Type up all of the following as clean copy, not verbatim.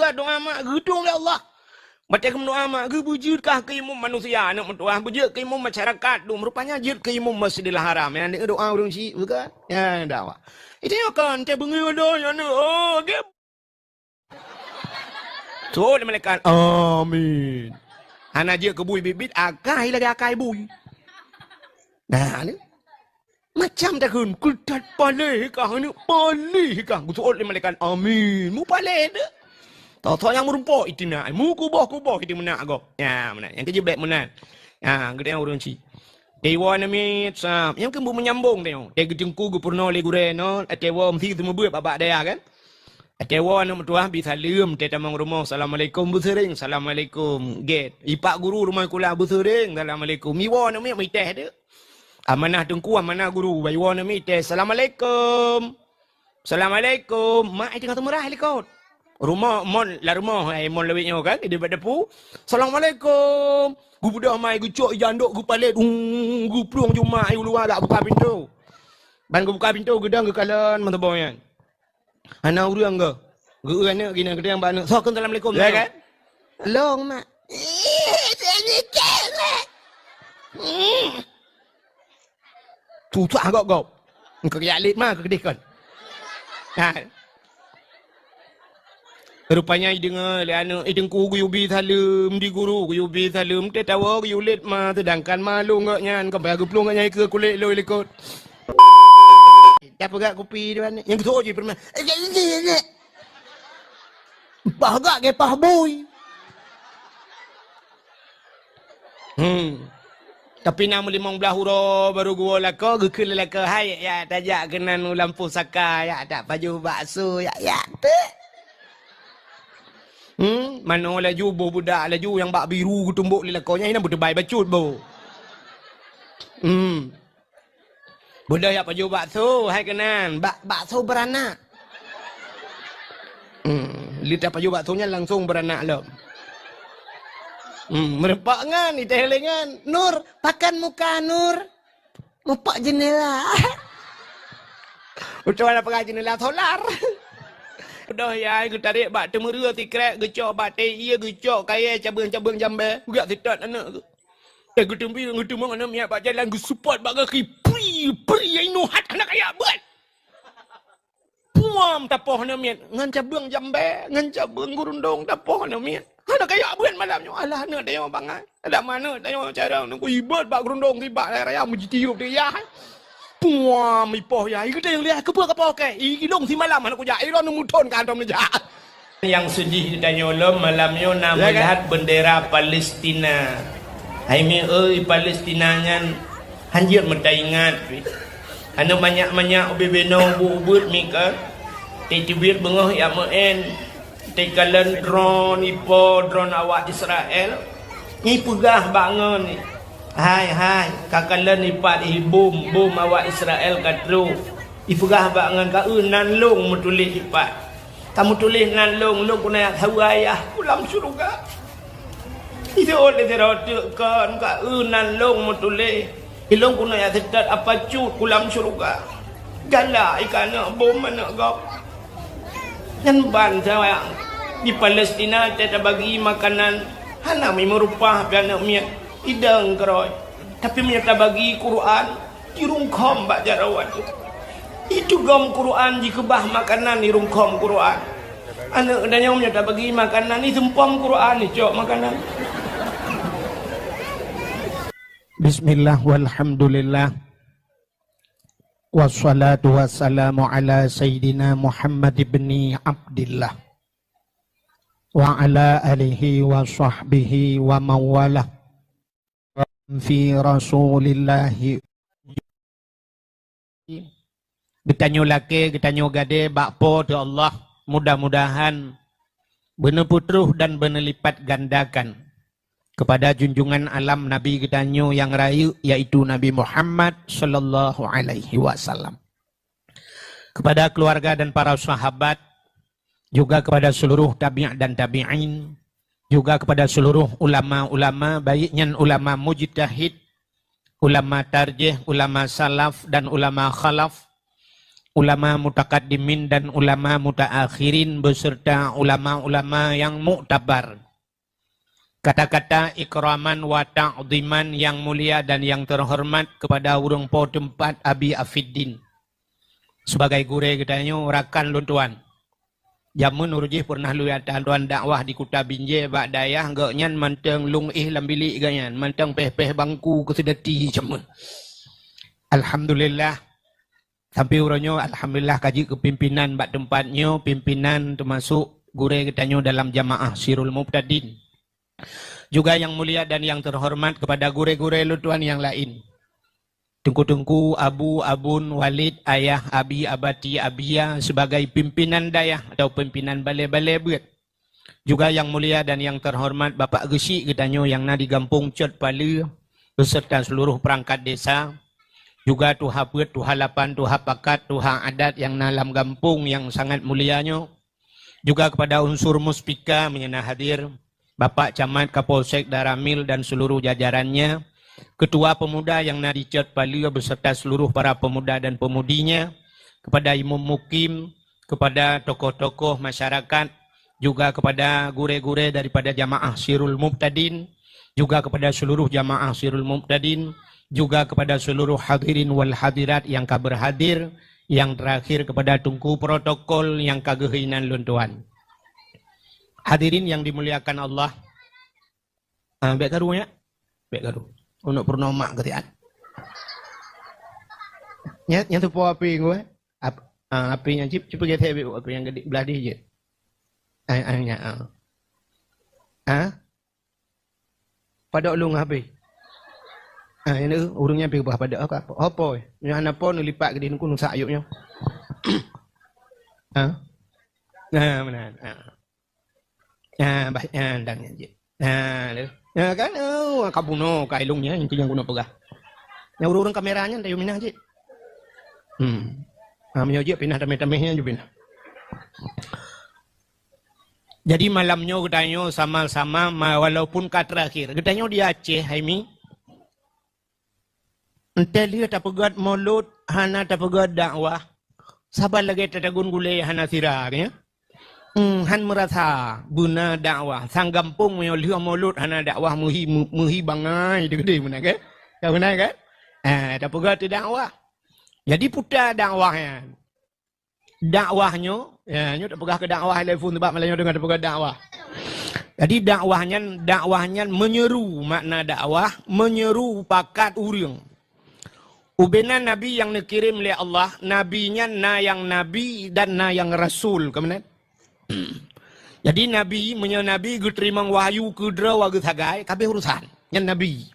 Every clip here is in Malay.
Dah doa mak gedung oleh Allah. Macam doa mak bujudkah keimum manusia nak doa bujud keimum masyarakat tu rupanya jud keimum Masjidil Haram yang ada doa urang si bukan ya dah itu kan te bengi ada yang oh ke so malaikat amin ana je ke bui bibit akai lagi akai bui dah ni macam dah kun kudat paleh kah ni paleh kah so malaikat amin mu paleh dah. Tahu yang merumpok itu nak, mu kubah itu menak go. Ya mana, yang kerja black mana. Ya, kita yang urang si. Dewa nami sap, yang kembu menyambung tengok. Dia gejengku gupurno le gure no, dewa mesti temu buat babak dia kan. Dewa nak tuah bi salam, dia tamang rumah. Assalamualaikum bu sering, assalamualaikum. Get. Ipak guru rumah kula bu sering, assalamualaikum. Miwa nami mai teh dia. Amanah tengku amanah guru, baywa nami teh. Assalamualaikum. Assalamualaikum. Mak tengah temurah lekot. Rumah mon la rumah mon lewetnya kan dia pada pu. Assalamualaikum. Gu budak mai gu cok janduk gu palet gu pluang cuma ai luar tak buka pintu. Ban gu buka pintu gedang gu kalan menteboyan. Ana urang ke? Gu ana gina gedang ban. Assalamualaikum ya kan? Long mak. Tu tak agak kau. Engkau ya lit mah ke kedekon. Ha. Rupanya dengar anak idengku guyubi salam di guru guyubi salam te tawa guyulit ma sedangkan malu ngak nyan kampai aku pelung ngak nyai ke kulit lo lekot. Apa gak kopi dia ni? Yang tu je pernah. Pah gak ke pah boy. Tapi nama 15 huruf baru gua laka gekul laka hai ya tajak kenan lampu saka ya tak baju bakso ya tu. Mana laju bo budak laju yang bak biru tumbuk li lakonya ini budak baik bacut bo. Budak ya baju bakso hai kenan bakso beranak. Lihat baju baksonya langsung beranak lom. Merepak ngan itu helengan Nur pakan muka Nur mepak jendela. Ucapan apa jendela solar. Dah ya aku tarik bak temera tikrek gecok bate ia gecok kaya cabang-cabang jambe gak tidat anak tu. Aku tembi ngutuma anak miak bak jalan gu support bak kaki pri ai no hat anak kaya buat. Puam tapoh anak miak ngan cabang jambe ngan cabang gurundong tapoh anak miak. Anak kaya buat malamnya alah anak dia bangai. Ada mana dia cara nak ibat bak gurundong tiba raya mujitiup dia. Puam ipoh ya, itu yang lihat kepa ke. Ilong si malam anak kuja, ilong numuton kantong meja. Yang sedih ditanya ulama malamnya nak melihat bendera Palestina. Hai mi Palestina nyan hanjir mentaingat. Anu banyak-banyak bebeno ubud mika. Titibir bengah ya men. Tikalan drone drone awak Israel. Ni pegah bangun ni. Hai kakalan ipat bom awak Israel katru ifugah bak ngan ka nan long mutulis ipat kamu tulis nan long kuna hawayah ulam surga itu oleh terot kan ka nan long mutulis ilong kuna ya tetat apa cut ulam surga gala ikan bom mana gop kan ban saya di Palestina tidak bagi makanan hana mi merupah piana miat idang keroy tapi menyata bagi Quran dirungkom bak jarawat itu gom Quran jika bah makanan dirungkom Quran anak dan yang menyata bagi makanan ni sempom Quran ni cok makanan. Bismillah walhamdulillah wassalatu wassalamu ala sayyidina Muhammad ibni Abdillah wa ala alihi wa sahbihi wa mawalah fi Rasulillahi. Getanyo laki, getanyo gade, bakpo tu Allah. Mudah-mudahan benar putruh dan benar lipat gandakan kepada junjungan alam Nabi getanyo yang rayu, yaitu Nabi Muhammad sallallahu alaihi wasallam. Kepada keluarga dan para sahabat, juga kepada seluruh tabi' dan tabi'in, juga kepada seluruh ulama-ulama, baiknya ulama mujtahid, ulama tarjih, ulama salaf dan ulama khalaf ulama mutakaddimin dan ulama mutaakhirin beserta ulama-ulama yang muktabar. Kata-kata ikraman wa ta'ziman yang mulia dan yang terhormat kepada urang po tempat Abi Afiddin. Sebagai gure katanya rakan luntuan. Jamun urjih pernah lu tuan dakwah di Kuta Binjai bak dayah gak nyan manteng lung lam bilik ganyan manteng peh-peh bangku kesedati jamun. Alhamdulillah sampai uranyo alhamdulillah kaji kepimpinan bak tempatnya pimpinan termasuk gure katanya dalam jamaah Sirul Mubtadin. Juga yang mulia dan yang terhormat kepada gure-gure lutuan yang lain. Tengku-tengku, Abu, Abun, Walid, Ayah, Abi, Abati, Abia sebagai pimpinan dayah atau pimpinan balai-balai buat. Juga yang mulia dan yang terhormat Bapak Gesi katanya yang na di Gampung Cot Pala beserta seluruh perangkat desa. Juga Tuha Put, Tuha Lapan, Tuha Pakat, Tuha Adat yang nalam Gampung yang sangat mulianya. Juga kepada unsur muspika menyana hadir Bapak Camat Kapolsek Daramil dan seluruh jajarannya. Ketua pemuda yang nadi Cot Pala beserta seluruh para pemuda dan pemudinya, kepada imam mukim, kepada tokoh-tokoh masyarakat, juga kepada gure-gure daripada jamaah Sirul Mubtadin, juga kepada seluruh jamaah Sirul Mubtadin, juga kepada seluruh hadirin wal hadirat yang berhadir, yang terakhir kepada tungku protokol yang kagehinan luntuan. Hadirin yang dimuliakan Allah. Baik karunya? Baik karu. Untuk purnama ketian. Yang tu po api gue. Apinya cip pergi tebi api yang gede belah dia je. Ayahnya. Pada ulung api. Ini urungnya pergi buah pada apa? Apa? Yang anak pun lipat gede nungku nusak ayupnya. Benar. Baiknya andangnya je. Ya kan, kabuno kailungnya itu yang guna pegah. Yang urung kameranya tayo minah je. Menyoji pinah tameh-tamehnya juga pinah. Jadi malamnya katanya sama-sama walaupun kat terakhir. Katanya di Aceh, Haimi. Entah dia tak pegat mulut, hana tak pegat dakwah. Sabar lagi tatagun gulai hana sirarnya. Han merasa guna dakwah sang gampung menyolih mulut hana dakwah muhi bangai gede mana kan? Kau benar kan? Tak pegat dakwah. Jadi putar dakwahnya. Dakwahnya, nyo tak pegat ke dakwah telefon sebab malahnya dengan tak pegat dakwah. Jadi dakwahnya menyeru makna dakwah, menyeru pakat urang. Ubena nabi yang dikirim oleh Allah, nabinya na yang nabi dan na yang rasul, kemudian. Jadi nabi nabi terima wahyu kudra wa sagai kabeh urusan yang nabi.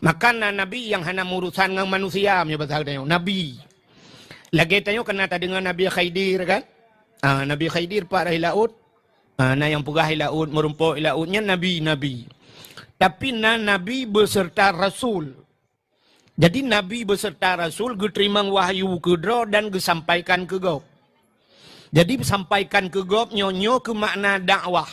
Maka nabi yang hana urusan dengan manusia punya bahasa dia nabi. Lagi tanya kena tak dengan Nabi Khidir kan? Nabi Khidir pak rai laut. Na yang pegah laut merumpuk lautnya nabi. Tapi nabi beserta rasul. Jadi nabi beserta rasul terima wahyu kudra dan disampaikan ke gau. Jadi sampaikan ke gop nyonyo ke makna dakwah.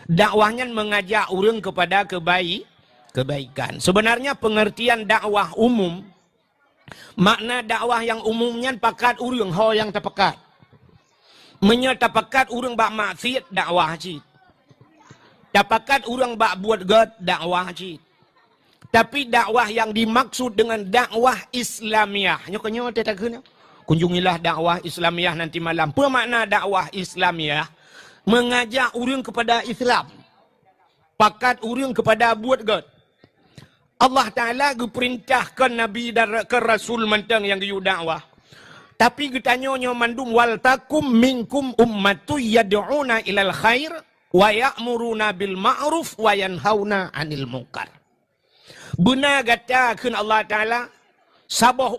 Dakwahnya mengajak orang kepada kebaikan. Sebenarnya pengertian dakwah umum, makna dakwah yang umumnya pakat orang ho yang terpekat. Menyatapakat orang bak maksiat dakwah cit. Tapakat orang bak buat god dakwah cit. Tapi dakwah yang dimaksud dengan dakwah Islamiah, nyokanyo tetakuna. Kunjungilah dakwah Islamiah nanti malam. Apa makna dakwah Islamiah? Mengajak orang kepada Islam. Pakat orang kepada buat God. Allah Ta'ala perintahkan Nabi dan ke Rasul mentang yang diu dakwah. Tapi katanya mandum wal takum minkum ummatu yad'una ilal khair wa ya'muruna bil ma'ruf wa yanhauna 'anil munkar. Benar katakan Allah Ta'ala sabah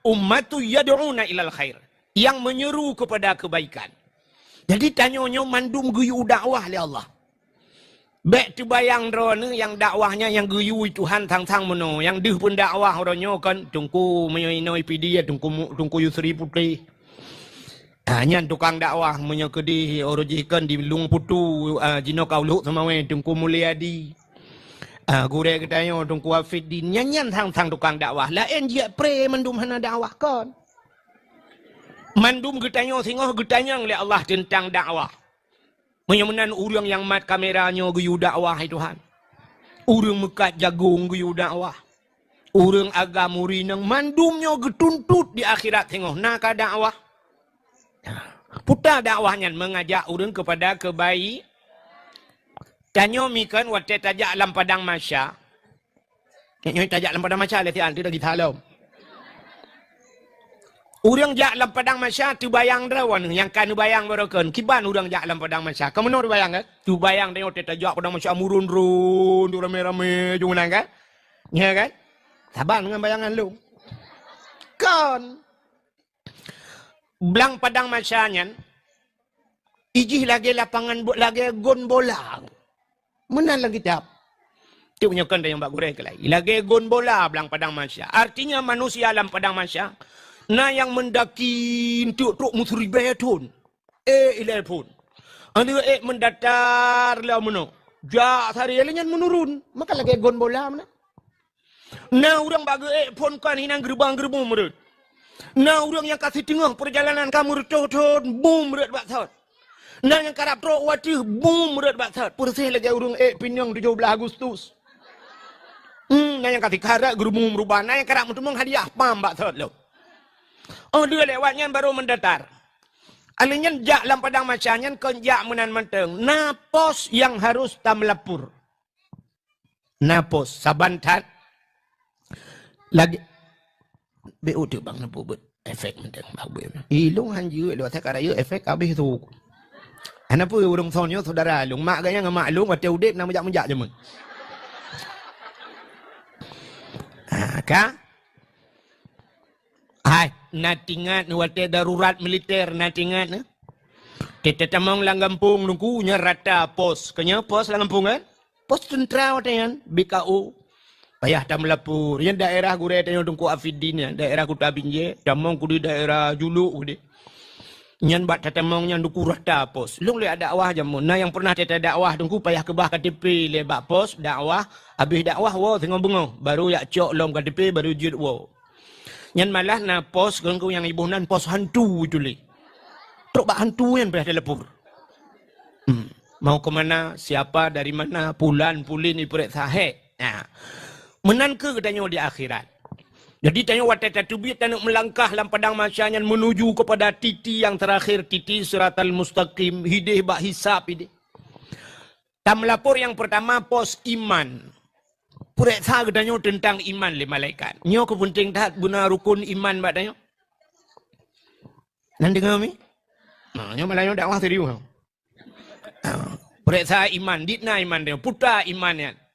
ummatu yad'una ilal khair, yang menyeru kepada kebaikan. Jadi tanyanya mandum guyu dakwah oleh Allah. Baik tu bayang drone yang dakwahnya yang guyu Tuhan tang-tang meno, yang deh pun dakwah orangnya kan tungku menyinoi PD tungku Yusri Putri. Hanya tukang dakwah menyekedi orojikan di Lung Putu jino kauluk sama we tungku Mulyadi. Gure katanya tungku Wafiddin nyanyian tang tukang dakwah. Lain dia pre mendum hana dakwah kan. Mandum getanya singoh getanya oleh Allah tentang dakwah. Menyemenan orang yang mat kameranya geyu dakwah Tuhan. Orang mekat jagung geyu dakwah. Orang agama rinang mandumnya getuntut di akhirat singoh nak dakwah. Putar dakwahnya mengajak orang kepada kebaikan. Tanya mikan waktu tajak dalam padang masya. Yang tajak dalam padang masya letian tu lagi thalau. Orang jak dalam padang masya tu bayang drawan yang kan bayang barakan. Kiban orang jak dalam padang masya. Kamu nak bayang kan? Tu bayang tengok tajak padang masya murun-run, tu rame-rame jungan kan? Ya kan? Saban dengan bayangan lu. Kan. Belang padang masyanya. Ijih lagi lapangan lagi gon bola. Mana lagi tiap? Itu punya kan yang bak gurek lagi. Lagi gon bola belang padang masya. Artinya manusia dalam padang masya. Na yang mendaki untuk musri betun. Ilepun. Anu mendatar lah meno. Jak hari elenya menurun. Maka lagi gon bola mana? Nah orang bagi pun kan hinang gerbang-gerbang merut. Nah orang yang kasih tengah perjalanan kamu retot boom merut baksat. Nah yang karap trok wati boom merut baksat. Persih lagi orang pinang 17 Agustus. Nah yang kasih karak gerbang merubah. Nah yang karap mentumang hadiah pam baksat lo. Oh dia lewatnya baru mendatar. Alihnya jak dalam padang masyanya konjak menan menteng. Nah pos yang harus tamlapur. Nah pos sabantat. Lagi BO tu bang nampu buat efek mendeng bagus. Ilung hanju lo tak karaya efek habis tu. Kenapa orang sonyo saudara lung mak gaya dengan mak lung waktu udip nak menjak-menjak je mun. Ka? Hai, nak ingat waktu darurat militer nak ingat na. Kita tamang lang kampung nunggu nya rata pos. Kanya pos lang kampung kan? Pos tentera watayan BKU. Payah tak melapur. Yang daerah gure tanya tungku Afidin ya. Daerah Kuta Binje. Tamang ku di daerah Juluk ku di. Yang bat tatamang yang duku rata pos. Long le dakwah jamu. Nah yang pernah tata dakwah tungku payah kebah KTP le bak pos dakwah. Habis dakwah wow tengok bengong. Baru yak cok lom KTP baru jut wow. Yang malah na pos kau yang ibu nan pos hantu itu le. Truk bak hantu yang payah telepur. Mau ke mana? Siapa dari mana? Pulan pulin ipuret sahe. Nah. Menan ke katanya di akhirat. Jadi tanya waktu tatubit tanya melangkah dalam padang masyanya menuju kepada titi yang terakhir, titi siratal mustaqim, hidih bak hisab hidih. Tam lapor yang pertama pos iman. Pureksa katanya tentang iman le malaikat. Nyo kepenting tak guna rukun iman bak tanya. Nanti kami? Nah, nyo malah nyo dakwah serius. Pureksa iman, ditna iman dia, puta imannya.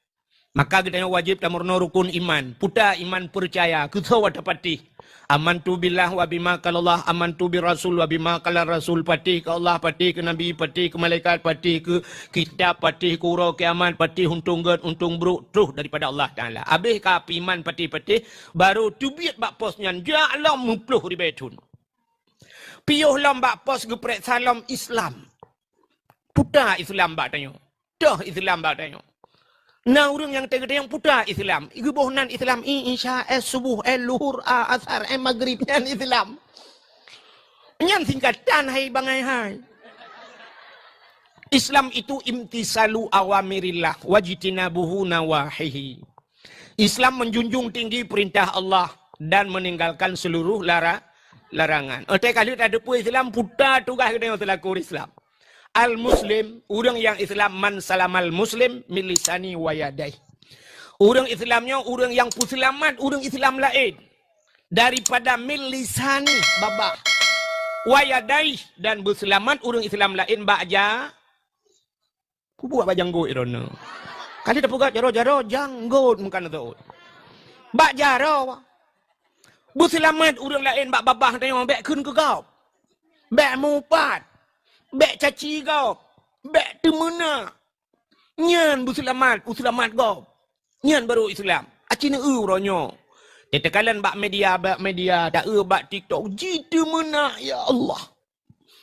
Maka kita wajib tamurno rukun iman. Puta iman percaya. Kita wadapati. Amantu billah wa bima kalallah. Amantu bi rasul wa bima kalal rasul. Pati ke Allah, pati ke Nabi, pati ke malaikat, pati ke kitab, pati ke urau kiamat, pati untung ged, untung buruk. Terus daripada Allah Ta'ala. Habis ke iman pati-pati. Baru tubiat bak posnya. Ja'alam mupluh ribetun. Piyuh lam bak pos geprek salam Islam. Puta Islam bak tanya. Dah Islam bak tanya. Nah orang yang tegak yang putar Islam, ibunan Islam insya subuh luhur asar maghrib nyan Islam. Nyan singkatan hai bangai hai. Islam itu imtisalu awamirillah wajtinabuhu nawahihi. Islam menjunjung tinggi perintah Allah dan meninggalkan seluruh larangan. Oleh kali ada pun Islam putar tugas kita yang terlaku Islam. Al-Muslim, orang yang Islam man salamal Muslim milisani wayadai. Orang Islamnya, orang yang puselamat, orang Islam lain. Daripada milisani babah. Wayadai dan berselamat orang Islam lain bakja. Ku buat bajanggo irono. Kali tak pugat jaro-jaro janggut bukan tu. Bakjaro. Berselamat orang lain bak babah tengok bek kun ke kau. Bek mupat. Bek caci kau. Bek temena. Nyan berselamat kau. Nyan baru Islam. Acina ronyo. Tetekalan bak media tak bak TikTok. Ji temena ya Allah.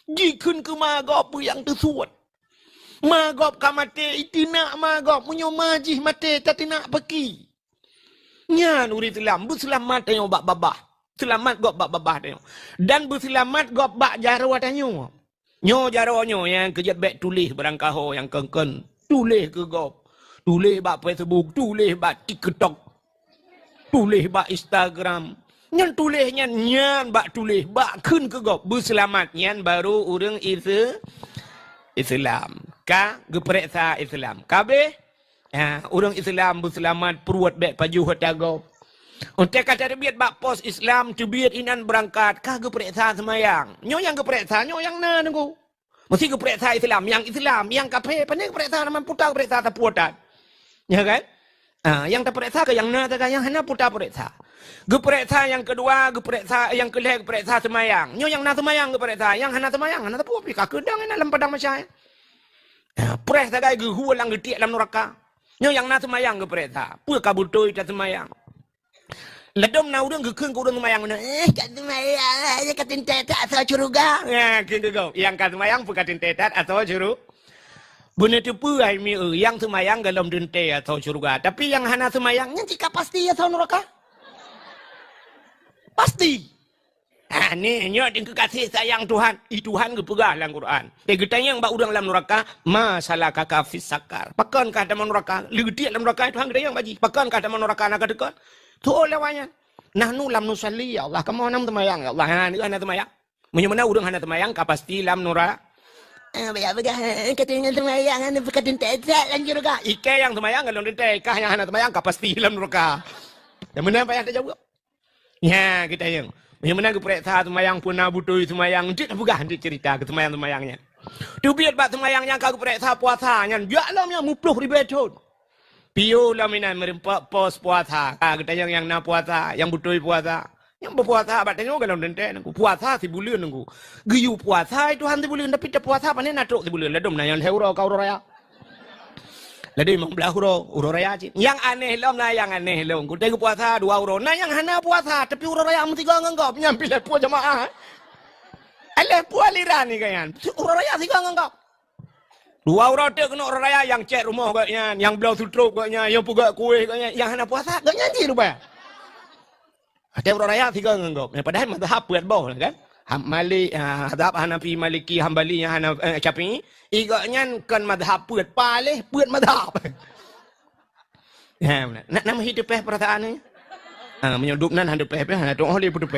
Ji kun ke magop yang tersuat. Magop ka mate itina magop munyo majih mate tatina peki. Nyan uri Islam berselamat tengok bak babah. Selamat gop bak babah tengok. Dan berselamat gop bak jarwa tanyo. Nyo jarwa nyo yang kerja baik tulis berangkaho yang kengken. Tulis ke gop. Tulis bak Facebook, tulis bak TikTok. Tulis bak Instagram. Nyan tulis nyan bak tulis bak kun ke gop. Berselamat nyan baru urang Islam. Ka gepereksa Islam. Kabeh urang Islam berselamat peruat baik paju hotagop. Untuk kata biat bak pos Islam tu biat inan berangkat kah gepereksa semayang. Nyo yang gepereksa nyo yang na nunggu. Mesti gepereksa Islam yang kape pandai gepereksa naman putar gepereksa ta puatan. Ya kan? Yang tak pereksa ke yang na ta yang hana putar pereksa. Gepereksa yang kedua, gepereksa yang kelih gepereksa semayang. Nyo yang na semayang gepereksa, yang hana semayang hana ta puat pi ka kedang ina dalam padang masyai. Pres ta gai ge hulang ge tiak dalam neraka. Nyo yang na semayang gepereksa. Pu ka butoi ta semayang. Ledom na urang gekeng ke urang semayang na kat semayang ya katin tetat asal curuga. Ke go. Yang kat semayang pu katin tetat atau curug. Benar tu pu ai mi yang semayang dalam dente atau curuga. Tapi yang hana semayang nya jika pasti atau neraka. Pasti. Ni nyo ding kekasih sayang Tuhan. Tuhan gepegah dalam Quran. Getanya yang bak urang dalam neraka, masalah kakak fis sakar. Pakankah dalam neraka? Legetiak dalam neraka Tuhan getanya yang baji. Pakankah dalam neraka nak dekat? Tu olehnya. Nahnu lam nusalli ya Allah. Kamu nam temayang ya Allah. Ni hana temayang. Menyemana urang hana temayang ka pasti lam neraka. Begah katanya temayang hana bekatin tetat lan juga. Ike yang temayang dalam dente kah yang hana temayang ka pasti lam neraka. Yang mana payah tak jawab. Ya, kita yang. Menyemana gepereksa temayang pun nabutui temayang. Dia begah dia cerita ke temayang-temayangnya. Tu biat bak temayangnya ka gepereksa puasanya. Biarlah yang 50,000 tahun. Pio laminan merempak pos puasa. Kita yang na puasa, yang butui puasa. Yang berpuasa abad tengok kalau dente nunggu. Puasa si bulan nunggu. Giyu puasa itu hantu bulan tapi tak puasa panen natrok si bulan. Ledom na yang heuro kau raya. Ledom mang belah euro raya cik. Yang aneh lom na yang aneh lom. Ku tengok puasa 2 euro. Nah yang hana puasa tapi euro raya mesti kau nganggap nyampi le puas jemaah. Alah puas aliran ni kan. Euro raya si kau nganggap. 2 euro tu kena orang raya yang cek rumah katnya, yang belau sutruk katnya, yang pugak kuih katnya, yang hana puasa katnya nyanyi rupanya. Ada orang raya tiga nganggap. Padahal mazhab buat bawah kan. Malik, mazhab Hanafi, Maliki, Hambali, yang hana Syafi'i, igaknya kan mazhab buat palih, buat mazhab. Ya, nak nama hidup perasaan ni. Menyudup nan hidup hana tu oleh hidup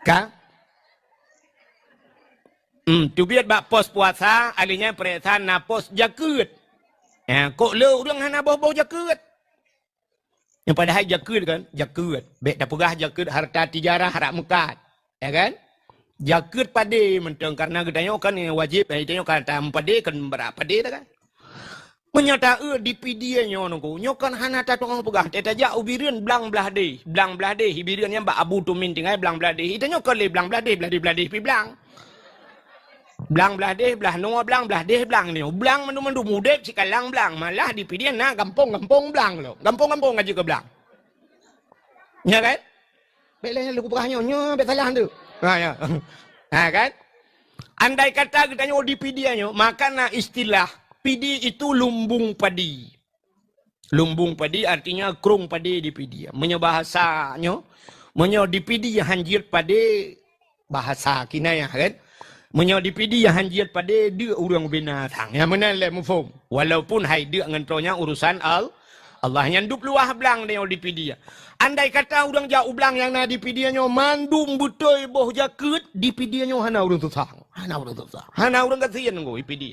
Kah? Tu biat bak pos puasa, alinya perasaan na pos jakut. Kok le urang hana bau-bau jakut. Yang padahal jakut kan, jakut. Baik dah pegah jakut harta tijarah harap mekat. Ya kan? Jakut pade mentang karena gedanya kan wajib, ditanya kan tam pade kan berapa pade kan. Menyata di PD nyo nunggu. Nyo kan hana ta tong pegah. Teta ja ubireun blang belah deh. Blang belah deh hibireun yang bak abu tu min tinggal blang belah deh. Ditanya kan le blang belah deh pi blang. Belang belah deh, belah noa belang, belah deh belang ni. Belang mandu-mandu mudek sikalang belang. Malah di pidian na gampong-gampong belang lo. Gampong-gampong aja ke belang. Ya kan? Baiklah lu pegahnya nyo, bet salah tu. Ya. Kan? Andai kata kita nyo di pidiannya, maka na istilah pidi itu lumbung padi. Lumbung padi artinya kerung padi di pidi. Bahasanya, di pidi yang hanjir padi bahasa kinayah kan? Menyodipidi yang hanjir pada dia orang binatang. Yang mana le mufum. Walaupun hai dia ngentronya urusan Allah yang dup luah belang dia dipidi. Andai kata orang jauh belang yang na dipidiannya mandum betul boh jakut dipidiannya hana orang susah. Hana orang kasihan nggo dipidi.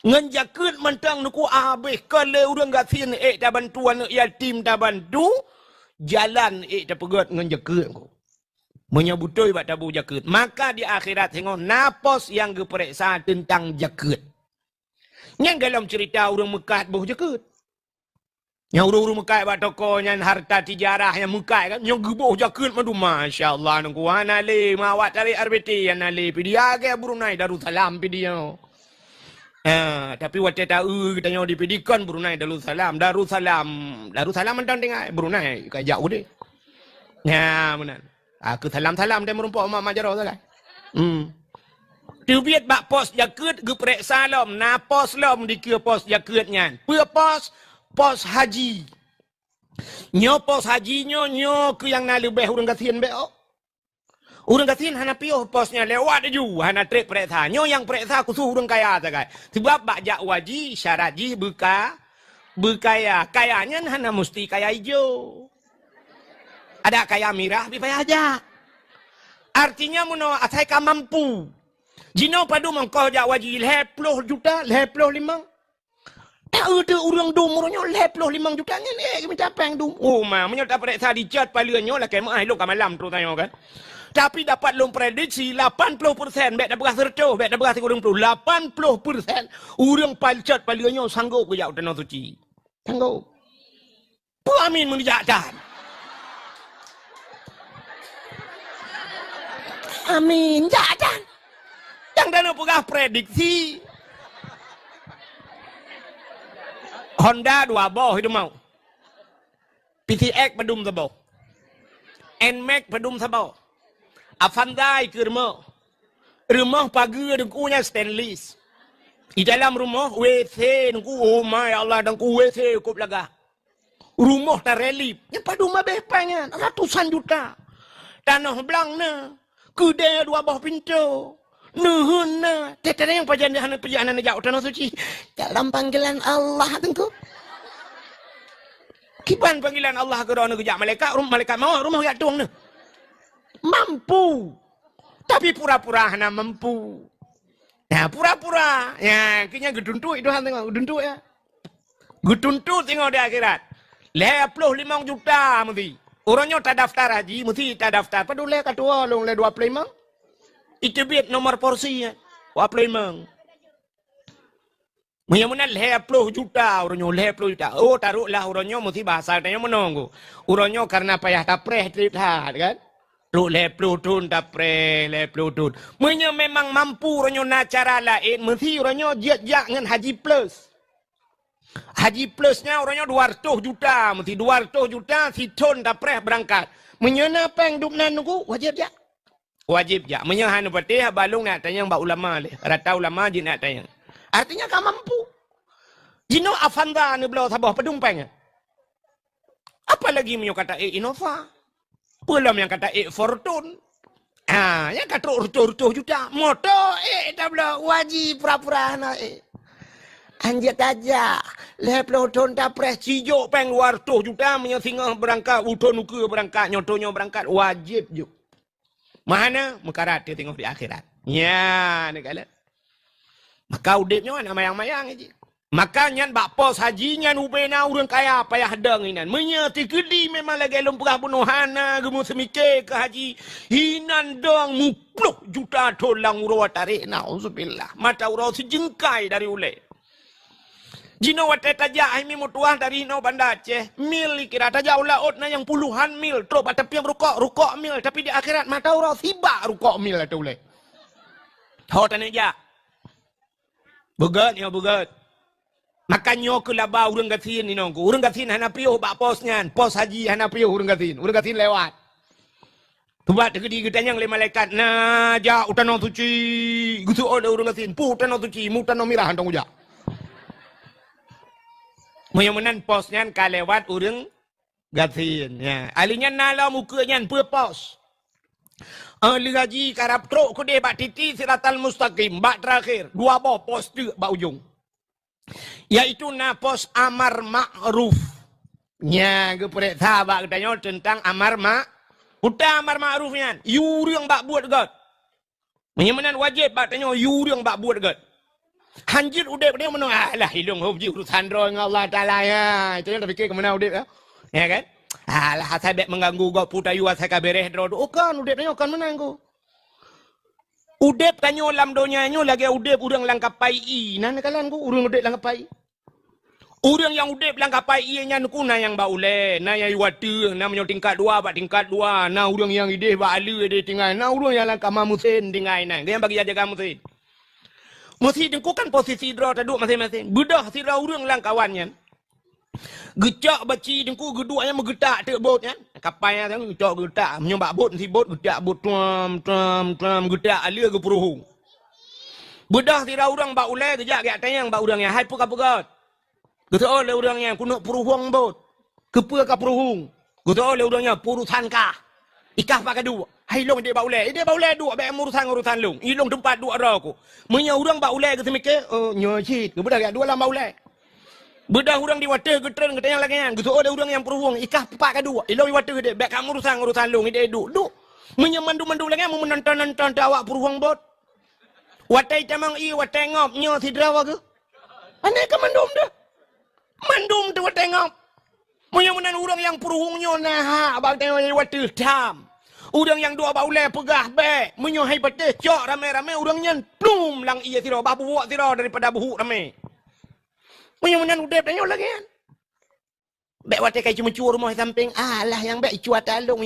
Ngan jakut mentang nuku habis kalau orang kasihan ta bantuan yatim ta bantu jalan ta pegat ngan jakut nggo. Menyebutoi buat tabu jakut. Maka di akhirat tengok napos yang geperiksa tentang jakut. Yang dalam cerita orang Mekah boh jakut. Yang orang Mekah buat toko yang harta tijarah yang Mekah kan. Yang boh jakut madu Masya Allah. Nunggu hanale mawat tarik RBT yang nale. Pidi agak Brunei Darussalam pidi yang. Tapi waktu tahu kita nyawa dipidikan Brunei Darussalam mentang tengah Brunei kat jauh deh. Ya benar. Aku salam-salam dia merumpak mak majarah tu kan. Tu biat bak pos jakut geperiksa lom. Na pos lom dikira pos jakutnya. Pua pos haji. Nyo pos haji nyo ke yang na lebih urang gatin beo. Urang gatin hana pio posnya lewat ju hana trek periksa. Nyo yang periksa kusuh urang kaya sagai. Sebab bajak waji syarat ji berkaya. Kayanya hana mesti kaya hijau. Ada kaya merah bipaya aja. Artinya muno atai ka mampu. Jino padu mengkau jak waji 10 juta, 55. Tak ada orang dumurnya 55 juta ni mencapai dum. Oh mah menyerta periksa dicat palanya lah kemah elok malam tu tanya kan. Tapi dapat lom prediksi 80% bet dah berah serto, bet dah berah 30. 80% orang palcat palanya sanggup ke jauh tanah suci. Sanggup. Pu amin menjatan. Amin jatan. Yang dana pegah prediksi. Honda 2 boh itu mau. PTX pedum sabo. NMAX pedum sabo. Avandai ke rumah. Rumah pagar dengkunya stainless. Di dalam rumah WC dengku, oh my Allah dengku WC cukup lega. Rumah terelip. Yang padu mah bepanya ratusan juta. Tanah belangna. Kedai 2 boh pintu. Nuhunna. Tetap yang perjalanan jauh tanah suci. Dalam panggilan Allah tengku. Kipan panggilan Allah ke dalam kejak malaikat. Malaikat mau rumah yak tuang ni. Mampu. Tapi pura-pura hana mampu. Nah pura-pura. Ya kini geduntuk itu han tengok. Geduntuk ya. Geduntuk tengok di akhirat. 55 juta mesti. Orangnya tak daftar haji. Mesti tak daftar. Padu le katua long le 25. Itu biar nomor porsi ya. 25. Menyamunan 50 juta. Orangnya 50 juta. Oh taruhlah orangnya mesti bahasa. Tanya menunggu. Orangnya karena payah tapreh terlihat kan. Lu 50 tun tapreh 50 tun. Memang mampu orangnya nak cara lain. Mesti orangnya jiat-jiat dengan haji plus. Haji plusnya orangnya 200 juta. Mesti 200 juta si tun tapreh berangkat. Menyana peng dupnan nunggu wajib jak. Wajib jak. Menyahan patih balung nak tanya mbak ulama le. Rata ulama jin nak tanya. Artinya kau mampu. Jino Avanda ni belau sabah pedumpang. Apalagi menyo kata Innova. Belum yang kata Fortune. Yang kata urut-urut juta. Motor dah belau wajib pura-pura na Anjat aja. 50 ton tak pres cijuk peng 200 juta menyo singa berangkat, uton uke berangkat, nyotonyo berangkat wajib juk. Mana mekarat dia tengok di akhirat. Ya, ni kala. Maka udipnya mana mayang-mayang aja. Maka nyan bak pos haji nyan ubena urang kaya payah dang inan. Menyati kedi memang lagi lom pegah bunuhana gemu semike ke haji. Hinan dang 10 juta tolang uro tarik nauzubillah. Mata uro sejengkai dari ule. Jino wate tajak mi mutuah dari no Banda Aceh. Mil kira tajak laut na yang puluhan mil. Terus tapi yang rukok mil. Tapi di akhirat mata uro sibak rukok mil itu ule. Hau tanya jak. Begat ya begat. Makanya ke laba urang gatin ni nongku. Urang gatin hana priuh bak posnya. Pos haji hana priuh urang gatin. Urang gatin lewat. Tubat tegedi getanyang le malaikat. Nah, ja utan suci. Gusu ole urang gatin. Pu utan suci, mutan mirah hantong uja. Menyamanan posnya ka lewat urang gatin. Ya, alinya nala mukanya pu pos. Ahli haji karap truk ku de bak titi siratal mustaqim bak terakhir. 2 boh pos tu bak ujung. Yaitu na pos amar ma'ruf. Nya ke perek sahabat katanya tentang amar amar ma'rufnya. Yuri yang bak buat god. Menyamanan wajib bak tanya yuri yang bak buat god. Hanjir udep dia menang alah hilung hobi urusan roh dengan Allah Taala ya. Itu yang terfikir ke mana udep ya. Ya kan? Alah saya bek mengganggu god putayu saya kabereh dro. Oh kan udep tanya kan menang go. Udep tanya lam donyanya lagi udep urang langkapai i. Nan kalan ku urang udep langkapai. Urang yang udep langkapai i nya ku na yang baule, na yang watu, na menyo tingkat 2 bak tingkat 2. Na urang yang ide bak alu ide tinggal. Na urang yang langkama musin tinggal na. Yang bagi jaga musin. Mesti dengku kan posisi dro taduk masing-masing. Bedah sira urang langkawannya. Gecak baci dengku geduanya megetak tek bot kan. Kapal yang gecak getak menyobak bot si bot getak bot tuam getak alia ke peruhung. Bedah tira urang bak ulai gejak gak tayang bak urang yang hai puk apa gat. Getak oleh urang yang kuno peruhung bot. Kepua ka peruhung. Gutu oleh udangnya purusan kah. Ikah pakai dua. Hai long dia baulai. Dia baulai dua. Baik urusan long. Ilong tempat dua raku. Menya udang baulai ke semike. Nyocit. Kebedah ya dua lah baulai. Bedah udang di water ke tren ke tayang lagi kan. Gutu oleh udang yang peruhung. Ikah pakai dua. Ilong di water dia. Baik kamu urusan long. Dia duk. Menya mandu lagi. Menonton awak peruhung bot. Watai tamang watai ngop. Nyo tidra ke. Aneh ke mandum dah. Mandum tu watai ngop. Menyamanan orang yang peruhungnya nah abang tengok yang water dam. Orang yang dua baulai pegah baik. Menyohai patih cok ramai-ramai orangnya plum lang iya tiro babu buat tiro daripada buhuk ramai. Menyamanan udah tengok lagi kan. Baik water kai cuma cua rumah samping. Alah yang baik cua talung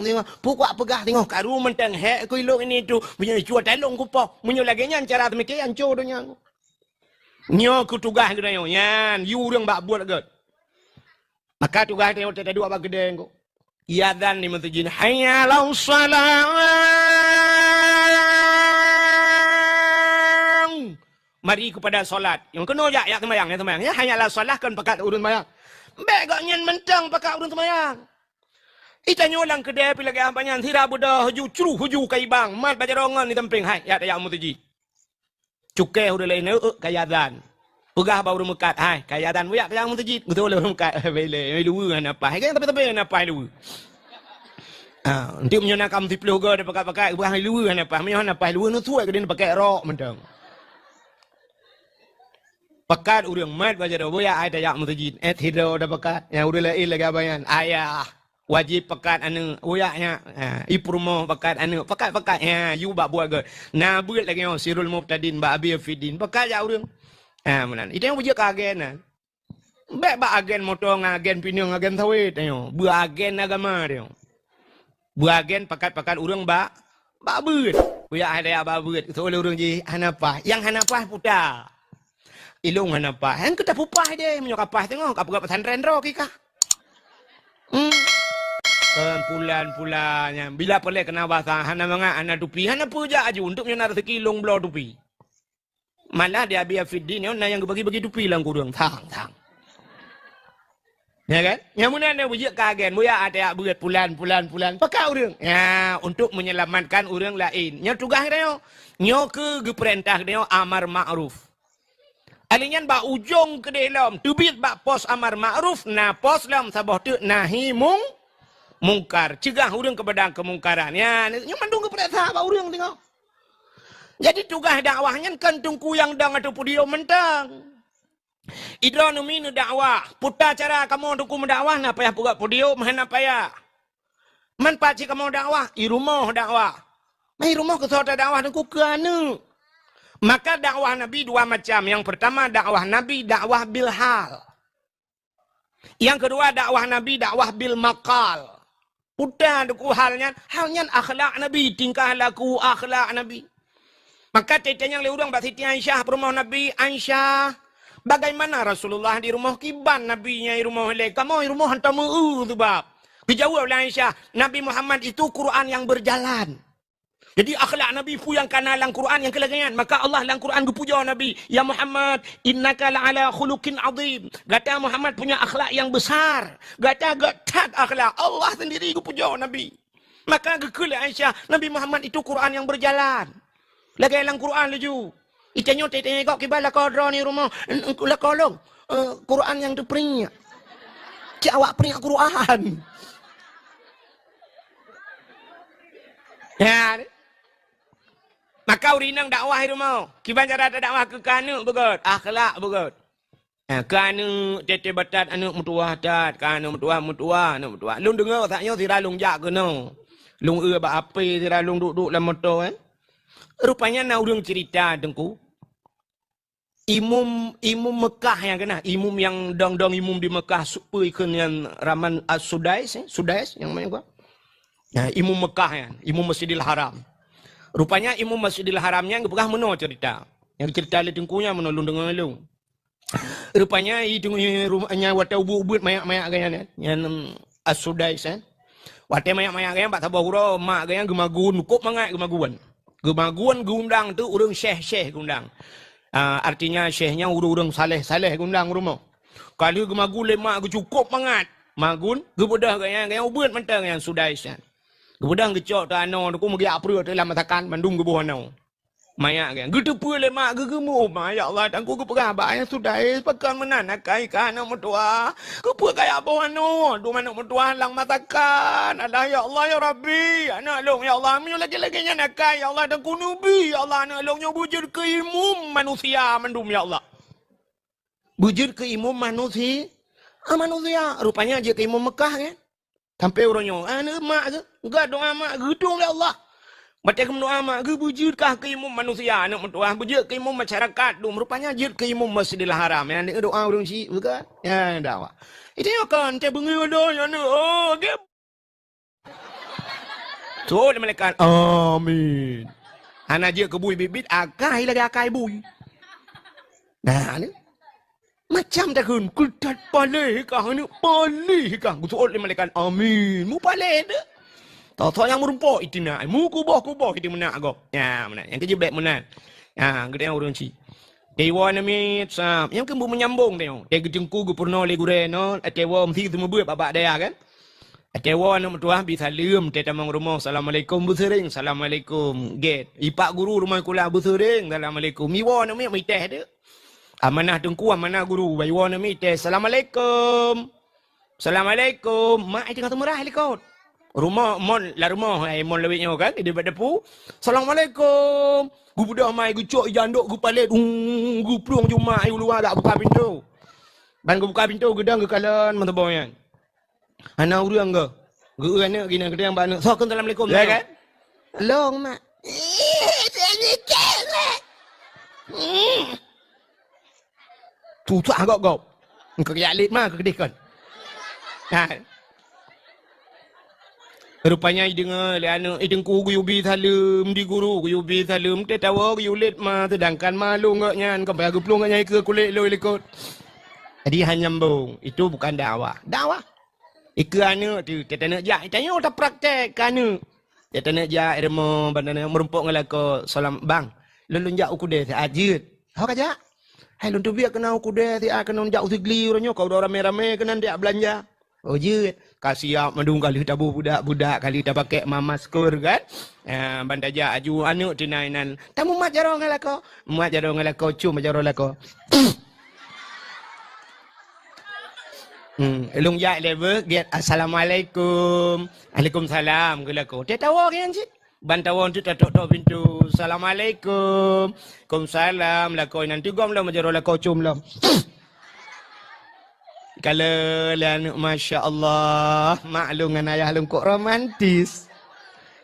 tengok. Pukak pegah tengok karu mentang hek ku ilok ini tu. Menyai cua talung ku poh. Menyai lagi nyan cara demikian cua donya. Nyo ku tugah ke nyo nyan. You orang bak buat lagi. Maka tugas dia tak dua bagi gede engkau. Iadzan di masjid. Hayya lau salam. Mari kepada solat. Yang kena ya semayang ya. Hayya lau salah kan pakat urun semayang. Baik nyen mentang pakat urun semayang. Ita nyolang kedai pilih ke ampanyan tira budah huju kaibang. Mat baca rongan di temping. Hai ya tak masjid. Cukai udah lain kayadzan. Pegah baru mekat, hai, kaya dan buyak yang masjid. Betul lah mekat, bele, dua kan apa? Kan tapi apa dua? Nanti punya nak kamu tiplu ke dia pakai buah dua kan apa? Punya apa dua nu tuai ke dia pakai rok mentang. Pakat urang mat baca dah buyak ai tak masjid. Hido dah pakat. Yang udah lain lagi abayan. Ayah wajib pakat anu buyaknya. Iprumo pakat anu pakat ya, you bak buat ke. Nah buat lagi Sirul Muftadin ba Abi Fidin. Pakat ya urang. Menan. Itu yang wujud agen kan. Baik ba agen motong, agen pinang, agen sawit ayo. Bu agen agama dia. Bu agen pakat urang ba beut. Buya ada ba beut. Itu oleh urang ji hanapa. Yang hanapa puta. Ilung hanapa. Yang kita pupah dia menyok kapah tengok kapah pesantren ro kika. Pulan-pulannya. Bila boleh kena bahasa hana manga ana tupi. Hana puja aju untuk nyonar rezeki long blo tupi. Malah dia biar Fiddin yang bagi-bagi tupi lang kurang thang. Ya kan? Yang mana ada wujud kagen, buya ada buat pulan. Pakai orang. Ya, untuk menyelamatkan orang lain. Yang tugas dia, nyo ke perintah dia amar ma'ruf. Alinyan ba ujung ke dalam, tubit ba pos amar ma'ruf, na pos lam sabah tu nahi mungkar. Cegah orang kepada kemungkaran. Ya, nyo mandung ke perintah ba orang tengok. Jadi tugas dakwahnya kan tungku yang dang atau dia mentang. Idra numinu dakwah. Putar cara kamu tungku mendakwah na payah pugat podio mana payah. Man paci kamu dakwah, i rumah dakwah. Mai rumah ke sota dakwah tungku keanu. Maka dakwah Nabi dua macam. Yang pertama dakwah Nabi dakwah bil hal. Yang kedua dakwah Nabi dakwah bil maqal. Putar tungku halnya akhlak Nabi, tingkah laku akhlak Nabi. Maka tetenya le urang Siti Aisyah rumah Nabi Aisyah. Bagaimana Rasulullah di rumah kiban Nabinya di rumah le. Kamu di rumah hantamu tu bab. Dijawab oleh Aisyah, Nabi Muhammad itu Quran yang berjalan. Jadi akhlak Nabi pu yang kanalang Quran yang kelagangan. Maka Allah dalam Quran puja Nabi, ya Muhammad, innaka la'ala khuluqin azim. Kata Muhammad punya akhlak yang besar. Kata gatat akhlak Allah sendiri puja Nabi. Maka gekele Aisyah, Nabi Muhammad itu Quran yang berjalan. Lagi dalam Quran laju. Itanya kok kibala kodro ni rumah. Lah kolong. Quran yang terperingat. Cik awak peringat Quran. Ya. Maka urinang dakwah di rumah. Kiban cara dakwah ke kanu begot. Akhlak begot. Kanu tete batat anu mutuah tat. Kanu mutuah. Lung dengar taknya sira lung jak ke no. Lung ba api sira lung duduk dalam motor kan. Rupanya na urang cerita dengku. Imum Mekah yang kena. Imum yang dong imum di Mekah supaya yang Raman Sudais yang mana gua? Ya, imum Mekah ya, imum Masjidil Haram. Rupanya imum Masjidil Haramnya yang pernah meno cerita. Yang cerita le dengkunya menolong dengan lu. Rupanya itu rumahnya wata ubud mayak-mayak gayanya. Yang Sudais kan. Wata mayak-mayak gayanya pak tabah hura mak gayanya gemagun kok mangat gemaguan. Gemaguan gundang tu urang syekh gundang. Artinya syekhnya urang saleh gundang rumah. Kalau gemagu lemak cukup mangat. magun gebudah yang ubun mentang yang sudah isan gebudah gecok tu ano tu ku magi apru tu dalam matakan bandung gebuh ano maya kan gitu pula mak gegemu ya Allah dan ku perah yang sudah pekan menan kai kan mutua ku kaya apa ano tu mana mutua lang matakan ada ya Allah ya Rabbi anak long ya Allah mi lagi-lagi nya nakai ya Allah dan ku nubi ya Allah anak long nya bujur ke ilmu manusia mendum ya Allah bujur ke ilmu manusia manusia rupanya aja ke ilmu Mekah kan sampai orangnya anak mak ke enggak doa mak gedung ya Allah macam doa mak ke bujurkah ke ilmu manusia anak mentua bujur ke ilmu masyarakat tu rupanya jir ke ilmu Masjidil Haram yang doa orang si bukan ya dakwah itu kan cak bengi ada ya ni oh ke so malaikat amin anak je ke bui bibit akai lagi akai bui nah ni macam tak kun kudat palih kah ni palih kah so malaikat amin mu palih dah tahu yang merumpok itu nak, mu kubah itu mana agak, ya mana, yang kerja baik mana, ya kita yang orang si, dewa ni sah, yang kembu menyambung dia, dia kejengku gubernur legureno, dewa mesti semua buat babak dia kan, dewa ni mutuah bisa lium, dia tamang rumah, assalamualaikum busering, assalamualaikum get, ipak guru rumah kulah busering, assalamualaikum, miwa ni mi teh dia, amanah tengku amanah guru, baywa ni mi teh, assalamualaikum, mak itu kata murah likot. Rumah mon la rumah mon lebihnya kan dia berdepu assalamualaikum gu budak mai gu cok jandok gu palet gu plung cuma ai luar dak buka pintu ban gu buka pintu gedang gu kalan mentebongnya ana urang ke gu ana gina gedang ban so assalamualaikum ya kan long mak tu tak agak kau engkau ya lit mah kedekan ha rupanya dengar liana idengku guyubi salem di guru guyubi salem te tawa guyulit ma sedangkan malu ngaknya sampai aku pelung ngaknya ke kulit lo ikut jadi hanyambung itu bukan dakwah ikana tu tetana ja tanya tak praktek kana tetana ja irmo bandana merumpok ngalako salam bang lulun ja ukude ajit hok aja hai lun tu biak kena ukude ti akan ja usigli orangnya kau rame-rame kena dia belanja oh jut kasih mandung kali tabu budak-budak kali dah pakai mamaskur kan bandaja aju anu tinainan tamu mak jarong ngalako cuma jarong lako elung ya level get assalamualaikum waalaikumsalam gelako dia tahu kan sih bantawon tu tok pintu assalamualaikum waalaikumsalam lako nanti gom lah jarong lako cum lah kalau lian Masya Allah maklum dengan ayah lung kok romantis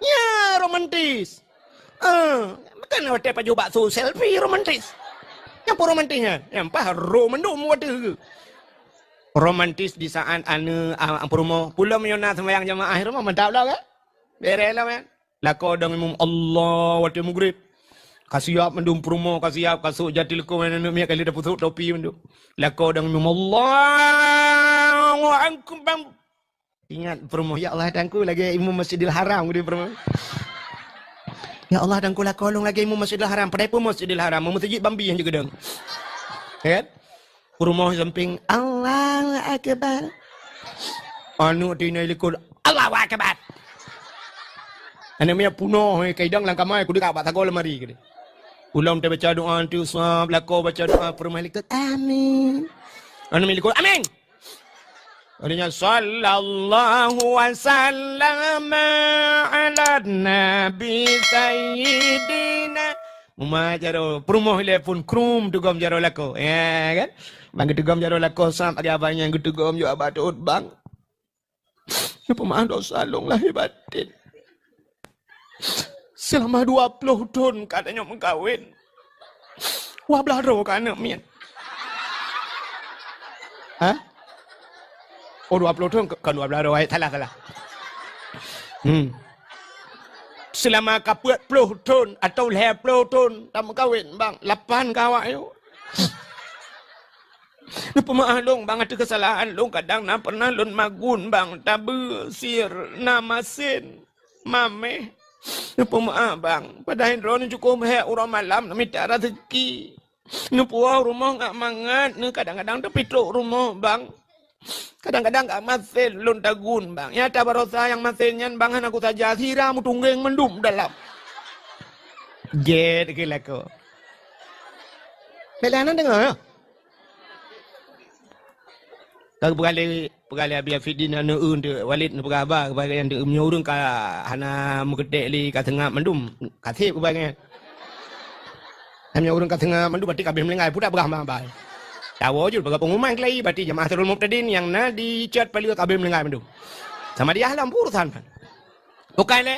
ya romantis bukan hotel paju bakso selfie romantis yang apa romantisnya yang apa romandum waduh romantis di saat anu rumah pulau menyona sembahyang jamaah rumah mantap lah kan beres lah kan lako dong imam Allah waktu maghrib kasiap mendum promo kasiap kasuk jatil ko mana mi kali dah pusuk topi mendum lako dang imam Allah angkum bang ingat promo ya Allah dangku lagi imam Masjidil Haram dia promo ya Allah dangku lako long lagi imam Masjidil Haram padai pun Masjidil Haram masjid Bambi yang juga dang kan promo samping Allahu akbar anu dinai likul Allahu akbar ane mi puno kaidang langkamai ku dekat batagol lemari ke ulang dia baca doa tu sahab lako baca doa permalikat amin anu mi likul amin adanya sallallahu wasallam ala nabi sayyidina Mumajaro promo telepon krum dugam jaro lako ya kan bang dugam jaro lako sam ada abangnya dugam yo abatut bang ya pemaaf dosa long lahir batin selama 20 tahun katanya mengkawin wablah ro kana mian ha oh 20 tahun kan 12 ro salah selama kaput 10 tahun atau 20 tahun tak mengkawin bang 8 kawak yo pemaaf long bang ada kesalahan long kadang na pernah lun magun bang tabu sir namasin mame pemaaf bang pada hendro ni cukup he orang malam nak minta rezeki ni puau rumah ngak mangat ni kadang-kadang tapi tok rumah bang Kadang-kadang gak masin lun tagun bang. Ya tabarosa yang masinnya bangan aku saja siramu tunggeng mendum dalam. Jet gila ko. Belanan dengar ya? Kau pegale abi Afidin anu unde Walid nu pegaba kebagai yang de menyurung ka hana mugedek li ka tengah mendum. Kasih kebagai. Hanya urang ka tengah mendum berarti kabeh melengai budak begah mambai. Tahu je bagai pengumuman kelai berarti jemaah Darul Muqtadin yang na di chat paling kabeh melengai mendum. Sama dia halam urusan kan. Bukan le.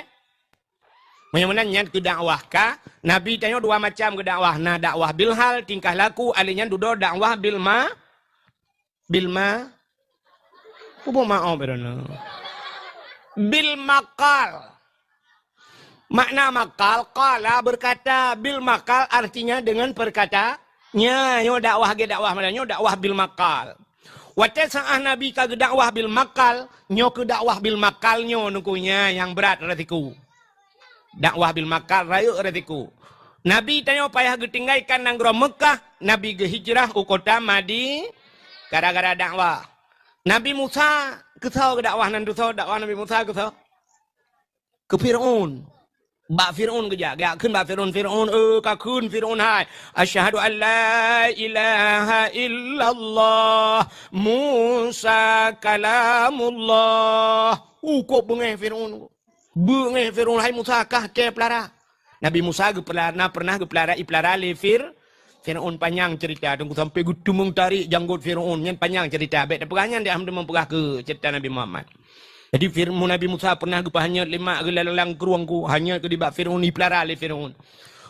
Menyenangnya ke dakwah ka Nabi tanya dua macam ke dakwah. Na dakwah bil hal tingkah laku alinya dudo dakwah bil ma Kubo maaf berana. Bil makal. Makna makal qala berkata, bil makal artinya dengan perkataannya. Yo dakwah ge dakwah mananya dakwah bil makal. Wate saah Nabi ka dakwah bil makal, nyo ke dakwah bil makal nyo nukunya yang berat retiku. Dakwah bil makal rayu retiku. Nabi tanya payah getinggaikan nang Mekah, Nabi ge hijrah u kota Madi gara-gara dakwah. Nabi Musa kesau ke dakwah nan kesau dakwah Nabi Musa kesau ke Firaun. Ba Firaun ke ja keun ba Firaun ka keun Firaun hai. Asyhadu an la ilaha illallah Musa kalamullah. Kok bengeh Firaun. Bengeh Firaun hai Musa kah ke pelara. Nabi Musa ge pelara pernah ge pelara iplara le Firaun panjang cerita tunggu sampai gudumung tarik janggut Firaun yang panjang cerita baik pegangan dia hamda mempegah ke cerita Nabi Muhammad. Jadi firman Nabi Musa pernah hanya 5 gelalang keruangku hanya ke dibak Firaun dipelihara oleh Firaun.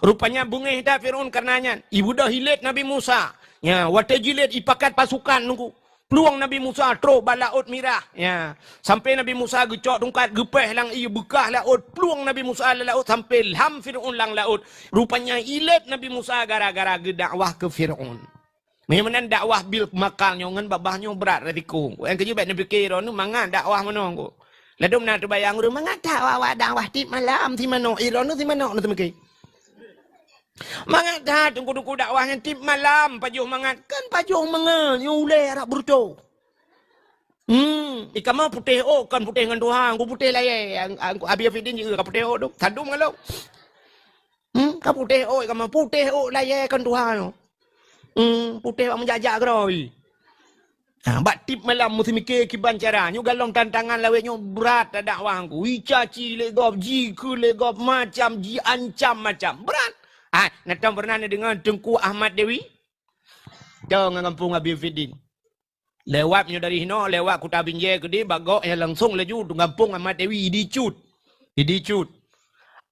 Rupanya bungeh dah Firaun karenanya ibu dah hilet Nabi Musa. Ya, wate jilid ipakat pasukan nunggu. Peluang Nabi Musa terus balaut mirah. Ya, sampai Nabi Musa gecok tungkat gepeh lang ieu bekah laut. Peluang Nabi Musa laut sampai ham Firaun lang laut. Rupanya ilet Nabi Musa gara-gara dakwah ke Firaun. Memang dakwah bil makalnya ngan babahnya berat resiko. Yang kerja baik Nabi kira nu mangan dakwah mana ko. Ladum nak terbayang ru mangan dakwah tip malam di mana iron nu di mana nu temeke. Mangat dah tunggu-tunggu dakwahnya tip malam pajuh mangat kan pajuh mangan nyule arak burco. Ikan mau putih kan putih dengan Tuhan, aku putih lah ya. Aku Abi Afidin juga putih tu. Tandum kalau. Kau putih ikan mau putih lah ya kan Tuhan. Putih menjajak keroi. Bak tip malam mesti mikir kiban cara. Nyu galong tantangan lawenya berat dakwah aku. Icaci legop, jiku legop macam, ji ancam macam. Berat. Natang pernah dengar Tengku Ahmad Dewi? Jangan kampung Abi Fidin. Lewatnya dari Hino, lewat Kuta Binjai ke dia, bagok yang langsung laju ke kampung Ahmad Dewi, dicut.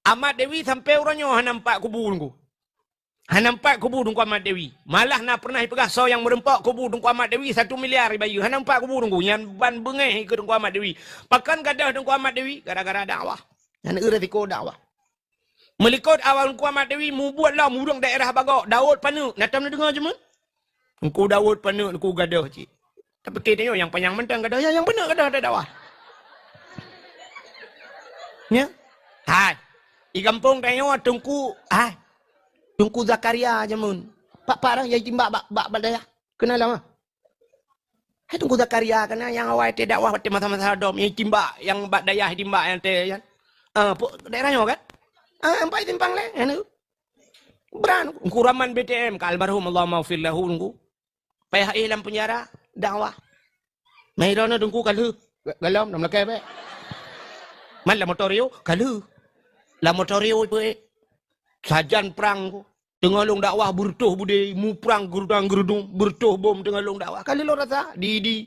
Ahmad Dewi sampai orangnya nampak kubur ku. Nampak kubur dungku Ahmad Dewi. Malah nak pernah pegah so yang merempak kubur dungku Ahmad Dewi 1 miliar bayu. Nampak kubur dungku yang ban bengeh ke dungku Ahmad Dewi. Pakan gadah dungku Ahmad Dewi gara-gara dakwah. Yang resiko dakwah. Melikut awal Engku Ahmad Dewi mu buatlah murung daerah bagok Daud Panu. Natam dengar je man. Engku Daud Panu engku gadah cik. Tapi kita yang panjang mentang gadah yang benar gadah ada dakwah. Ya. Hai. Di kampung tanya Tengku Tengku Zakaria je mun. Pak dah yang timbak bak badaya. Kenal lama. Hai Tengku Zakaria kena yang awal te dakwah te masa-masa dom yang timbak yang bak daya timbak yang te kan. Daerahnya kan. Empat timpang le, anu. Beran, kuraman BTM, ka almarhum Allah maufir lahu nunggu. Payah dalam penjara, dakwah. Mahirana dungku kalu, galam nam lakai be. Man la motorio, kalu. La motorio be. Sajan perang ku. Tengah long dakwah bertuh bude, mu perang gerudung bertuh bom tengah long dakwah. Kali lo rasa, di.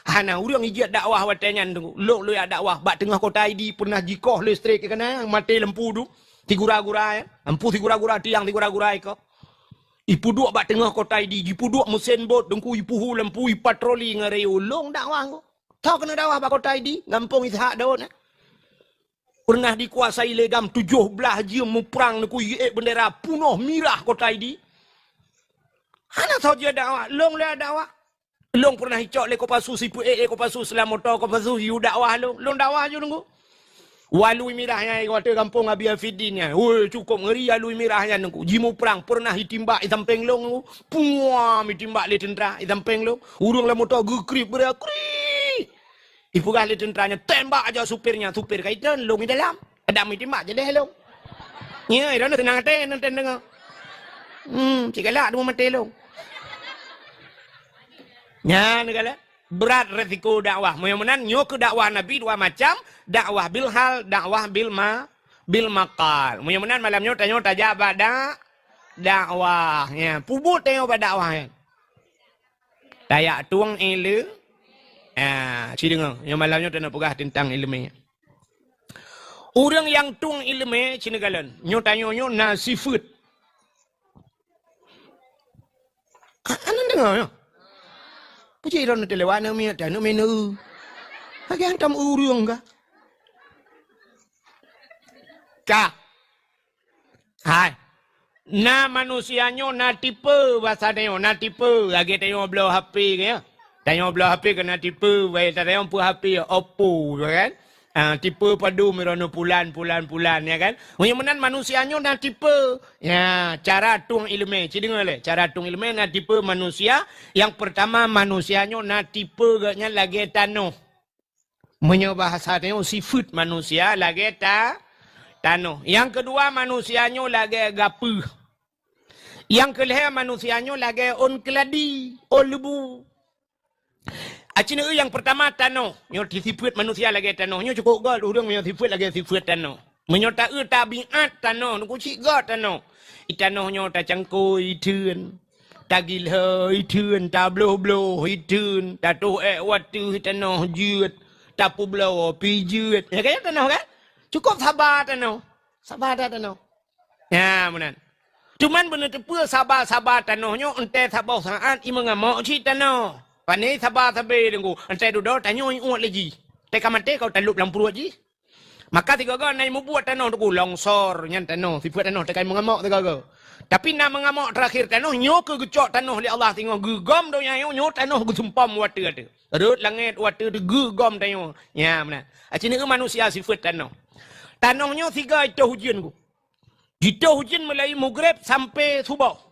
Hana urang ijat dakwah watanyan tu. Lo ya dakwah bak tengah kota ID pernah jikoh listrik kana mati lampu tu. Tigura-gura ya. Lampu tigura-gura tiang tigura-gura ko. Ipu duk bak tengah kota ID, ipu duk mesin bot dengku ipu lampu patroli ngareu long dakwah ko. Tahu kena dakwah bak kota ID, ngampung Ishak Daud. Pernah dikuasai legam 17 jam mu perang ku bendera punuh mirah kota ID. Hana saja dakwah, long le dakwah. Long pernah hicok le kopasu sipu ko pasu selamoto ko pasu yu dakwah long dakwah je nunggu. Walui mirahnya kota kampung Abi Afidin. Oi, cukup ngeri alui mirahnya nunggu. Jimu perang pernah ditimbak hitam penglong nunggu. Puam ditimbak le tentera hitam penglong. Urung lah motor gekrip berak. Ibu kali tenteranya tembak aja supirnya. Supir kaitan long di dalam. Ada mi timbak je deh long. Ya, itu tenang hati nanti dengar. Cikalah dua mati long. Ya, negala. Berat resiko dakwah. Mudah-mudahan nyok dakwah Nabi dua macam. Dakwah bil hal, dakwah bil maqal. Mudah-mudahan malam nyok tanya tajak pada dakwah. Ya, pubut tanya pada dakwah. Ya. Tayak tuang ilmu. Si dengar. Yang malam nyok tanya pegah tentang ilmunya. Orang yang tuang ilmu, si negala. Nyok tanya nyok nasi food. Anda dengar ya? Puji orang nanti lewat nak miat dan nak menu. Lagi hantam urung kah? Kah? Hai. Na manusianya na tipe bahasa dia na tipe. Lagi tanya belah HP ke ya? Tanya belah HP kena tipe. Baik tanya pun HP Oppo kan? Tipe padu merono pulan ya kan. Mudah-mudahan manusianya na tipe. Ya, cara tung ilmu. Cik dengar le. Cara tung ilmu na tipe manusia. Yang pertama manusianya na tipe gaknya lagi tano. Menyoba bahasanya sifat manusia lagi tano. Yang kedua manusianya lagi gapu. Yang kelima manusianya lagi on keladi, on lebu. Acina yang pertama tano, nyo sifat manusia lagi tano, nyo cukup gol urang nyo sifat lagi sifat tano. Menyo ta tabiat tano, nu kuci gol tano. Itano nyo ta cangkoi iteun, ta gilha iteun, ta bloh iteun, ta tu watu tano jeut, ta pu bloh pijeut. Ya kan tano kan? Cukup sabar tano. Sabar tano. Ya, benar. Cuman benar tepu sabar tano nyo ente sabar saat i mengamok ci tano. Pani sabar dengku. Ente duduk tanya uat lagi. Teka mati kau talup lampu lagi. Maka tiga kau naik membuat tanah tu longsor nyan tanah. Sifat tanah tekan mengamuk tiga kau. Tapi nak mengamuk terakhir tanah nyo ke gecok tanah oleh Allah tengok gegam do yang nyo tanah gesumpam watu ada. Rut langit watu tu gegam tanah. Ya benar. Acini ke manusia sifat tanah. Tanahnya tiga itu hujan ku. Itu hujan mulai maghrib sampai subuh.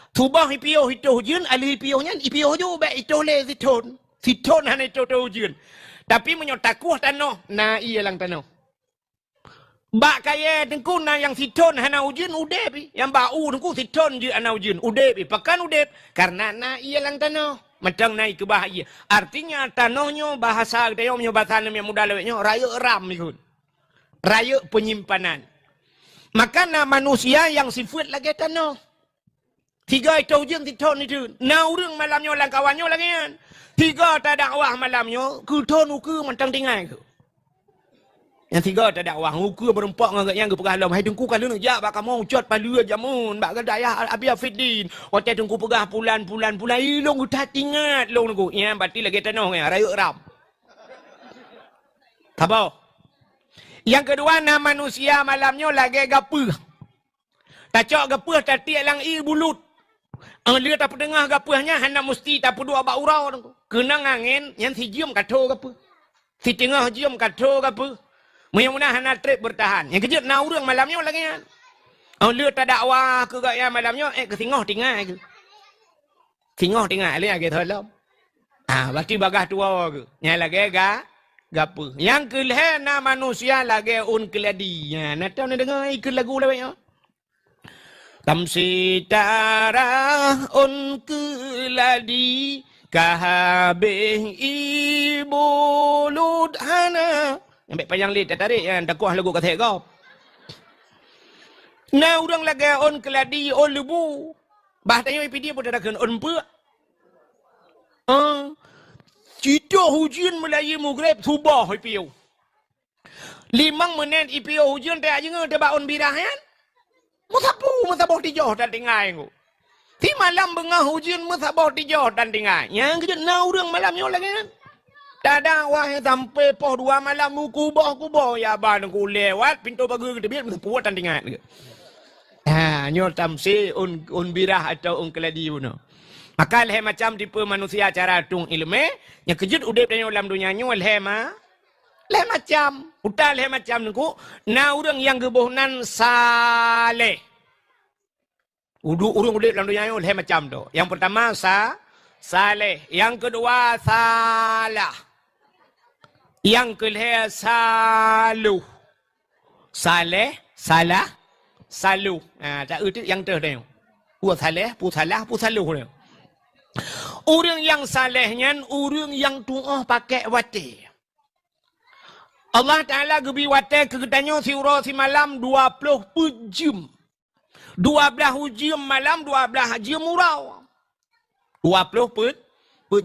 Subah ipio hito hujan, ali ipionya ipio jo be ito le siton han ito hujan. Tapi menyotakuh tanah, na iya lang tanah. Bak kaya tengku na yang siton hana hujan udep, yang bau tengku siton je hana hujan udep, pakan udep karena na iya lang tanah. Macam naik ke bahaya. Artinya tanahnya bahasa kita yang bahasa yang mudah lewatnya raya ram ikut. Raya penyimpanan. Maka na manusia yang sifat lagi tanah. Tiga itu hujan siton itu. Na urang malamnya lang kawannya lagi kan. Tiga tak dakwah malamnya ke ton uku mentang tinggal ke. Yang tiga tak dakwah uku berempat ngagak yang ke pegalam. Hai dengku kalau nak jak bak kamu ucat palu jamun bak gadaya Abi Afidin. Hotel dengku pegah pulan ilong udah tingat long dengku. Ya berarti lagi tanah ya raya ram. Tabau. Yang kedua na manusia malamnya lagi gapuh. Tak cok gapuh tak tiak lang bulut. Dia tak pendengar gapuhnya hendak mesti tak perlu abak urau. Kena angin yang si jium kato gapuh. Si tengah jium kato gapuh. Mudah-mudahan hendak trip bertahan. Yang kejut na urang malamnya lagi kan. Dia tak dakwah ke gaya malamnya ke singoh tinggal ke. Singoh tinggal lagi tolong. Berarti bagah tua ke. Yang lagi gapuh. Yang kelih na manusia lagi keladi. Nak tahu nak dengar ikut lagu lewatnya. Tamsi darah keladi kahabeh ibu ludhana. Yang panjang li tarik yang dakwah lagu kata kau. Nah orang lagi keladi lebu. Bahtanya dia pun tak on pe. Cita hujan Melayu maghrib subah ipiu. 5 minit ipiu hujan tak aja ngah tebak on birahan. Masa tijoh dan tinggal aku. Di malam bengah hujan masa tijoh dan tinggal. Yang kejut na urang malamnya lagi kan. Tak ada wahai sampai poh 2 malam kubah ya ban aku lewat pintu pagar kita biar masa puat dan tinggal. Nyo tamsi un birah atau un keladi uno. Maka leh macam tipe manusia cara tung ilmu. Yang kejut udip dan dalam dunia nyo leh Leh macam. Udah leh macam niku. Nah orang yang gebuhnan saleh. Urung udah dalam dunia leh macam tu. Yang pertama saleh. Yang kedua salah. Yang kedua saluh. Saleh, salah, saluh. Tak itu yang tu dia. Pu saleh, pu saluh dia. Orang yang salehnya, orang yang doa pakai wate. Allah Ta'ala gebi wate kegetanya siura si malam 20 jam. 12 jam malam, 12 jam murau. 20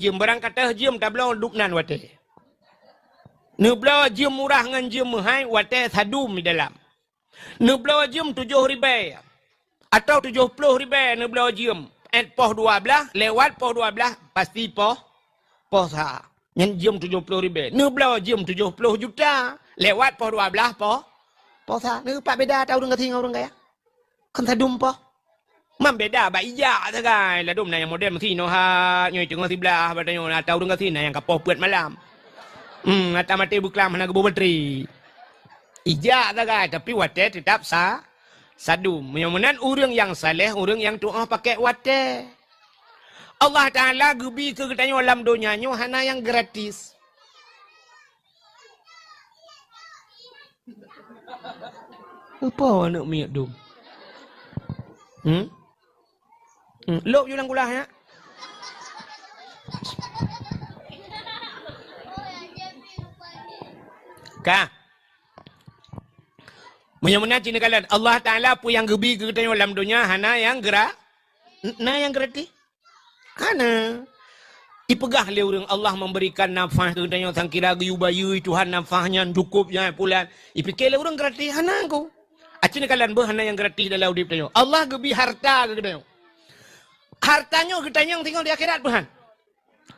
jam. Barang kata jam tak belah duknan wate. Nebla jam murah dengan jam mahal, wate sadum di dalam. Nebla jam 7 ribu. Atau 70 ribu nebla jam. Poh 12, lewat poh 12, pasti poh sah. Yang jam 70 ribu. Nebla jam 70 juta. Lewat poh 12, poh sah. Ni pak beda tahu orang kata orang kaya. Kan sadum poh. Mam beda, ba iya sagai. Ladum na yang model mesti no ha, nyoi tengah sebelah, batanya tahu orang kata yang kapoh buat malam. Atau mati buklam mana kebu bateri. Ija sagai, tapi wate tetap sadum. Mudah-mudahan orang yang saleh, orang yang doa pakai wate. Allah Ta'ala gebi ke katanya alam dunianya hana yang gratis. Apa nak miak dum? Lop julang kulah ya. Kah? Mudah-mudahan cina kalian Allah Ta'ala pun yang gebi ke katanya alam dunia hana yang gratis. Karena ipegah le orang Allah memberikan nafas tu tanya sang kira bayu Tuhan nafasnya cukupnya pulan. Ipikir le orang gratis hana ko. Acina kalian hana yang gratis dalam hidup tanya. Allah gebi harta ke tanya. Hartanya ketanya tinggal di akhirat Tuhan.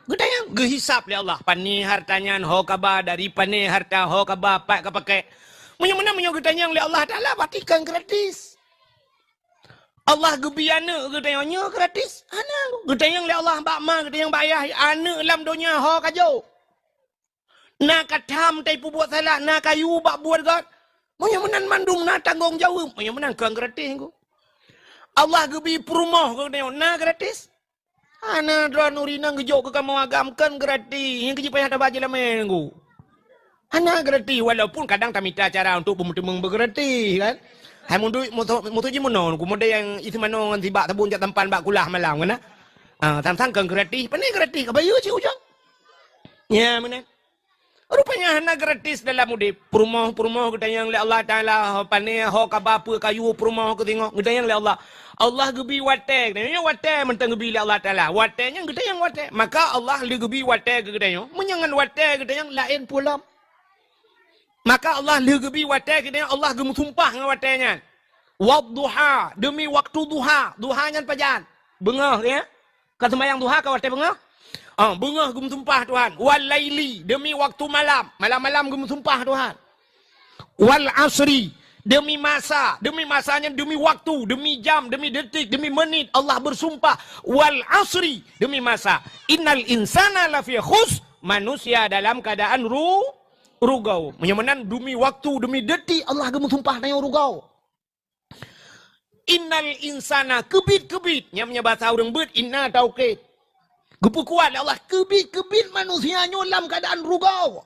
Ketanya gehisap le Allah. Pani hartanya ho kaba dari pani harta ho kaba pak kapake. Mana ketanya le Allah Taala patikan gratis. Allah gebiana ketanya gratis. Ana ketanya le Allah bak ma ketanya bayah ana lam dunia ho kajo. Na katam tai pu buat salah na kayu bak buat god. Mana mandung na tanggung jawab. Mana kan gratis ko. Allah gebi perumah ketanya na gratis. Ana dra nurina ngejok ke kamu agamkan gratis. Yang kerja payah tak baca lamen ko. Ana gratis walaupun kadang tak minta cara untuk pemutih bergratis kan. Hai mundu moto je mono ku mode yang itu mano ngan tiba tabun jak tempan bak kulah malam kan. Tang-tang kan gratis, pane gratis ka bayu ci ujang. Ya mana. Rupanya hana gratis dalam mudi perumah kita yang le Allah Taala pane ho ka bapa kayu perumah ke tengok kita yang le Allah. Allah gebi wate, nya wate mentang gebi le Allah Taala. Wate nya kita yang wate. Maka Allah le gebi wate ke kita yang. Menyangan wate kita yang lain pula. Maka Allah legebi wate kita Allah gemu sumpah dengan watenya. Wadduha demi waktu duha, duhanya pajan. Bengah ya. Kata sembahyang duha ka wate bengah? Bengah gemu sumpah Tuhan. Wal laili demi waktu malam, malam-malam gemu sumpah Tuhan. Wal asri demi masa, demi masanya demi waktu, demi jam, demi detik, demi menit Allah bersumpah. Wal asri demi masa. Innal insana lafi khus, manusia dalam keadaan rugau. Menyamanan demi waktu, demi detik Allah gemu sumpah nanya rugau. Innal insana kebit-kebit. Yang bahasa orang bet inna taukid. Gepu kuat Allah kebit-kebit manusianya dalam keadaan rugau.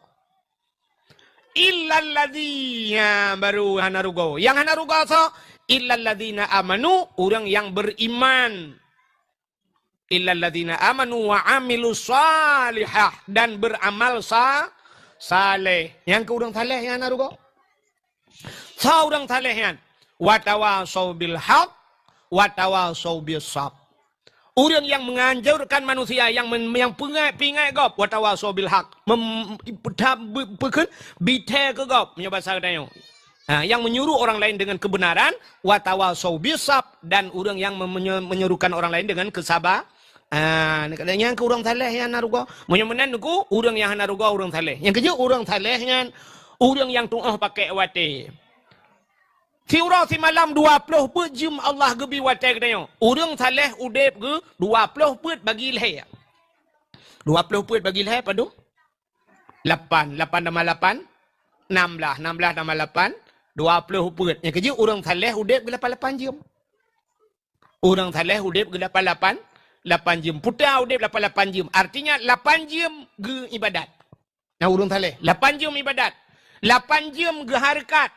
Illal ladzina baru hana rugau. Yang hana rugau so illal ladzina amanu, orang yang beriman. Illal ladzina amanu wa amilus salihah, dan beramal saleh. Yang ke orang saleh yang narugo. Orang saleh yang watawasau bil haq, watawasau bis sab. Orang yang menganjurkan manusia yang pingai gop watawasau bil haq, bite ke gop punya bahasa katanya. Yang menyuruh orang lain dengan kebenaran, watawasau bis sab, dan orang yang menyuruhkan orang lain dengan kesabaran. Yang ke orang saleh yang narugo. Mudah-mudahan nuku orang yang narugo orang saleh. Yang kedua orang saleh yang orang yang tuah pakai wate. Siura si malam 20 jam Allah gebi wate katanya. Orang saleh udep ke 20 bagi leh. 20 bagi leh padu? 8 tambah 8 16 tambah 8, 20 perut. Yang kerja orang saleh udip ke 8 jam. Orang saleh udip ke 8 jam. Putar udip 8 jam. Artinya 8 jam ke ibadat. Nah orang saleh 8 jam ibadat. 8 jam ke harakat.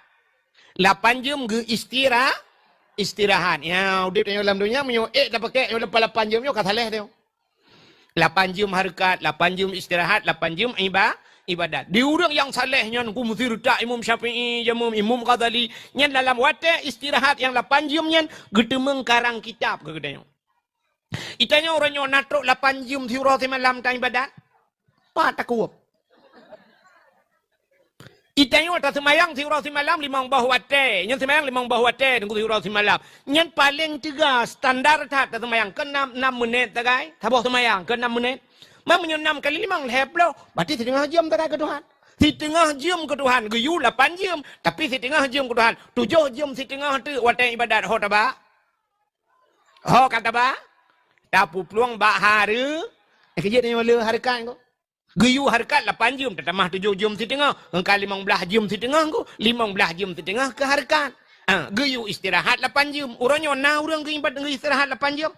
8 jam ke istirahat. Ya udip dalam dunia menyo dah pakai 8 jam yo kat saleh tu. 8 jam harakat, 8 jam istirahat, 8 jam ibadat. Di orang yang salehnya ku mesti retak Imam Syafi'i, Imam Ghazali, nyan dalam watak istirahat yang 8 jam nyan getemeng karang kitab ke kedanya. Itanya orangnya natrok 8 jam tiura ti malam ta ibadat. Pa tak kuat. Itanya ta semayang tiura ti malam 5 bah watak. Nyan semayang 5 bah watak tengku tiura ti malam. Nyan paling 3 standar ta semayang ke 6 menit ta gai. Tabah semayang ke 6 menit. Memang 6 kali 5 lep lo. Berarti setengah jam tak ke Tuhan. Setengah jam ke Tuhan. Geyu 8 jam. Tapi setengah jam ke Tuhan. 7 jam setengah tu watak ibadat. Ho taba? Ho kata ba? Tapu peluang bak hari. Kerja ni malah harakat ko. Geyu harakat 8 jam. Tamah 7 jam setengah. Engkau 15 jam setengah ko. 15 jam setengah ke harakat. Geyu istirahat 8 jam. Orangnya orang ke ibadat istirahat 8 jam.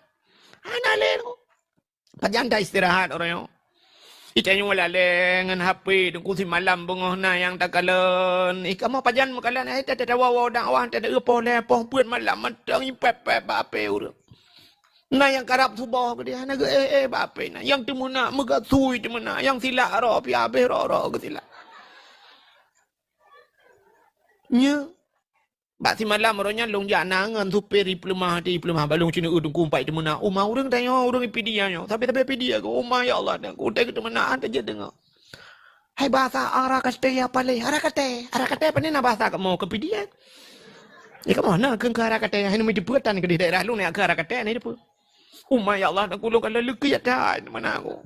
Analeh ko. Pajanda istirahat orangnya. Itanya wala lengan HP dengku si malam bengah na yang tak kalan. Kamu pajan makalan ai tak ada wawa dakwah tak ada apa lepoh buat malam matang pepep bape urang. Na yang karap subah ke dia na bape na yang temuna mega sui temuna yang sila ro pi abe ro ke sila. Nya Bak si malam orangnya long jangan supir diploma balung cina udung kumpai temena. Umah orang tanya orang ipidia nyo. Tapi ipidia ko umah ya Allah dan ku tek temena ada je dengar. Hai bahasa arakate apa le? Arakate apa ni na bahasa ka mau ke pidia. Ya kamu na ke arakate hai mi diputan ke di daerah lu ne ke arakate ni depu. Umah ya Allah dan ku long kala leki ya dah temena aku.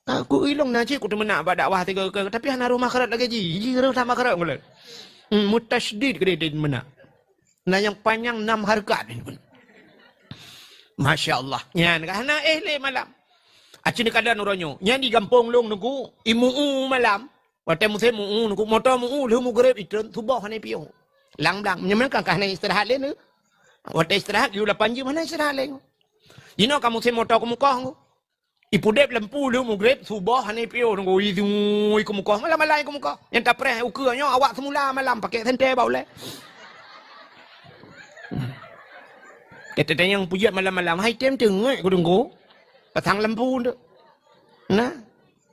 Aku ilong na ci ku temena ba dakwah ke tapi hana rumah kerat lagi ji rumah kerat ngule. Mutasydid kredit mana. Nah yang panjang 6 harakat ni pun. Masya Allah. Yan kahana le malam. Acini kadang orangnya. Yan di kampung long nunggu imu malam. Waktu musim nunggu motor lu mu grep itu subah hani piyo. Lang nyaman kan kahana istirahat le ni. Waktu istirahat you 8 jam mana istirahat le. Dino kamu musim motor kamu kau. Ipu dep lempu lu mu grep subah hani piyo nunggu itu kamu kau malam kamu kau. Yang tak pernah ukurnya awak semula malam pakai sente bau le. Kita yang pujat malam-malam hai tem tengok aku tunggu. Pasang lempu tu. Nah.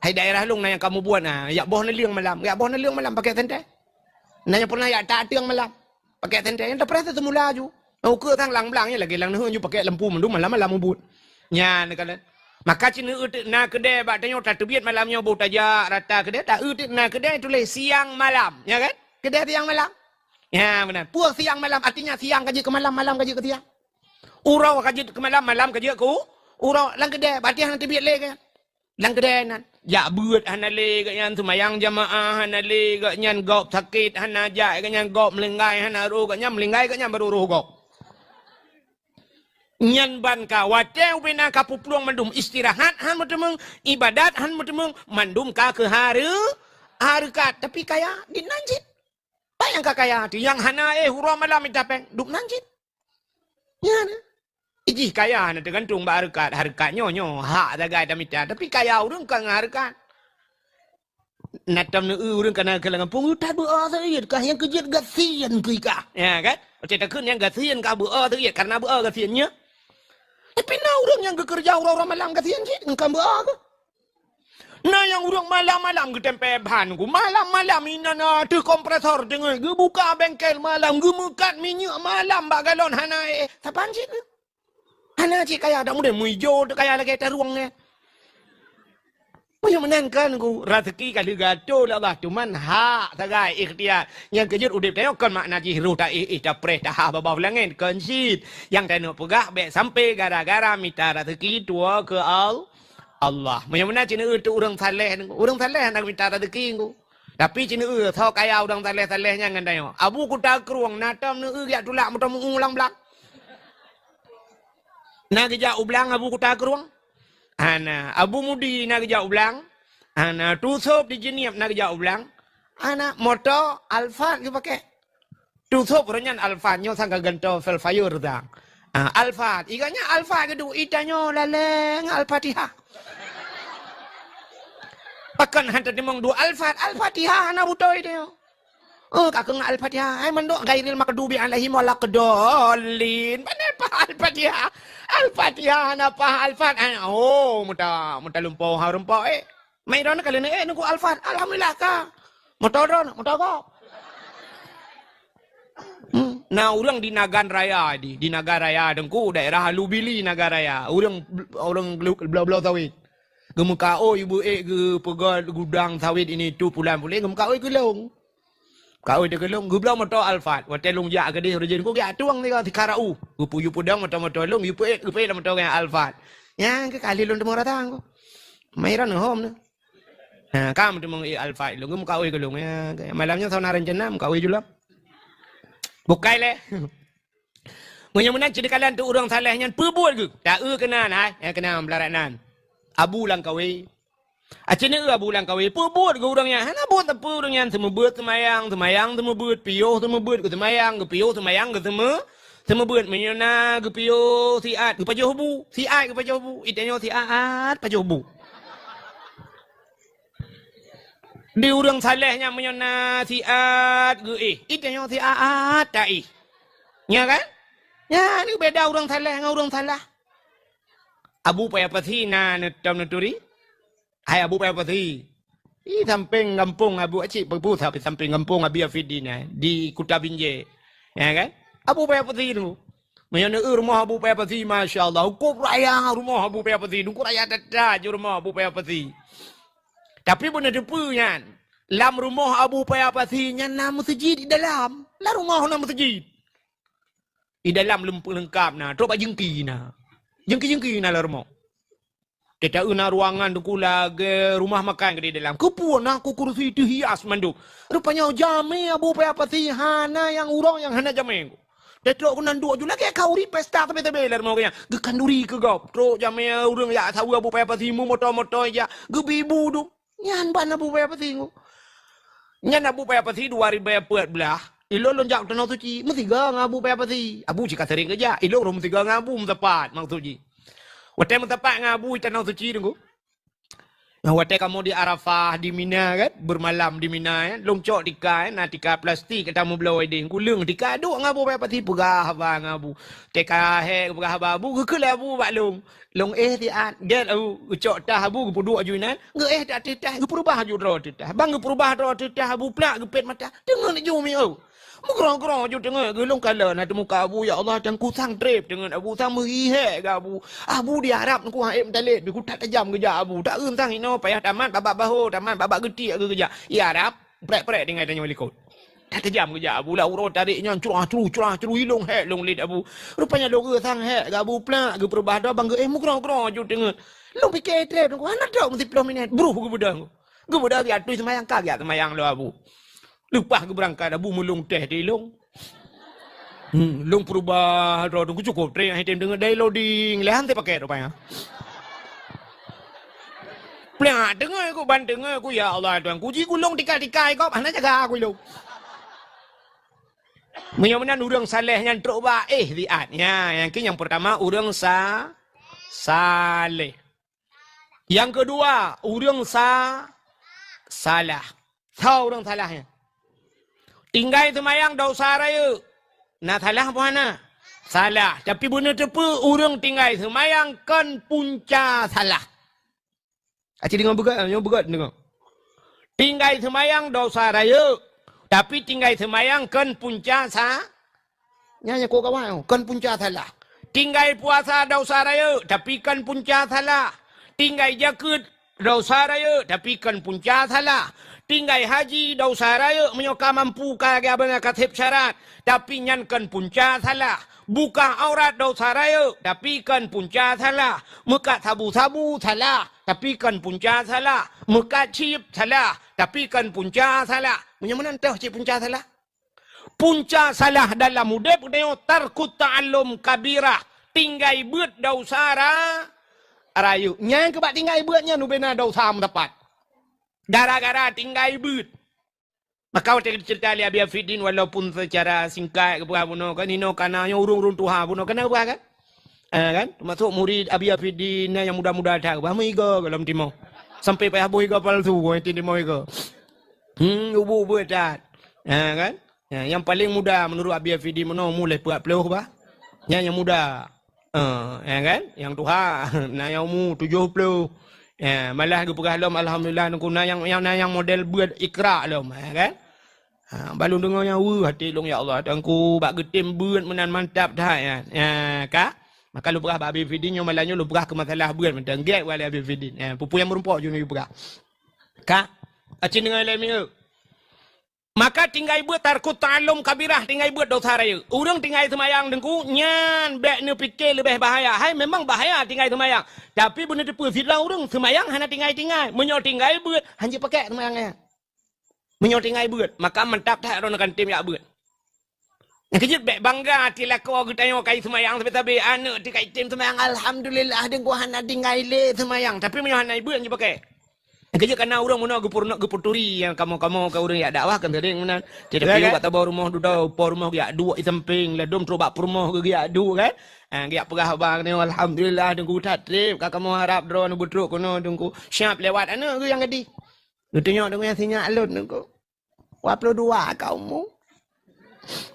Hai daerah long yang kamu buat nah, ya boh na liang malam. Ya boh na liang malam pakai sente. Nah yang pernah ya tak tiang malam. Pakai sente yang tak pernah semula ju. Ukur tang lang-langnya lagi lang nah ju pakai lempu mendu malam-malam ubut. Nya nak kala. Maka cina na kedai bak tanya tak terbiat malamnya bau tajak rata kedai tak na kedai tulis siang malam ya kan kedai siang malam ya benar puas siang malam artinya siang kerja ke malam malam kerja ke siang urau kerja ke malam malam kerja ke urau lang kedai berarti hang terbiat le kan lang kedai nan ya buat hana le gak nyan semayang jamaah hana le gak nyan gop sakit hana jai gak nyan gop melenggai hana ru gak nyan melenggai gak nyan baru ru gop nyan ban ka wateu bena ka pupluang mandum istirahat han mutemeng ibadat han mutemeng mandum ka ke harakat tapi kaya di nanjit bayang ka kaya tu yang hana hura malam itapeng duk nanjit ya na iji kaya na tergantung ba harakat nyo hak dagai damita tapi kaya urang ka harakat natam nu urang kana kalangan pengutat beua seiet kah yang kejit gasian kuy kah ya kan cerita kun yang gasian ka beua seiet karena beua gasiannya. Tapi nah orang yang bekerja orang malam kasihan sih engkau berapa? Nah yang orang malam-malam ke tempat bahan ku malam-malam ini na tu kompresor dengan gue buka bengkel malam gue mukat minyak malam bak galon hana tapan sih tu? Hana sih kaya ada mudah muijo tu kaya lagi teruangnya. Macam mana kan ku rezeki kali gato lah Allah cuman hak sagai ikhtiar yang kejut udip tengok kan makna jiru tak tak preh tak bawa langit konsit yang tengok pegah baik sampai gara-gara minta rezeki tua ke Allah. Macam mana cina tu orang saleh nak minta rezeki ku. Tapi cina thau kaya orang saleh-salehnya ngan tengok. Abu ku tak keruang natam nu ya tulak mutam ulang belak. Nak kerja ulang abu ku tak keruang. Ana Abu Mudi nak kerja ulang. Ana Tusop di Jeniap nak kerja ulang. Anak motor Alphard ke pakai. Tutup renyan Alphard nyo sang gento fel fire dang. Alphard, iganya Alphard kedu itanyo laleng Al-Fatihah. Pakan hantar dimong dua Al-Fatihah na butoy dia. Kakang Al-Fatihah. Ay mandok gairil makadubi alahi mola kedolin. Mana pa Al-Fatihah? Al-Fatihah na pa Al-Fatihah. Muta lumpaw harumpaw Mayroon na kalina nunggu Al-Fatihah. Alhamdulillah ka. Motoron, motogo. Nah, orang di Nagan Raya di Naga Raya dengku daerah Lubili Naga Raya. Orang belau-belau sawit. Gemuka ibu ke pegat gudang sawit ini tu pulang gemuka gelong. Kau dia gelong gublau motor Alphard. Wate long ja ke dia rejin ku ya tuang ni ka tikarau. Gupu pudang motor long yupu la motor yang Alphard. Yang ke kali long temu ratang ku. Mairan home na. Kam temu Alphard long gemuka gelong ya. Malamnya sauna rencana muka julap. Bukai le. Munya-munya jadi kalian tu orang salahnya perbuat ke? Tak kena kena belaranan. Abu lang kawe. Acini abu lang kawe perbuat ke orangnya. Hana buat apa orangnya semua buat semayang semua buat piyo semua buat ke semayang ke piyo semayang ke semua buat menyana ke piyo siat ke pajobu siat ke pajobu itanya siat pajobu. Di orang salahnya menyana siat ke itanya siat tak ya kan? Ya ni beda orang salah dengan orang salah. Abu payah pasti na netam neturi. Hai abu payah pasti. Samping kampung abu acik perbu sampai samping kampung abi Afidi na di Kuta Binjai. Ya kan? Abu payah pasti tu. Menyana rumah abu payah pasti masya-Allah. Hukum raya rumah abu payah pasti. Hukum raya dada je rumah abu payah pasti. Tapi benda depunya, dalam rumah Abu Payah Pasinya nama masjid di dalam. Lah rumah nama masjid. Di dalam lengkap na, terus jengki na. Jengki na lah rumah. Kita una ruangan tu lagi rumah makan ke di dalam. Kepuan aku kursi itu hias mandu. Rupanya jami Abu Payah Pasihana yang urang yang hana jami. Detrok kunan dua juga kayak kauri pesta tapi lah rumah kaya. Gekanduri ke gop. Terus jami urang ya tahu Abu Payah Pasimu motor-motor ya. Gebibu tu. Nyan ban Abu Payah Pasimu. Nyan Abu Payah Pasi 2014. Ilo lonjak tanah suci. Mesti gang Abu Payah Pasi. Abu jika sering kerja. Ilo mesti gang Abu mentepat maksud suci. Wate mentepat ngabu tanah suci tunggu. Wate kamu di Arafah di Mina kan, bermalam di Mina kan, longcok tika kan, tika plastik kita mau belau iding kulung tika duk ngabu Payah Pasi pegah abang ngabu. Tika he pegah abu ke abu baklong. Long tian get abu cok tah abu puduk ajunan. Nge tak tetah, ge perubah aju ro tetah. Bang ge perubah ro tetah abu plak ge pet mata. Dengar ni jumi au. Mukrong-krong aju dengar gelong kala na temu ka abu ya Allah dan ku sang trip dengan abu sang merihe ke abu. Abu di Arab ku haim talit ku tak tajam kerja abu. Tak sang ino payah taman babak bahu taman babak getik ke kerja. Ya Arab prek-prek dengan tanya walikot. Tak tajam kerja abu lah urut tariknya curah hilong he long lid abu. Rupanya lo ke sang he ke abu plak ke perubah dah bang ge mukrong-krong aju dengar. Lo fikir trip ku anak dak mesti 10 minit. Bruh ke budang. Ge budang dia tu semayang kagak semayang lo abu. Lupa ke berangkat abu mulung teh di long. Long perubah ro tu cukup trek hai tem dengan dai loading lehan te pakai rupanya. Plak dengar aku ban dengar aku ya Allah tuan ku ji ku long tika-tika kau mana jaga aku long. Menyamanan urang salehnya truk ba liatnya. Yang pertama urang saleh. Yang kedua urang salah. Tahu urang salahnya. Tinggal semayang dosa raya. Nak salah apa mana? Salah. Tapi benar tepu urang tinggal semayang kan punca salah. Acik dengar begat dengar. Tinggal semayang dosa raya. Tapi tinggal semayang kan punca Nyanyi kau kawan. Kan punca salah. Tinggal puasa dosa raya. Tapi kan punca salah. Tinggal jakut dosa raya. Tapi kan punca salah. Tinggal haji dosa raya menyoka mampu kaya abang katib syarat tapi nyankan punca salah. Buka aurat dosa raya tapi kan punca salah. Muka sabu-sabu salah tapi kan punca salah. Muka cip salah tapi kan punca salah. Mana tahu cip punca salah? Punca salah dalam udep dia tarkut ta'allum kabirah. Tinggal buat dosa raya. Nyang kebak tinggal buatnya nu bena dosa mendapat. Gara-gara tinggal but. Maka kita cerita Ali Abi Afidin walaupun secara singkat ke berapa bunuh kan hino kananya urung-urung Tuhan bunuh kena apa kan? Kan? Termasuk murid Abi Afidin yang muda-muda dah berapa iga dalam timur. Sampai payah boy iga palsu ko itu timur iga. Ubu dah. Kan? Yang paling muda menurut Abi Afidin mulai 40 bah. Yang muda. Kan? Yang Tuhan na yang umur 70. Malah ke perah lom alhamdulillah nunggu yang model buat ikra lom kan? Balung dengar yang hati long ya Allah tangku bak getim buat menan mantap dah ya. Kak maka lu perah Abi Fidin yang malahnya lu perah ke masalah buat mentang gek wali Abi Fidin. Pupu yang merumpok je ni perah. Kak acin dengan lemi maka tinggal buat tarkut ta'allum kabirah tinggal buat dosa raya. Urang tinggal semayang dengku nyan bek ne fikir lebih bahaya. Hai memang bahaya tinggal semayang. Tapi benda depu fitlah urang semayang hana tinggal. Menyo tinggal buat hanya pakai semayangnya. Menyo tinggal buat maka mantap tak orang akan tim ya buat. Yang kejut bek bangga tilako kita tengok kai semayang tapi anak ti kai tim semayang alhamdulillah dengku hana tinggal le semayang tapi menyo hana buat hanya pakai. Kerja karena orang mana gepurturi yang kamu ke orang yang dakwah kan tadi mana tidak perlu kata bawa rumah duduk rumah dia dua di samping lah dom terobak rumah ke dia dua kan dia perah bang ni alhamdulillah dengku tatrip kamu harap drone butruk kono dengku siap lewat ana ke yang gedi tengok dengku yang sinyal alun dengku 22 kaumu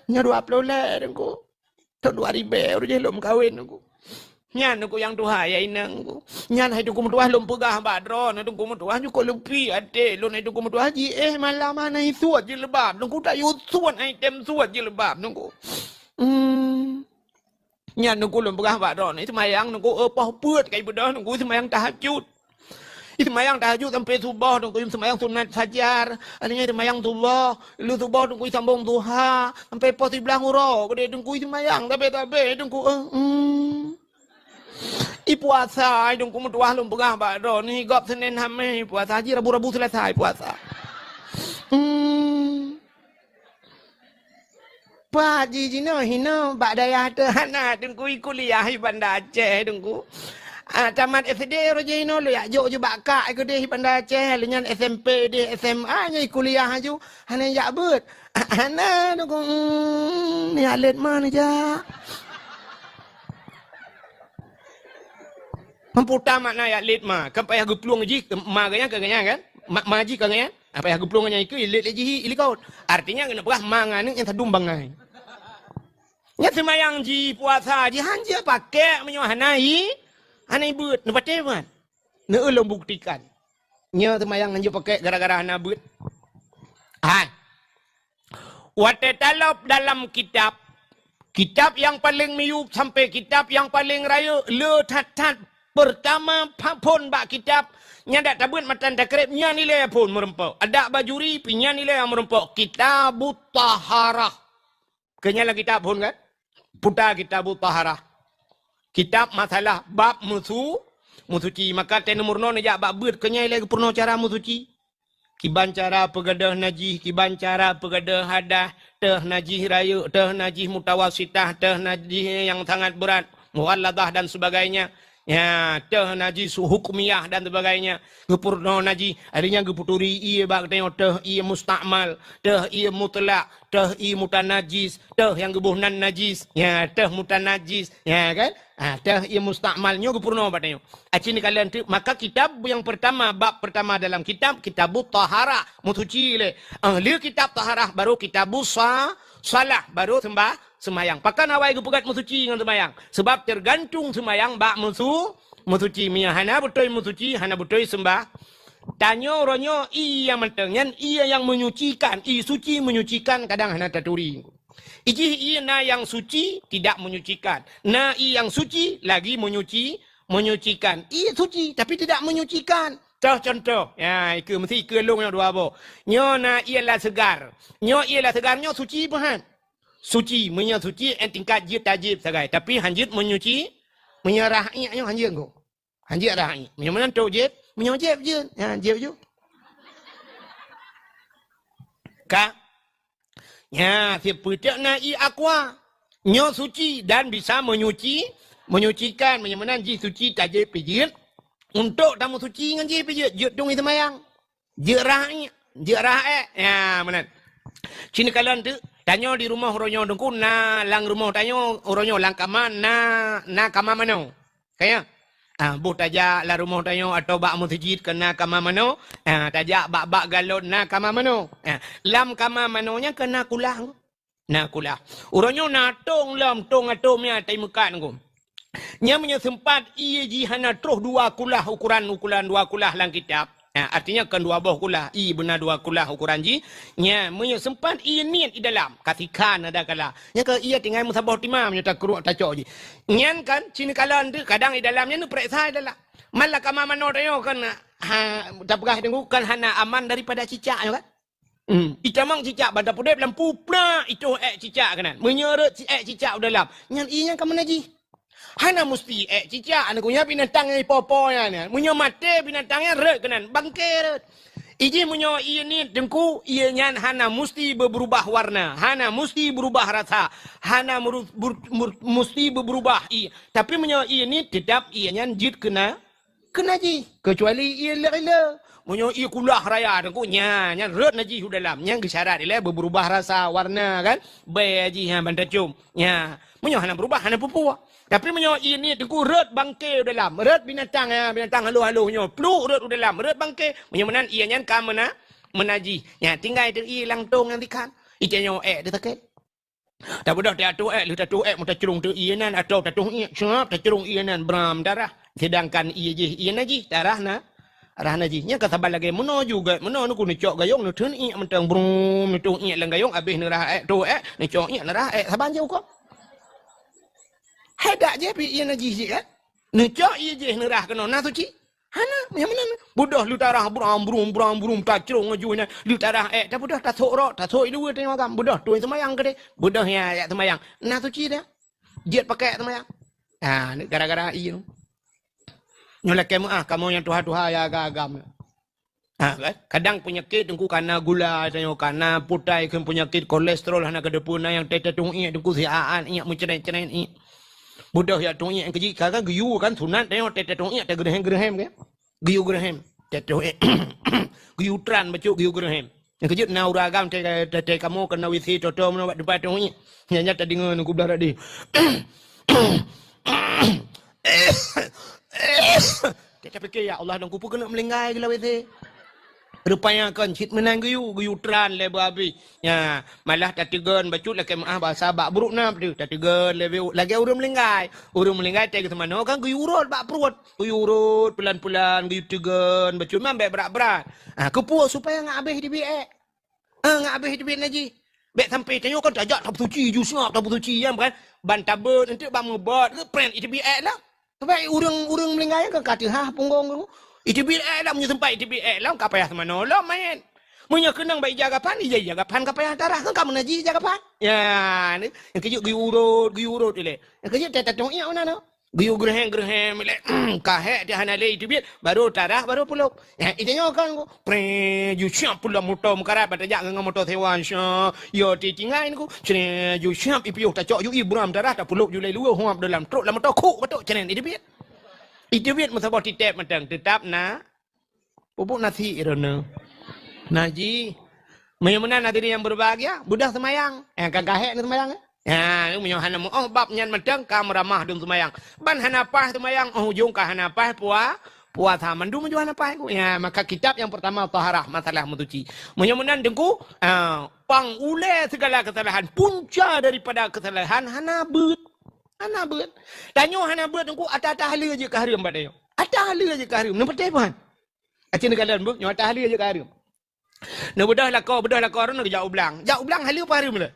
nya 20 le dengku tahun 2000 je lom kahwin dengku nyan aku yang tuha ya inang ku nyan hai tuku mutuah lum pegah badron tu ku mutuah juga lebih ade lun hai tuku mutuah ji malam mana suat je lebab nungku tak yusuan item suat je lebab nungku nyan nungku lum pegah badron itu mayang nungku apa puat kai bedah nungku semayang tahajud itu mayang tahajud sampai subuh nungku semayang sunat fajar adanya semayang subuh lu subuh nungku sambung duha sampai pos sebelah nguro gede nungku semayang tapi nungku puasa dong kumu tuah lum pegah badon ni gop Senin Hamis puasa haji Rabu selesai puasa. Pak Haji Jino hino bak daya hana dengku kuliah di Bandar Aceh dengku. Tamat SD roje hino lu ya jo je bakak ke deh Bandar Aceh lenyan SMP deh SMA nya kuliah aju hana ya bet. Hana dengku ni alet mana ja. Memputa makna ya lit ma kan payah gepluang ji maganya kaganya kan maji kaganya apa ya gepluangnya itu lit ji ilikau artinya kena berah mangan yang tadum bangai nya semayang ji puasa ji hanja pakai menyohanai anai but ne pate man ne ulung buktikan nya semayang hanja pakai gara-gara hana but watetalop dalam kitab yang paling miyup sampai kitab yang paling raya le tat pertama pun bak kitab nyadak tabun matan takrib nya nilai pun merempok ada bajuri pinya nilai yang merempok kitabut taharah kenyala kitab pun kan putar kitabut taharah kitab masalah bab musuci maka tenumur non ja bab ber kenyala purno cara musuci kiban cara pegadah najih kiban cara pegadah hadah teh najih raya teh najih mutawasitah teh najih yang sangat berat muwalladah dan sebagainya. Ya, teh najis hukumiyah dan sebagainya. Gepurno najis, artinya geputuri iya bak tengok teh iya mustakmal, teh iya mutlak, teh iya mutanajis, teh yang gebuhnan najis, ya teh mutanajis, ya kan? Teh iya mustakmalnya gepurno bak tengok. Acin kalian tu, maka kitab yang pertama, bab pertama dalam kitabut taharah, musuci le. Dia kitab taharah baru kitabus salah baru semayang. Pakan awai gepugat musuci dengan semayang. Sebab tergantung semayang bak musuci. Mia hana betul musuci, hana betul sembah. Tanyo ronyo iya mentengnya, iya yang menyucikan. I suci menyucikan kadang hana taturi. Iji iya na yang suci tidak menyucikan. Na i yang suci lagi menyucikan. I suci tapi tidak menyucikan. Contoh. Ya, itu mesti kelong yang dua bo. Nyo na ialah segar. Nyo ialah segar, nyo suci bahan. Suci, suci en tingkat jid tajib sagai. Tapi hanjit menyerahnya nyo hanjit go. Hanjit rahi. Mana tu jid? Jib je. Ya, jib je. Ka. Ya, si putak na i aqua. Nyo suci dan bisa menyucikan mana jid suci tajib pijit. Untuk tamu suci dengan jid pijit. Jid tung semayang. Jid rahi. Ya, mana? Cina kalan tu tanya di rumah ronyo dengku na lang rumah tanya ronyo lang kama na kama mano. Kaya bu tajak la rumah tanya atau bak masjid kena kama mano. Tajak bak galon na kama mano. Lam kama manonya kena kulah. Na kulah. Ronyo na tong lam tong atomnya tai mekat ngum. Nya punya sempat ia jihana terus dua kulah ukuran dua kulah lang kitab. Artinya kan dua buah kulah. I benar dua kulah ukuran ji. Nya punya sempat ia niat di dalam. Katikan ada kala. Nya ke ia tinggal musabah timam. Nya tak keruk tak cok ji. Nyan kan cina kalan tu kadang di dalamnya nu periksa adalah. Malah kama mano tayo kan. Tak pernah dengar kan hana aman daripada cicak kan. Itamang cicak bandar pudek lampu pula itu cicak kanan. Menyeret cicak dalam. Nyan inya kamu naji. Hana mesti cicak anak punya binatang yang poponya ni. Punya mate binatangnya red kanan bangke red. Iji punya ia ni dengku ia nyan hana mesti berubah warna, hana mesti berubah rasa, hana mesti berubah i. Tapi punya ia ni tetap ia nyan jid kena ji. Kecuali ia lele. Punya ia kulah raya dengku nyan red naji dalam. Yang gesyarat dia berubah rasa warna kan. Baik ji bandar cum. Nya punya hana berubah hana pupua. Tapi menyo ini teku red bangke dalam. Red binatang binatang halu-halu nyo. Peluk red dalam. Red bangke. Menyo menan ia nyan ka menaji. Ya tinggal tu i lang tong nanti kan. Ite nyo dia takut. Tak bodoh dia tu lu tak tu muta cerung tu ia nan atau tak tu i siap tak cerung ia nan beram darah. Sedangkan ia je ia naji darah na. Arah naji. Nya ka sabar lagi meno juga. Meno nu ku ni cok gayung nu thun i mentang brum tu i lang gayung habis nerah tu ni cok i nerah saban jauh ko. Hadak je pi ia naji je kan. Necak ia je nerah kena na suci. Hana yang mana? Budah lu tarah buram tak cerung ngajunya. Lu tarah tak budah tak sok dua tengok agam. Budah tuan semayang ke de. Budah ya semayang. Na suci dia. Jet pakai semayang. Gara-gara ia tu. Nyolek kamu yang tuha-tuha ya agam. Kan? Kadang penyakit tengku karena gula tengok karena putai kan penyakit kolesterol hana kedepuna yang tetetung ia tengku siaan ia mencerai-cerai ia. Budak ya tong yang keji kakak giyu kan sunat tengok tete tong ya gerhem kan giyu gerhem tete giyu tran bacuk giyu gerhem yang keji na uragam tete kamu kena wisi toto mana depan tong ya nyanya tadi ngan ku belah di tete fikir ya Allah dong ku kena melinggai gila wisi rupanya kan cit menang giyu tran le babi ya malah tatigan bacut lagi bahasa bak buruk na tu tatigan lagi urung melinggai teh sama no kan giyu urut bak perut giyu urut pelan-pelan giyu tigan bacut mambe berat-berat kepuas supaya ngak habis di biek ngak habis di biek naji bek sampai tengok kan tajak tak suci ju siap tak suci yang kan ban tabut nanti bang ngebat ke print di biek lah sebab urung melinggai kan kata punggung tu itu bil lah punya tempat itu bil lah kau payah sama nolong main. Punya kenang baik jagapan kau payah darah kan kamu naji jagapan. Ya ni yang kejut giurut ile. Yang kejut tak tong iya mana no. Giu gerhem ile kahek dia hana le itu bil baru darah baru peluk. Ya itu nyokan ko pre ju siap pula motor mekarat pada jak dengan motor sewan sya. Yo ti tingai ko cene ju siap ipiu tak cok ju ibram darah tak peluk ju le luah huap dalam truk dalam motor kuk betul cene itu bil. Itu biar musabah titep matang tetap na pupuk nasi irona naji menyemana nadiri yang berbahagia budak semayang kagahek ni semayang ni menyohana mu bab nyan matang kam ramah dum semayang ban hanapah semayang hujung ka hanapah puas mandu menju hanapah maka kitab yang pertama taharah masalah mensuci menyemana dengku pang ule segala kesalahan punca daripada kesalahan hana beut. Tanya hana beut tengku atas hala je ke harim pada yo. Atas hala je ke harim. Nampak apa? Acin kalan bu, nyo atas hala je ke harim. Na bedah lah kau nak jauh belang. Jauh belang hala apa harim le?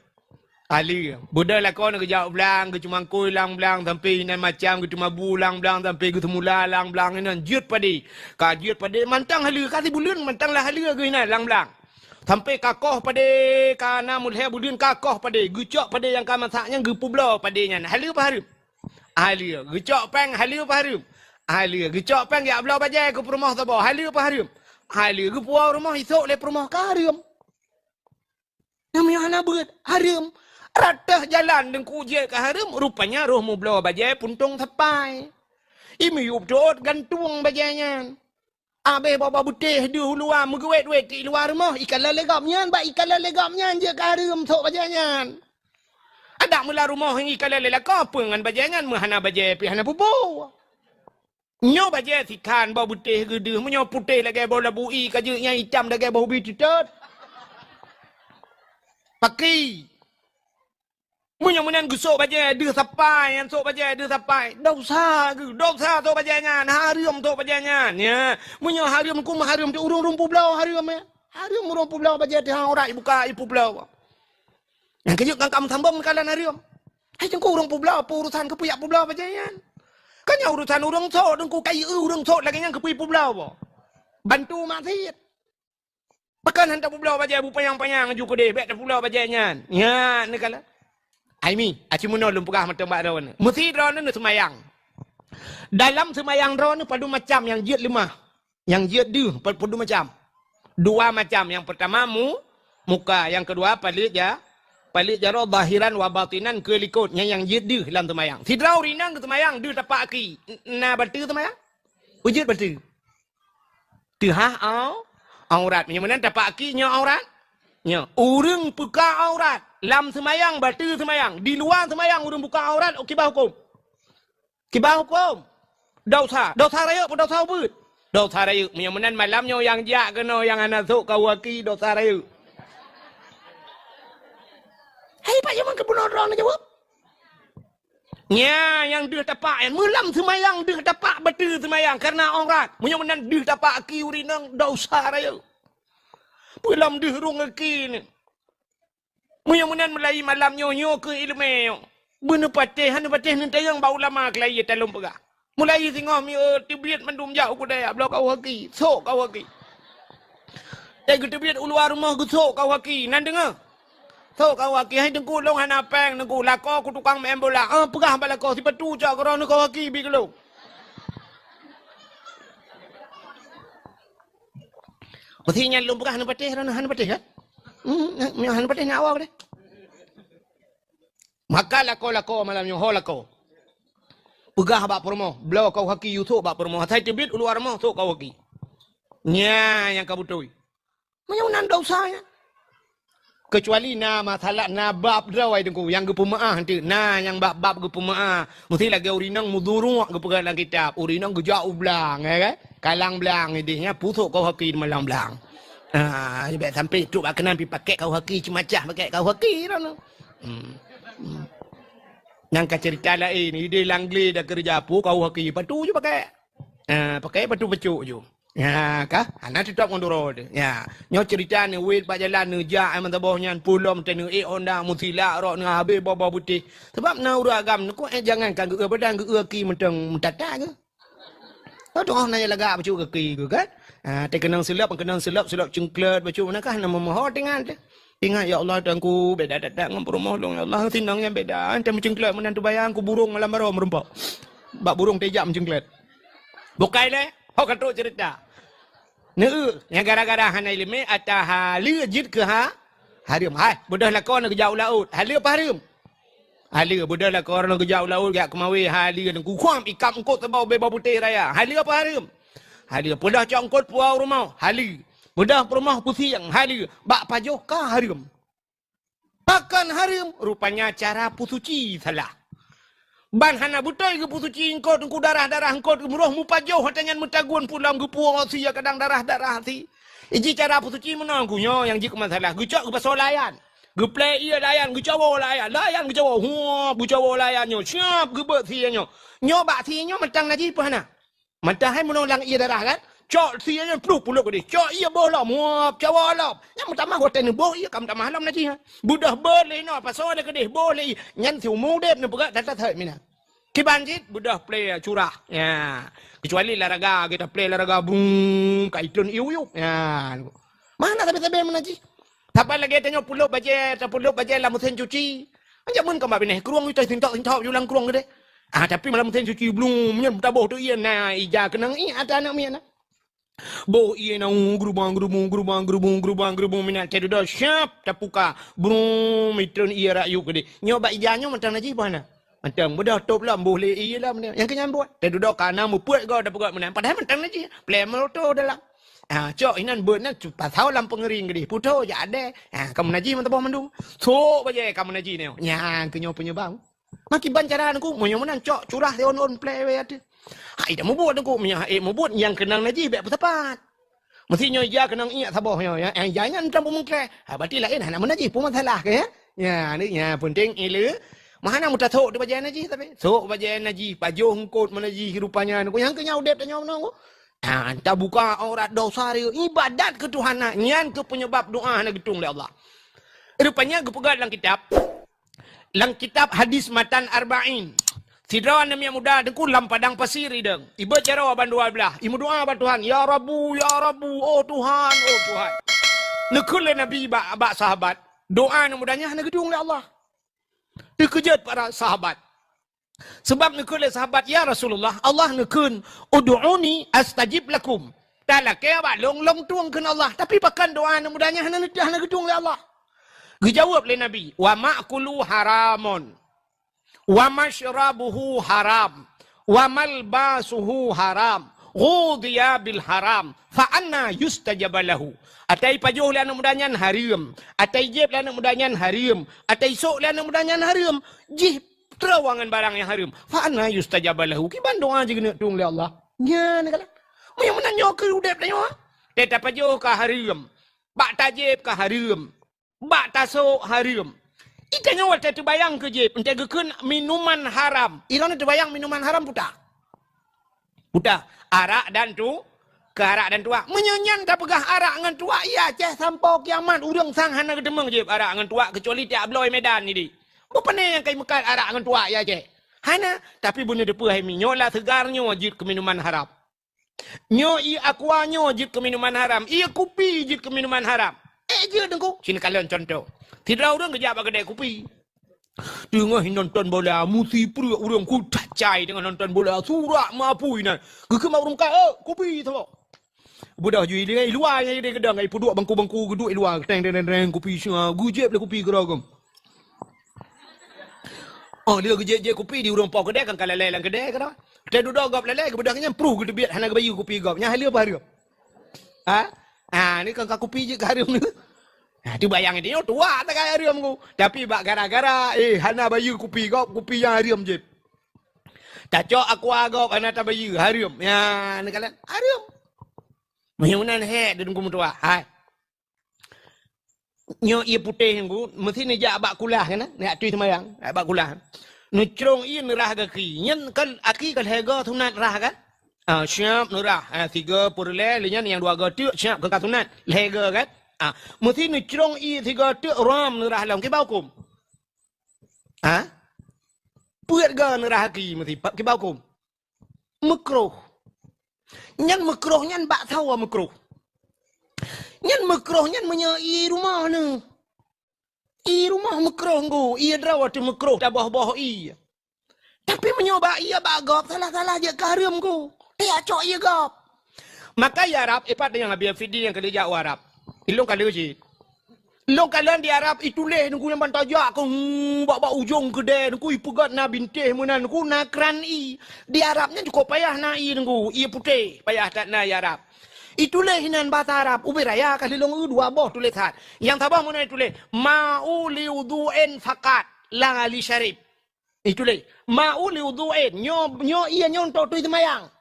Hala. Bedah lah kau nak jauh belang, ke cuma koi lang belang sampai nan macam ke cuma bulang belang sampai ke semula lang belang nan jut padi. Ka jut padi mantang hala kasih bulan mantang lah hala ke nan lang belang. Sampai kakoh pada kana mulai budin kakoh pada gucok pada yang kamasaknya gepublo padanya halu paharum halu gucok pang halu paharum halu gucok pang ya blau bajai ke rumah sabo halu paharum halu gepuau rumah isok le rumah karum namanya hana beut harum ratah jalan dengku je ke harum rupanya roh mu blau bajai puntung sapai imi yup dot gantung bajainya Habis bawa butih dia luar menguit duit di luar rumah. Ikan lele-gamnya, bak ikan lele-gamnya je karim sok bajangan. Ada mula rumah yang ikan lele laka apa dengan bajangan menghana bajai pi hana pupu. Nyo bajai sikan bawa butih gede, menyo putih lagi bawa labui kajuknya hitam lagi bawa bitut. Paki. Munyan gusok baje đưa sapai yang sok baje đưa sapai dosa sok bajanya harium sok bajanya ya munyo harium ku harium di urung rumpu blau harium ya harium rumpu blau baje di hang ora buka ipu blau yang kejuk kang kam sambung kalan harium hai jengku urung pu blau apa urusan ke puyak pu blau bajanya kan ya urusan urung sok dengku kai urung sok lagi yang ke pu blau bantu maksiat pekan hantar pu blau baje bu payang-payang ju ko deh bek pu blau bajanya ya ni kala Aimi, aci muno lum pegah mata mbak rawan. Mesti rawan ni semayang. Dalam semayang rawan ni padu macam yang jiat lemah. Yang jiat deh padu macam. Dua macam. Yang pertama muka, yang kedua palit ja roh zahiran wa batinan ke likutnya yang jiat deh dalam semayang. Si draw rinang ke semayang deh tapak ki. Na batu semayang. Ujit batu. Tu aurat. Yang mana tapak ki nya aurat? Nya urang buka aurat. Lam semayang, batu semayang. Di luar semayang, urung buka aurat, kibah hukum. Kibah hukum. Dosa raya pun dosa ubud. Dosa raya. Menyamanan malamnya yang jak kena, yang anak sok kawaki, dosa raya. Hei, Pak Yaman kebunuh orang ni jawab. Ya, yang dia tapak, yang malam semayang, dia tapak batu semayang. Karena aurat. Menyamanan dia tapak ki urinang, dosa raya. Pulam dia rung ki ni. Mudah-mudahan mulai malam nyo ke ilmu. Benar patih ni tayang bau lama kelai talung pegah. Mulai singah mi tibiat mandum jauh ku daya blok kau haki. Sok kau haki. Tegu tibiat uluar rumah ku sok kau haki. Nan dengar. Sok kau haki hai dengku long hana peng dengku lako ku tukang main bola. Pegah balako si petu cak korang kau haki bi kelo. Mestinya lum pegah hana patih kan? Han patih nak awak deh. Maka lako malam yo lako. Pegah bak promo, blau kau haki yuto bak promo. Hatai tebit uluar mo so kau haki. Nya yang kau butoi. Macam nan dosa ya. Kecuali na masalah na bab drawai dengku yang ge pemaah nanti. Na yang bab ge pemaah. Mesti lagi urinang muduruk ge pegang dalam kitab. Urinang ge jauh belang ya kan? Kalang belang idihnya pusuk kau haki malam belang. Sebab sampai tu kena pergi pakai kau haki cemacah pakai kau haki dah. Yang cerita lain ide langli dah kerja apa kau haki patu je pakai. Pakai patu pecuk je. Ya kah? Anak tetap ngondoro dia. Ya, nyo cerita ni wait pak jalan ni jak aman tabahnya pulom tenu onda musila rok ni habis bawa putih. Sebab na uragam ni ko jangan kan ge badan ge ki mentang mentata ke. Kau tengah nanya lagak pecuk kaki ke kan? Kenang silap cengklet baca manakah nama mohon tinggal ya Allah tangku beda datang ngomong dong ya Allah tinangnya beda ante mencengklet menantu bayang ku burung malam baru merempak bak burung tejak mencengklet bukai le hok katu cerita yang gara-gara hana ilmi atah halu jid ke harim hai bodoh lakon ke jauh laut halu apa harim halu bodoh lakon ke jauh laut gak kemawi halu dan ku kuam ikam engkau tebau bebau putih raya halu apa harim Hali pudah congkot puau rumah hali mudah rumah pusing hali bak pajoh ka harim akan harim rupanya cara pusuci salah ban hana butai ke pusuci engkot engku darah engkot muroh mu pajoh hatanyan mutagun pulam ke puau sia kadang darah si iji cara pusuci menanggunya yang jik masalah gucak ke pasolayan ge play ia layan ge cawo layan ge cawo bu cawo layan nyo siap ge bet sianyo nyo bak sianyo mentang naji pahana Matahai menolak ia darah kan? Cok sianya peluk dia. Cok ia bolam, muap, cawalap. Yang pertama hotel ni boh ia kam tak malam nanti ha. Budah boleh no pasal ada kedih boleh. Nyan tiu mudep ni pegak data thai mina. Kibanjit budah play curah. Ya. Kecuali laraga kita play laraga bung kaitun iu. Ya. Mana tapi menaji. Tapal lagi tanya puluk baje la musen cuci. Anja mun kam bineh keruang itu tintok julang keruang gede. Tapi malam ten cuci belum nyen taboh tu iya na ija kenang ada anak mian. Bo iya na gerubang minat tedu siap tapuka brum mitron iya rayu gede. Nyoba ijanya mentang naji mana? Macam mudah top lah boleh iya lah mana. Yang kenyang buat. Dan duduk kanan muput kau dah pegat mana. Padahal mentang lagi. Play meloto dalam. Cok inan buat nak pasal lam pengering gede. Puto je ada. Kamu naji mentah mandu. So baje kamu naji ni. Nya kenyo punya bang. Maki bancaran aku mo yang menang cok curah dia on play we ada. Hai dah mubut aku punya mau buat yang kenang naji baik tepat. Mestinya ya kenang iya sabahnya ya. Jangan terlalu mengkle. Berarti lain nak menaji pun masalah ke ya. Ya ni ya penting ilu. Mana mudah sok dia baca naji tapi sok baca naji pajuh ngkut menaji rupanya aku yang kenyau dep tanya mana aku anta buka aurat dosa dia ibadat ketuhanan nyan ke penyebab doa nak getung oleh Allah rupanya gepegat dalam kitab hadis matan arba'in sidrawan yang muda dengku lam padang pasir ideng iba cara aban dua belah imu doa ba Tuhan ya Rabbu oh Tuhan nekul nabi ba sahabat doa nak mudanya nak getung oleh Allah. Dikejut para sahabat. Sebab nekul sahabat ya Rasulullah, Allah nekun ud'uni astajib lakum. Taklah ke abak long tuang ke Allah, tapi pakan doa nak mudahnya hana gedung oleh Allah. Dijawab oleh Nabi, wa ma'kulu haramun. Wa mashrabuhu haram. Wa malbasuhu haram. Ghudiya bil haram. Fa anna yustajab lahu. Atai pajuh lah nak mudahnya haram. Atai jeb lah nak mudahnya haram. Atai sok lah nak mudahnya haram. Jih terawangan barang yang haram. Fa'ana yustajabalahu. Kiban doa je kena tung oleh Allah. Ya nak kala. Yang menanya ke udap tanya. Tetap pajuh ke haram. Bak tajib ke haram. Bak tasok haram. Itanya wal terbayang ke jeb. Entah gekun minuman haram. Irana terbayang minuman haram putar. Putar. Arak dan tu. Ke arak dan tuak. Menyenyan tak pegah arak dengan tuak. Ya, ceh sampai kiamat. Urang sang hana kedemang je arak dengan tuak. Kecuali tiap beloi medan ni di. Bukan yang kai mekat arak dengan tuak ya ceh. Hana. Tapi benda depa hemi. Nyolah segarnya jid ke minuman haram. Nyo i aquanyo jid ke minuman haram. Ia kopi jid ke minuman haram. Je dengku. Sini kalian contoh. Tidak orang kerja apa kedai kopi. Tengah nonton bola. Musi pura orang ku cacai dengan nonton bola. Surak mapu ini. Kekemak orang kaya. Kopi tu. Budak jual dia luar yang dia kedang ai puduk bangku-bangku geduk luar teng kopi semua gujep le kopi geragam. Oh dia gejek kopi di urang pau kedai kan kalai lang kedai kan. Dia duduk gap lelai ke bedangnya pruh ke debiat hana ke bayu kopi gap. Nya halia apa haria? Ni kan kopi je ke haria ni. Tu bayang dia tua tak kaya haria ku. Tapi bak gara-gara hana bayu kopi gap kopi yang haria je. Tak cok aku agak hana tak bayu haria. Ya ni kalian haria. Menyunan he dan kumu tua. Hai. Nyo ia putih ngku, mesti ni jak abak kulah kan? Nak tui semayang, abak kulah. Nucrong ia nerah kaki. Nyen kan aki kan hega sunat rah kan? Siap nerah. 3 purle lenyan yang 2 gatuk siap ke sunat. Hega kan? Mesti nucrong ia 3 gatuk ram nerah lam ke baukum. Puat ga nerah kaki mesti ke baukum. Makruh. Nyan makruh nyan bak tahu makruh. Nyan makruh nyan menyai rumah ni. Rumah makruh nggu. Ia drawat makruh tak bawah i. Tapi menyoba ia bagap salah-salah je karim nggu. Cok ia gap. Maka ya Arab ipat yang Nabi Fidi yang kerja Arab. Ilong kalau je. Long kalian di Arab itu leh nunggu yang bantajak ku bak ujung kedai nunggu ipugat na bintih munan nunggu nakran i. Di Arabnya cukup payah na i nunggu i putih payah tak na ya Arab. Itu leh hinan bahasa Arab ubi raya kali long 2 boh tulis hat. Yang tabah mana itu leh ma'u li wudu'in faqat la li syarib. Itu leh ma'u li wudu'in nyo iya nyontok tu semayang.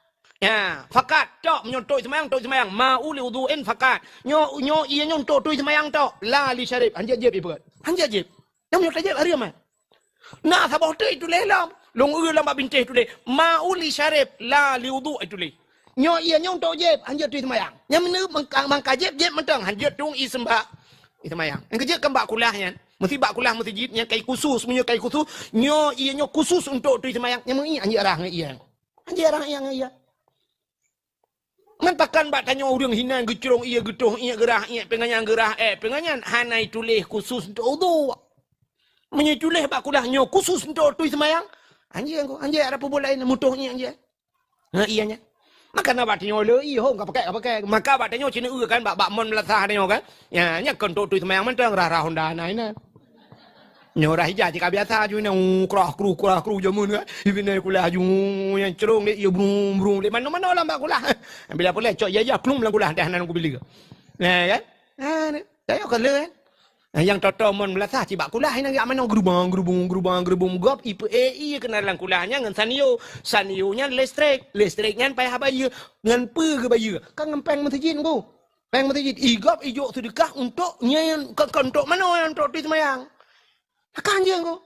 Ya, fakat tok menyontok semayang mau li wudu'in fakat nyo ia nyontok tu semayang tok la li syarib anjat jeb ibu anjat jeb yang nyontok jeb hari amat nah sabah tu itu lelam long lam bintih tu le mau li syarib la li wudu' itu le nyo ia nyontok jeb anjat tu semayang yang menu mangka jeb mentang anjat tung i sembah i semayang yang kerja kan bak kulah yan mesti bak kulah mesti jid yang kai khusus punya kai khusus nyo ia nyo khusus untuk tu semayang yang mengi anjat arah iya anjat arah yang iya. Man pakan bak tanya orang hinan gecurong ia getuh ia gerah ia penganyan gerah penganyan hanai tulih khusus untuk wudu. Menyetulih bak kulahnya khusus untuk tu semayang. Anjing ada apa lain mutuhnya anjing. Ianya. Maka nak bak tanya le iya hong pakai. Maka bak tanya cina kan bak mon melasah tanya kan. Ya nya kan tu semayang mentang rah honda naina. Nyorah hijau jika biasa ju nang kerah kru jamun kan. Ibine kulah ju yang cerung dia brum dia mana-mana lah mbak kulah. Bila boleh cok ya klum lang kulah dah nan aku beli ke. Nah kan? Saya kan le kan. Yang toto mon belasah cibak kulah nang yak mana gerubung gop ipe ei kenalan kulahnya ngan sanio nya listriknya pai habaye ngan pe ke baye. Kan ngempeng masjid ku. Peng masjid igop ijo sedekah untuk nyen untuk mana untuk di semayang. Akan je kau.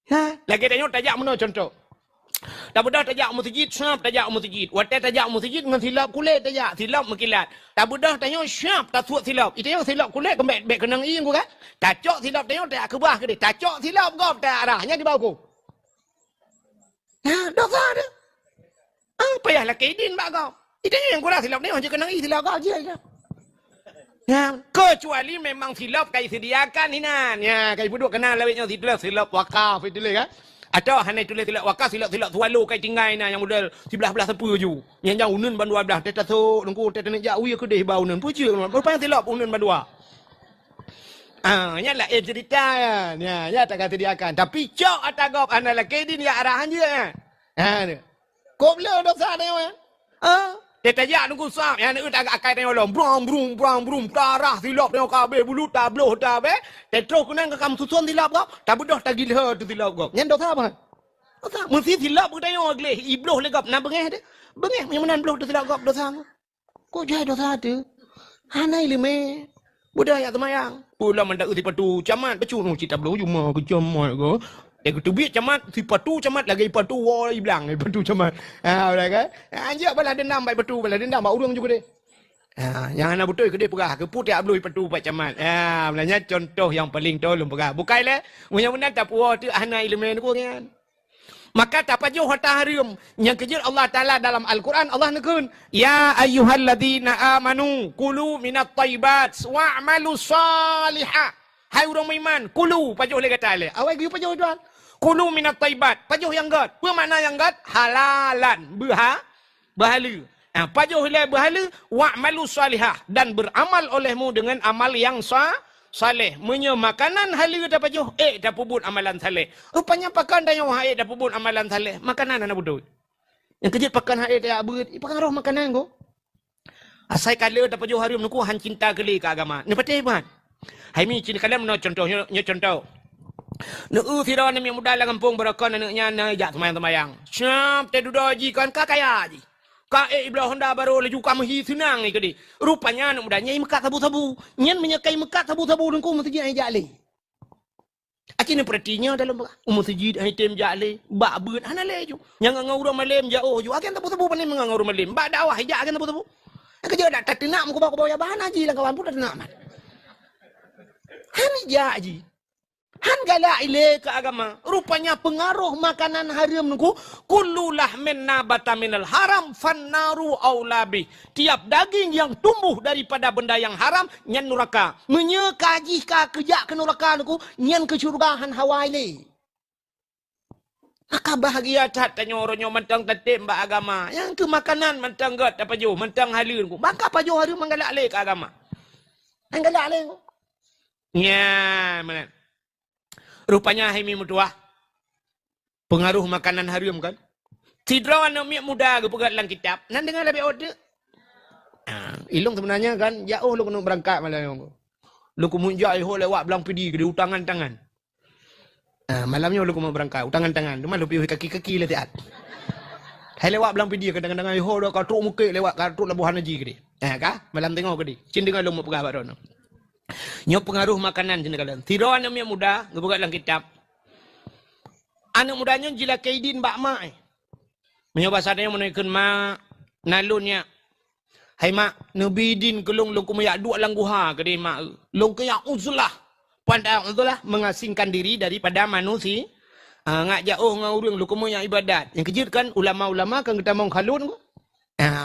Ha, lagi tanya tajak mana contoh. Dah budak tajak masjid, syap tajak masjid. Watai tajak masjid dengan silap kulit tajak, silap mekilat. Dah budak tanya syap tak suat silap. Itu yang silap kulit kembek kenang iang kau kan. Tacok silap tanya tak kebah ke dia. Tacok silap kau tak arahnya di bawah kau. Ha, dosa dia. Apa ya laki din bak kau. Itu yang kau lah silap ni macam kenang iang silap kau je. Ya, kecuali memang silap kai sediakan hinan. Ya, kai buduk kenal lawitnya silap wakaf itu le kan. Atau hanya tulis silap wakaf silap swallow kai tinggai na yang model sebelah sepu ju. Yang jauh unun ban 12 teta so nunggu teta nak jauh ke deh bau unun pucu. Berapa silap unun ban 2. Nya lah cerita ya. Ya tak sediakan. Tapi cok atagop ana laki din ya arahan je. Kau boleh dosa dia kan. Dia tajak nunggu sap yang nak agak akai tengok lom brum tarah silap tengok kabe bulu tabloh tabe tetro kunang ke kam susun silap kau tak budah tak gila tu silap kau nyen dosa apa dosa mesti silap kau tengok gle ibloh legap nak bengeh dia bengeh yang mana bloh tu silap kau dosa kau jadi dosa tu hanai lime budaya semayang pula mendak uti patu camat pecu nu cita bloh cuma ke camat kau. Dia kata biar camat si patu camat lagi patu woi bilang patu camat. Udah kan? Anjak balas dendam baik patu balas dendam bau urang juga deh. Yang anak betul ke dia perah ke putih abloi patu pak camat. Sebenarnya contoh yang paling tolong perah. Bukanlah munya-munya tak puas tu anak ilmu ku kan. Maka tak pajuh harta haram yang kejar Allah Taala dalam Al-Quran Allah nekun ya ayyuhalladzina amanu kulu minat thayyibat wa'malu salihah. Hai orang beriman kulu pajuh le kata le. Awak pergi pajuh tuan. Kulu minat thayyibat. Pajuh yang gad. Apa makna yang gad? Halalan. Berhala. Pajuh le berhala. Wa'malu salihah. Dan beramal olehmu dengan amal yang saleh. Menye makanan hala dah pajuh. Dah pubut amalan saleh. Rupanya pakan dah yang dah pubut amalan saleh. Makanan anak budut. Yang kejut pakan hala dah berit. Pengaruh makanan ko. Asai kala dah pajuh harum nuku han cinta kali ke agama. Ni patih hebat. Hai mi cinta kalian mana contohnya contoh. Nak Firaun ni muda lah kampung berakon anaknya nak jak semayang-semayang. Siap te dudaji kan kaya ji. Ka iblah Honda baru laju kamahi senang ni kedi. Rupanya anak muda nyai mekat sabu-sabu. Nyen menyekai mekat sabu-sabu dan ku masjid ai jak le. Akhirnya perhatinya dalam masjid ai tem jak le. Bak beut ana le ju. Yang ngau orang malam jauh ju. Akan sabu-sabu panen ngau orang malam. Bak dakwah jak akan sabu-sabu. Kerja dak tak tenak muka bawa ya bahan haji lah kawan pun dak tenak mat. Han jak ji. Han galak ile ke agama. Rupanya pengaruh makanan haram nuku. Kullu lahmin nabata minal haram fannaru aulabi. Tiap daging yang tumbuh daripada benda yang haram, nyan neraka. Menyekajih ka kejak ke neraka nuku, nyan ke syurgahan hawa ile. Maka bahagia cat tanya orangnya mentang tetep mbak agama. Yang ke makanan mentang gat apa jo, mentang halun ku. Maka apa jo harum menggalak le ke agama. Menggalak le ku. Ya, mana? Rupanya himi mutua. Pengaruh makanan haram kan. Tidra anak miak muda ke pegat dalam kitab. Nan dengar lebih order. Ilung sebenarnya kan jauh lu kena berangkat malam. Lu kumunjak iho lewat belang pidi ke utangan tangan. Malamnya lu kena berangkat utangan tangan. Cuma lu pergi kaki-kaki lah tiat. Hai lewat belang pidi kadang-kadang iho dah katruk muka lewat katruk labuhan haji ke dia. Kah? Malam tengok ke dia. Cin dengar lu mau pegah baru no. Nyo pengaruh makanan jenis kalian. Tiro anak miak muda, ngebuka dalam kitab. Anak mudanya jila kaidin bak mak. Menyoba sadanya menaikkan mak nalunnya. Hai mak, nabi din kelung lu kumayak dua langguha ke dia mak. Lu kayak uzlah. Pandai uzlah mengasingkan diri daripada manusia. Ngak jauh ngurung lu kumayak ibadat. Yang kejut kan ulama-ulama kan kita mau khalut.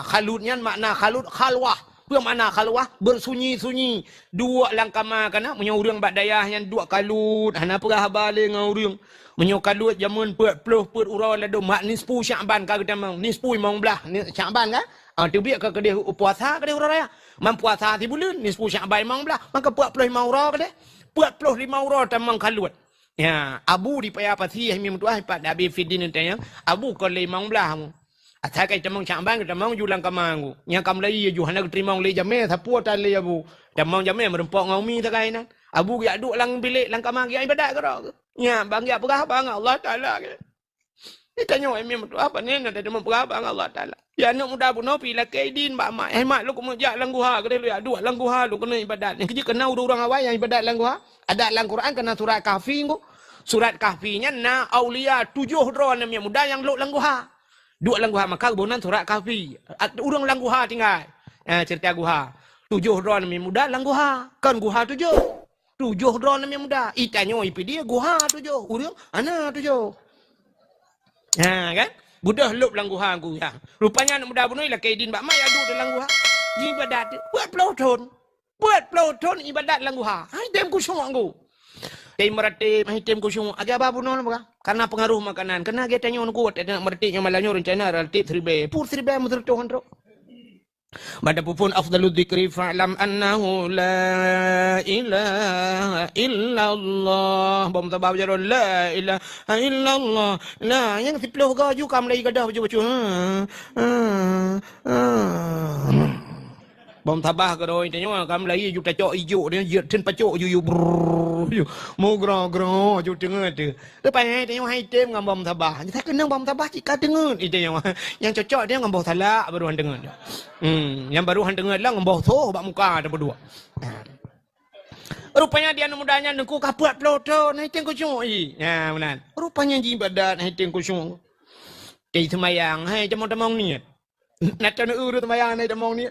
Khalutnya makna khalut khalwah. Apa makna khalwah? Bersunyi-sunyi. Dua langkah makana. Punya orang bak dayah yang dua kalut. Hana perah balik dengan orang. Punya kalut jamun pet urau lado. Mak ni 10 Syakban kah kita mau. Ni 10 mau belah. Ni Syakban kah? Tu biar ke dia puasa ke dia orang raya. Man puasa 3 bulan. Ni 10 Syakban mau belah. Maka 45 urau ke dia. 45 urau tamang kalut. Ya, Abu di payah pasti yang minum tuah pada Abi Fidin entenya. Abu ko le mang belah mu. Atai kai temang chamban ke temang julang kamangu. Nya kam lai ju hana terima le jame sapu tan le Abu. Temang jame merempok ngau mi takai nan. Abu ya duk lang bilik lang kamang ya ibadat ke ro. Nya bang ya pegah bang Allah Taala ke. Kita nyo minum tuah apa ni ada temang pegah bang Allah Taala. Ya anak muda buno pi la kaidin ba mak mak lu ko ja lang guha ke lu ya duk lang guha lu kena ibadat. Yang kerja kenal orang awai yang ibadat lang guha. Ada dalam Quran kena surat Kahfi tu. Surat Kahfinya na aulia 7 dron yang muda yang luk langguha. Dua langguha maka kebunan surat Kahfi. Urang langguha tinggal. Cerita guha. 7 dron yang muda langguha. Kan guha 7. 7 dron yang muda. Itanyo ipi dia guha 7. Urang ana 7. Kan? Budah luk langguha aku ya. Rupanya anak muda bunoi lah kaidin bak mai adu dalam langguha. Ibadat buat peloton. Buat peloton ibadat langguha. Hai dem ku semua aku. Tem meratip, hai tem ku semua. Agak apa pun orang karena pengaruh makanan. Kena kita nyon kuat. Ada meratipnya malahnya rencana relatif 3B. Pur 3B muter Tuhan ro. Pada pupun afdalul dzikri fa'lam annahu la ilaha illallah. Bom tabab jaro la ilaha illallah. La yang 10 gaju kam lagi gadah baju-baju. Bom tabah ke rồi thì nhưng kam lấy ju ta cho ijo dia giật trên pa cho ju mo gro ju tengah tu. Tu pai thì nhưng hai tem ngam bom tabah. Ni tak kena bom tabah cika tengah itu yang cocok dia ngam bawah talak baru han tengah. Yang baru han tengah lah ngam bawah thoh bak muka ada berdua. Rupanya dia mudanya nengku kapuat ploto naik tengku cui. Ya benar. Rupanya ibadat naik tengku cui. Di semayang hai temong-temong niat. Nak cana urut semayang naik temong niat.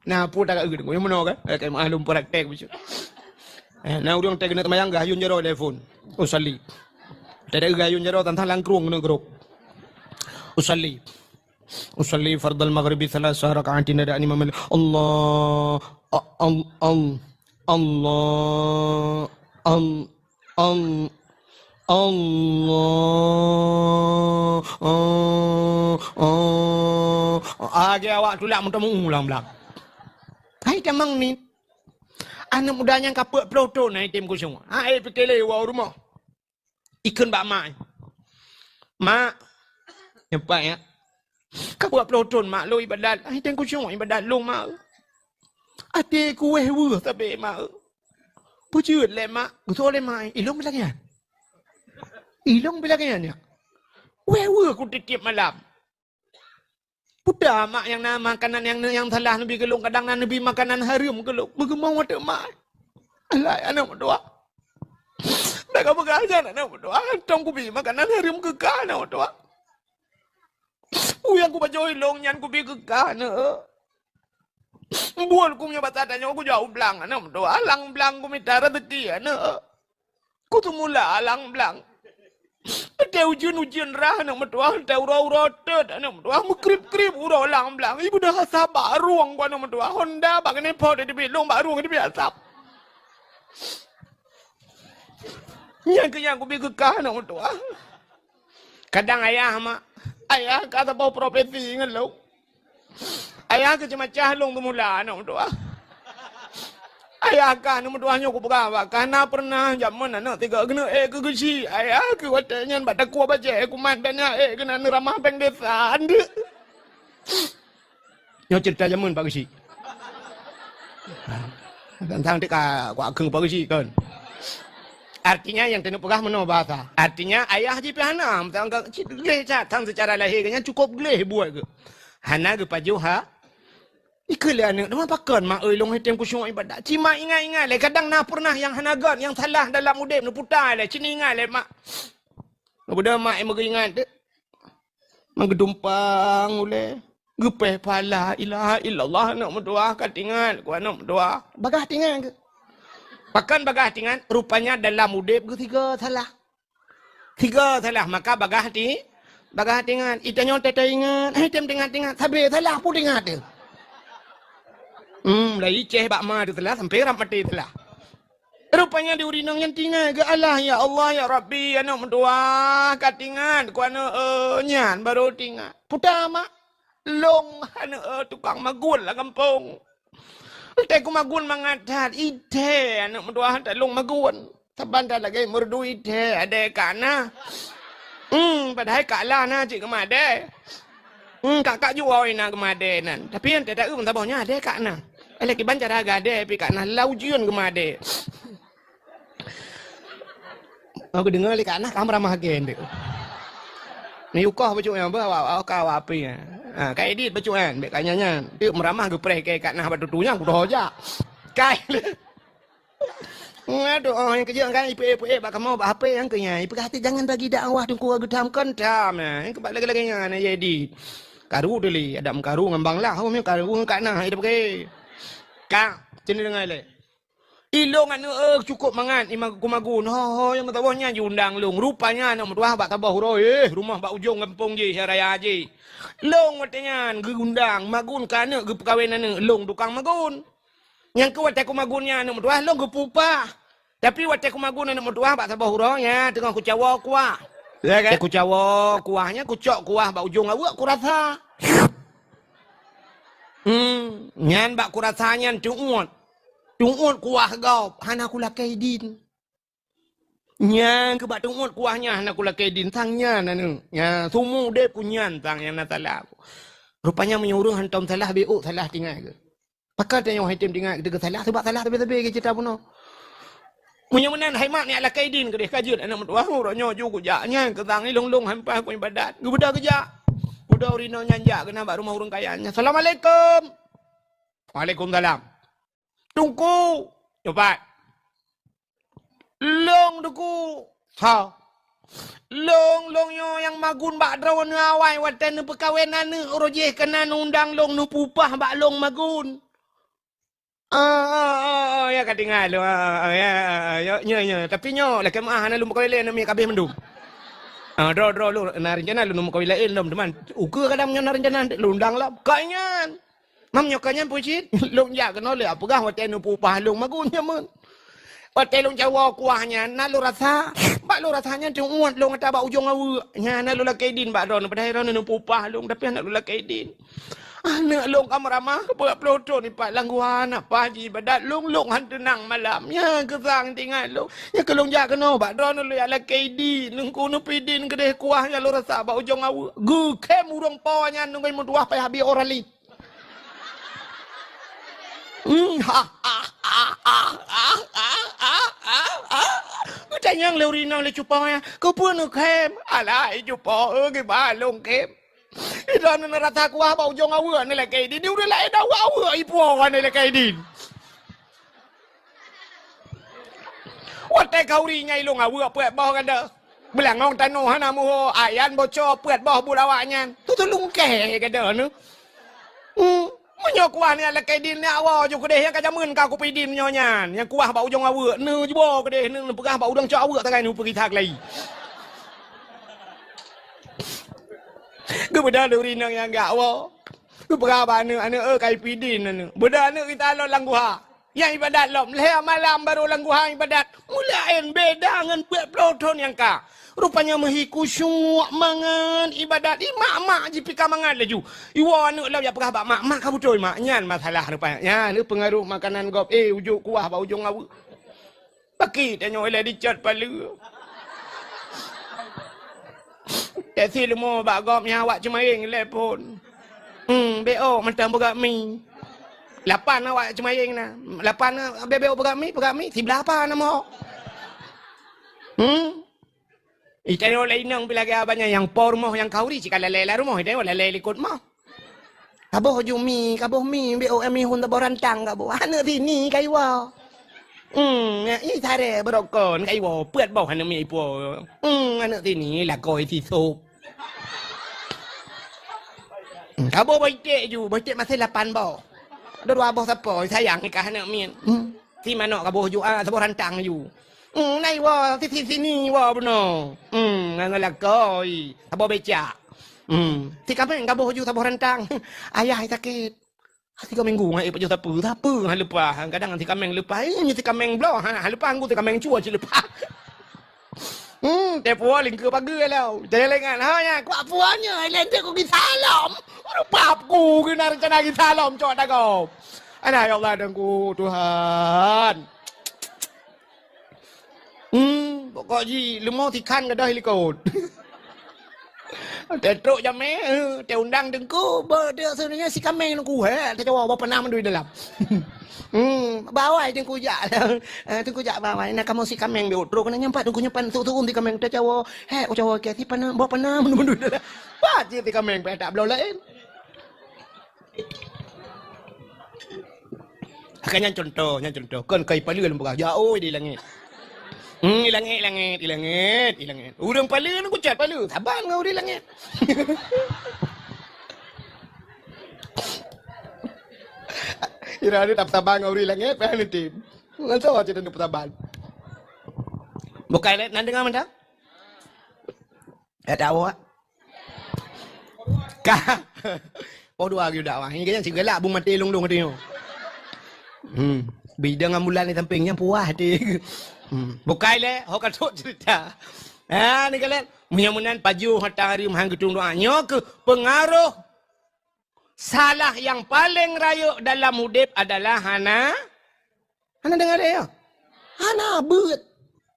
Nah, pun tak agak yang mana kan? Kayak maklum praktek macam. Nah, orang tak kena temayang gayun jero telefon. Usali. Tak ada gayun jero tentang langkrung kena geruk. Usali. Usali fardal maghribi 3 rakaatin ada imam Allah Allah Age awak tulak muntah mengulang belak. Hai temang ni. Anak mudanya kapuk peloton hai tim ku semua. Hai pikele wa rumah. Ikan bak mak. Mak. Nampak ya. Kapuk peloton mak lu ibadat. Hai tim ku semua ibadat lu mak. Ate ku weh weh tapi mak. Pujud le mak. Ku le mak. Ilong belakang. Ilong belakang ya. Weh weh ku tikip malam. Budak mak yang nama makanan yang salah Nabi gelung kadang Nabi makanan haram gelung. Bagaimana ada mak? Alah anak berdoa. Tak kau begajan anak berdoa. Tong kubi makanan haram kekal anak berdoa. Yang ku baca ilong nyan kubi kekal anak. Buat ku punya batatannya aku jauh belang anak berdoa. Alang belang ku minta rezeki anak. Ku tu mula alang belang. Ada ujian rah nak mentua, ada urau-urau tet nak mentua, mukrip-krip urau lang belang. Ibu dah asap baruang gua nak mentua. Honda bagai ni pot di belong baruang di asap. Yang aku pergi kekah nak mentua. Kadang ayah mak, ayah kata bau profesi ingat lo. Ayah ke cuma cahlong tu mula nak mentua. Ayah kan nombor 2 aku berapa? Karena pernah zaman anak 3 kena ke gesi. Ayah ke watanya badak ku baca aku mandanya kena ramah peng desa ande. Yo cerita zaman Pak Gesi. Tentang tika ku ageng Pak Gesi kan. Artinya yang tenuk pegah meno bahasa. Artinya ayah ji pihanam tangga gleh tang secara lahir kan cukup gleh buat ke. Hana ke pajuha Ikulah anak, nama pakan mak long hitam kusyuk ibadat. Cima ingat le kadang na pernah yang hanagan yang salah dalam udip nu putai le. Cini ingat le mak. Kemudian mak yang ingat de. Menggedumpang ule. Gepeh pala ilaha illallah nak berdoa kat ingat ku nak berdoa. Bagah tingan ke? Pakan bagah tingan rupanya dalam udip ketiga salah. 3 salah maka bagah tingan. Itanya tete ingat, hitam tingat. Sabe salah pun ingat de. Lagi ceh bak ma telah sampai ram mati telah. Rupanya di urinang yang tinggal ke Allah ya Allah ya Rabbi anak mendoa katingan ku anak nyan baru tinggal. Puta mak long anak tukang magun lah kampung. Te ku magun mangadat ite anak mendoa tak long magun. Sebentar lagi merduit ada kana. Padahal kalah na cik kemade. Kakak jual na kemade nan. Tapi yang tidak tak bawahnya ada kana. Lagi bancar harga ada tapi kana laujian kemade. Aku dengar li kana kamera mah gen dek. Ni ukah baju yang bawa kau apa ya. Kai edit baju kan bek kanyanya. Dia meramah gepreh kai kana batutunya aku dah aja. Kai. Aduh, yang kerja kan ipe bak mau bak apa yang kenya. Ipe hati jangan bagi dakwah tunggu aku tamkan tam nah. Yang kebak lagi nya na jadi. Karu deli, ada karu ngembang lah. Hom karu kana itu pakai. Kak, cini dengar le. Ilong anu cukup mangan imag kumagun. Ho yang tawahnya diundang long. Rupanya nak mutuah bak tabah roy. Rumah bak ujung kampung je raya je. Long watenya geundang magun kana ge perkawinan long tukang magun. Yang ke watak kumagunnya nak mutuah long gepupa. Tapi watak kumagun nak mutuah bak tabah roynya tengah kucawa kuah. Ya kan? Kucawa kuahnya kucok kuah bak ujung awak kurasa. Nyan bak kurasanya tuut. Tuut kuah gau hana kula kaidin. Nyan ke bak tuut kuahnya hana kula kaidin tangnya nanu. Ya sumu de punyan tang yang natalah. Rupanya menyuruh hantam salah BO salah tinggal ke. Pakai tanya hitam tinggal kita salah sebab salah tapi ke cerita puno. Munya-munya haimat ni ala kaidin ke dia kajut anak mutuah orangnya juga jaknya ke tang ni long-long hampah ku ibadat. Gebudak kerja. Udah urino nyanjak kena bak rumah urang kayanya. Assalamualaikum. Waalaikumsalam. Tunggu. Cepat. Long duku. Ha. Long yo yang magun bak draw nu awai watan nu perkawinan nu rojeh kena undang long nu pupah bak long magun. Ya katingal ya tapi nyo lek mah ana lu mekawile na mi kabeh mendum. Draw lu na rencana lu mekawile lom teman. Uke kadang nyo na rencana lu undang lah. Kanyan. Mam nyo kanyan pucit. Lu ya kena le apagah watan nu pupah long magun nyamun. Watan lu jawa kuahnya na lu rasa. Bak lu rasanya tungguan lu ngata bak ujung awak. Nya na lu lakaidin bak ron padahal ron nu pupah lu tapi anak lu lakaidin. Anak long kamramah buat ploto ni pak langguan apa haji badat long han tenang malam ya kesang tinggal long ya kelong jak keno bak don lu ya lakaidi nung kuno pidin kedeh kuah ya lu rasa bak ujung awak gu kem urang pawanya nung kai mutuah pai habi orali Tanyang leurina le cupanya kau pun kem alai cupa ke balong kem Ida na narata kuah bau jong awa ni kay din. Di udah lain awa ipo kan ni kay din. Wate kauri nyai long awa puat boh kan dah. Belangong tanu hana mu ayan bocor puat boh bulawanya. Tu lung ke kan dah nu. Menyo kuah ni kay din ni awa jo kedeh yang kajamun ka ku pidin nyonya. Yang kuah bau jong awa nu jebo kedeh nu pegah bau udang cok awa tangai nu pergi tak lagi. Kepada lurina yang gak wa. Kepada anak kai pidin anu. Beda anak kita lo langguha. Yang ibadat lom leh malam baru langguha ibadat. Mulain beda dengan buat ploton yang ka. Rupanya mahi kusyuk mangan ibadat mak je pika mangan laju. Iwa anak lo ya pegah bak mak ka betul mak nyan masalah rupanya. Ya ni pengaruh makanan gop ujuk kuah bau ujung awu. Pakit tanya oleh dicat palu. Si lemo bak gop awak cemaing lepon. BO mentang berak mi. 8 awak cemaing na. 8 BO berak mi 11 nama. Ikan oleh inang bila ke abanya yang por rumah yang kauri jika lele rumah dia lele ikut mah. Kaboh jumi, kaboh mi BO mi hun tabo rantang kaboh. Hana sini kaiwa. Ini tare berokon kaiwa puat bau hana mi ipo. Anak sini lah koi si sop. Kabo baik ju, baik masih 8 bau. Dua bau siapa sayang nikah anak min. Si mana kabo ju sabo rantang ju. Nai wa sini wa beno. Ngangalak koi. Sabo beca. Si kami kabo ju sabo rantang. Ayah sakit. Si kami minggu ngai baju apa lupa. Kadang si kami lupa. Ini si kami blow lupa aku si kami cua je lupa. Tepuan lingkup pagi lah. Jangan lengan hanya kuapuannya. Lente ku salam. Papku kena rencana salam cok dah kau. Anak ya Allah dan ku Tuhan. Pokok ji lemau tikan ke dah helikot. Te truk jam te undang dengku dia sebenarnya si kameng dengku te jawab apa nama duit dalam. Bawai dengku jak. Dengku jak bawai nak kamu si kameng be truk kena nyampat dengku nyampan turun di kameng te jawab ko jawab ke ti pana bawa pana duit dalam. Ba je ti kameng pe tak belau lain. Akannya contoh kan kai palu lembah jauh di langit. Langit. Urang pala nak kucat pala. Sabar ngau di langit. Ira ni tak sabar ngau di langit, pa ni tim. Ngan tahu aja dan sabar. Bukan nak dengar mana? Tahu ah. Ka. Pau dua lagi dah wah. Ini kan segala bung mati long tu. Bidang ambulan ni sampingnya puas hati. Bukai le, hok katuk cerita. Ni kalian, mudah-mudahan paju matahari mahang gedung doanya ke pengaruh salah yang paling rayuk dalam hidup adalah Hana dengar dia? Hana beut.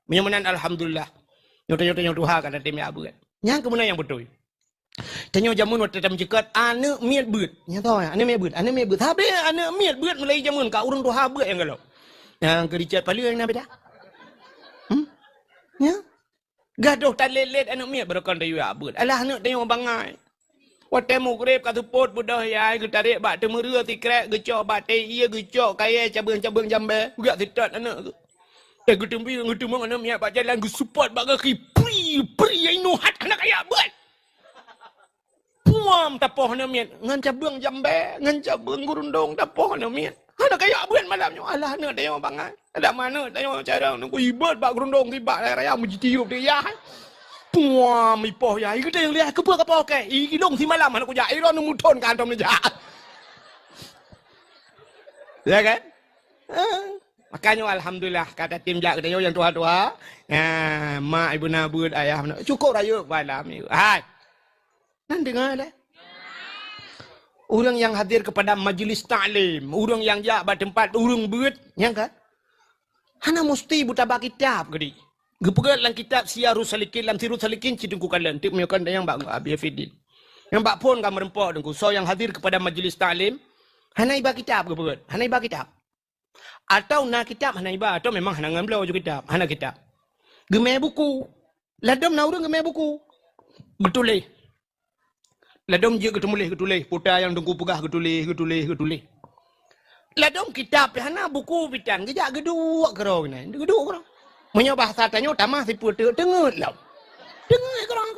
Mudah-mudahan alhamdulillah. Nyota-nyota Tuhan kata tim ya beut. Yang kemudian yang betul. Tanya jamun waktu dalam jekat, ane miat beut. Yang tahu ya, ane miat beut. Tapi ane miat beut mulai jamun ka urang Tuhan beut yang kalau. Yang kericat palu yang nak beda. Ya. Gaduh tak lelet anak miat berkan dayu abud. Alah anak tengok bangai. Waktu mukrib kata pot budah ya ke tarik bak temera tikrek gecok bak teh ia gecok kaya cabang-cabang jambe. Gak titat anak tu. Getumbi getumang anak miat bak jalan ge support bak kaki pri inu hat anak kaya abud. Puam tapoh anak miat ngan cabang jambe, ngan cabang gurundong tapoh anak miat. Anak kaya abud malamnya. Alah anak tengok bangai. Ada mana tengok cara nak ibat bak gerundong tiba raya mujitiup dia ya. Puam ipoh ya. Kita yang lihat kepa apa okey. Iki dong si malam anak ku ja. Iro nu muton kantom ni ja. Ya kan? Makanya alhamdulillah kata tim jak kita yang tua-tua. Mak ibu nabud ayah cukup raya malam ni. Hai. Nan dengar dah. Orang yang hadir kepada majlis ta'lim, orang yang jak pada tempat urang beut, yang kan? Hana mesti buta bak kitab gedi. Gepegat lang kitab Siyarus Salikin lam Sirus Salikin cidengku kalian tip meyokan yang bak Abi Fidin. Yang bak pun kam rempok dengku. So yang hadir kepada majlis ta'lim, hana iba kitab gepegat. Hana iba kitab. Atau na kitab hana iba atau memang hana ngambil jo kitab, hana kitab. Gemeh buku. Ladom na urang gemeh buku. Getulih. Ladom je getulih. Putar yang dengku pegah getulih. Ladom kitab hana buku pitan gejak geduk kerong ni. Geduk kerong. Menyo bahasa tanya tamah si putu dengut lah. Dengut kerong.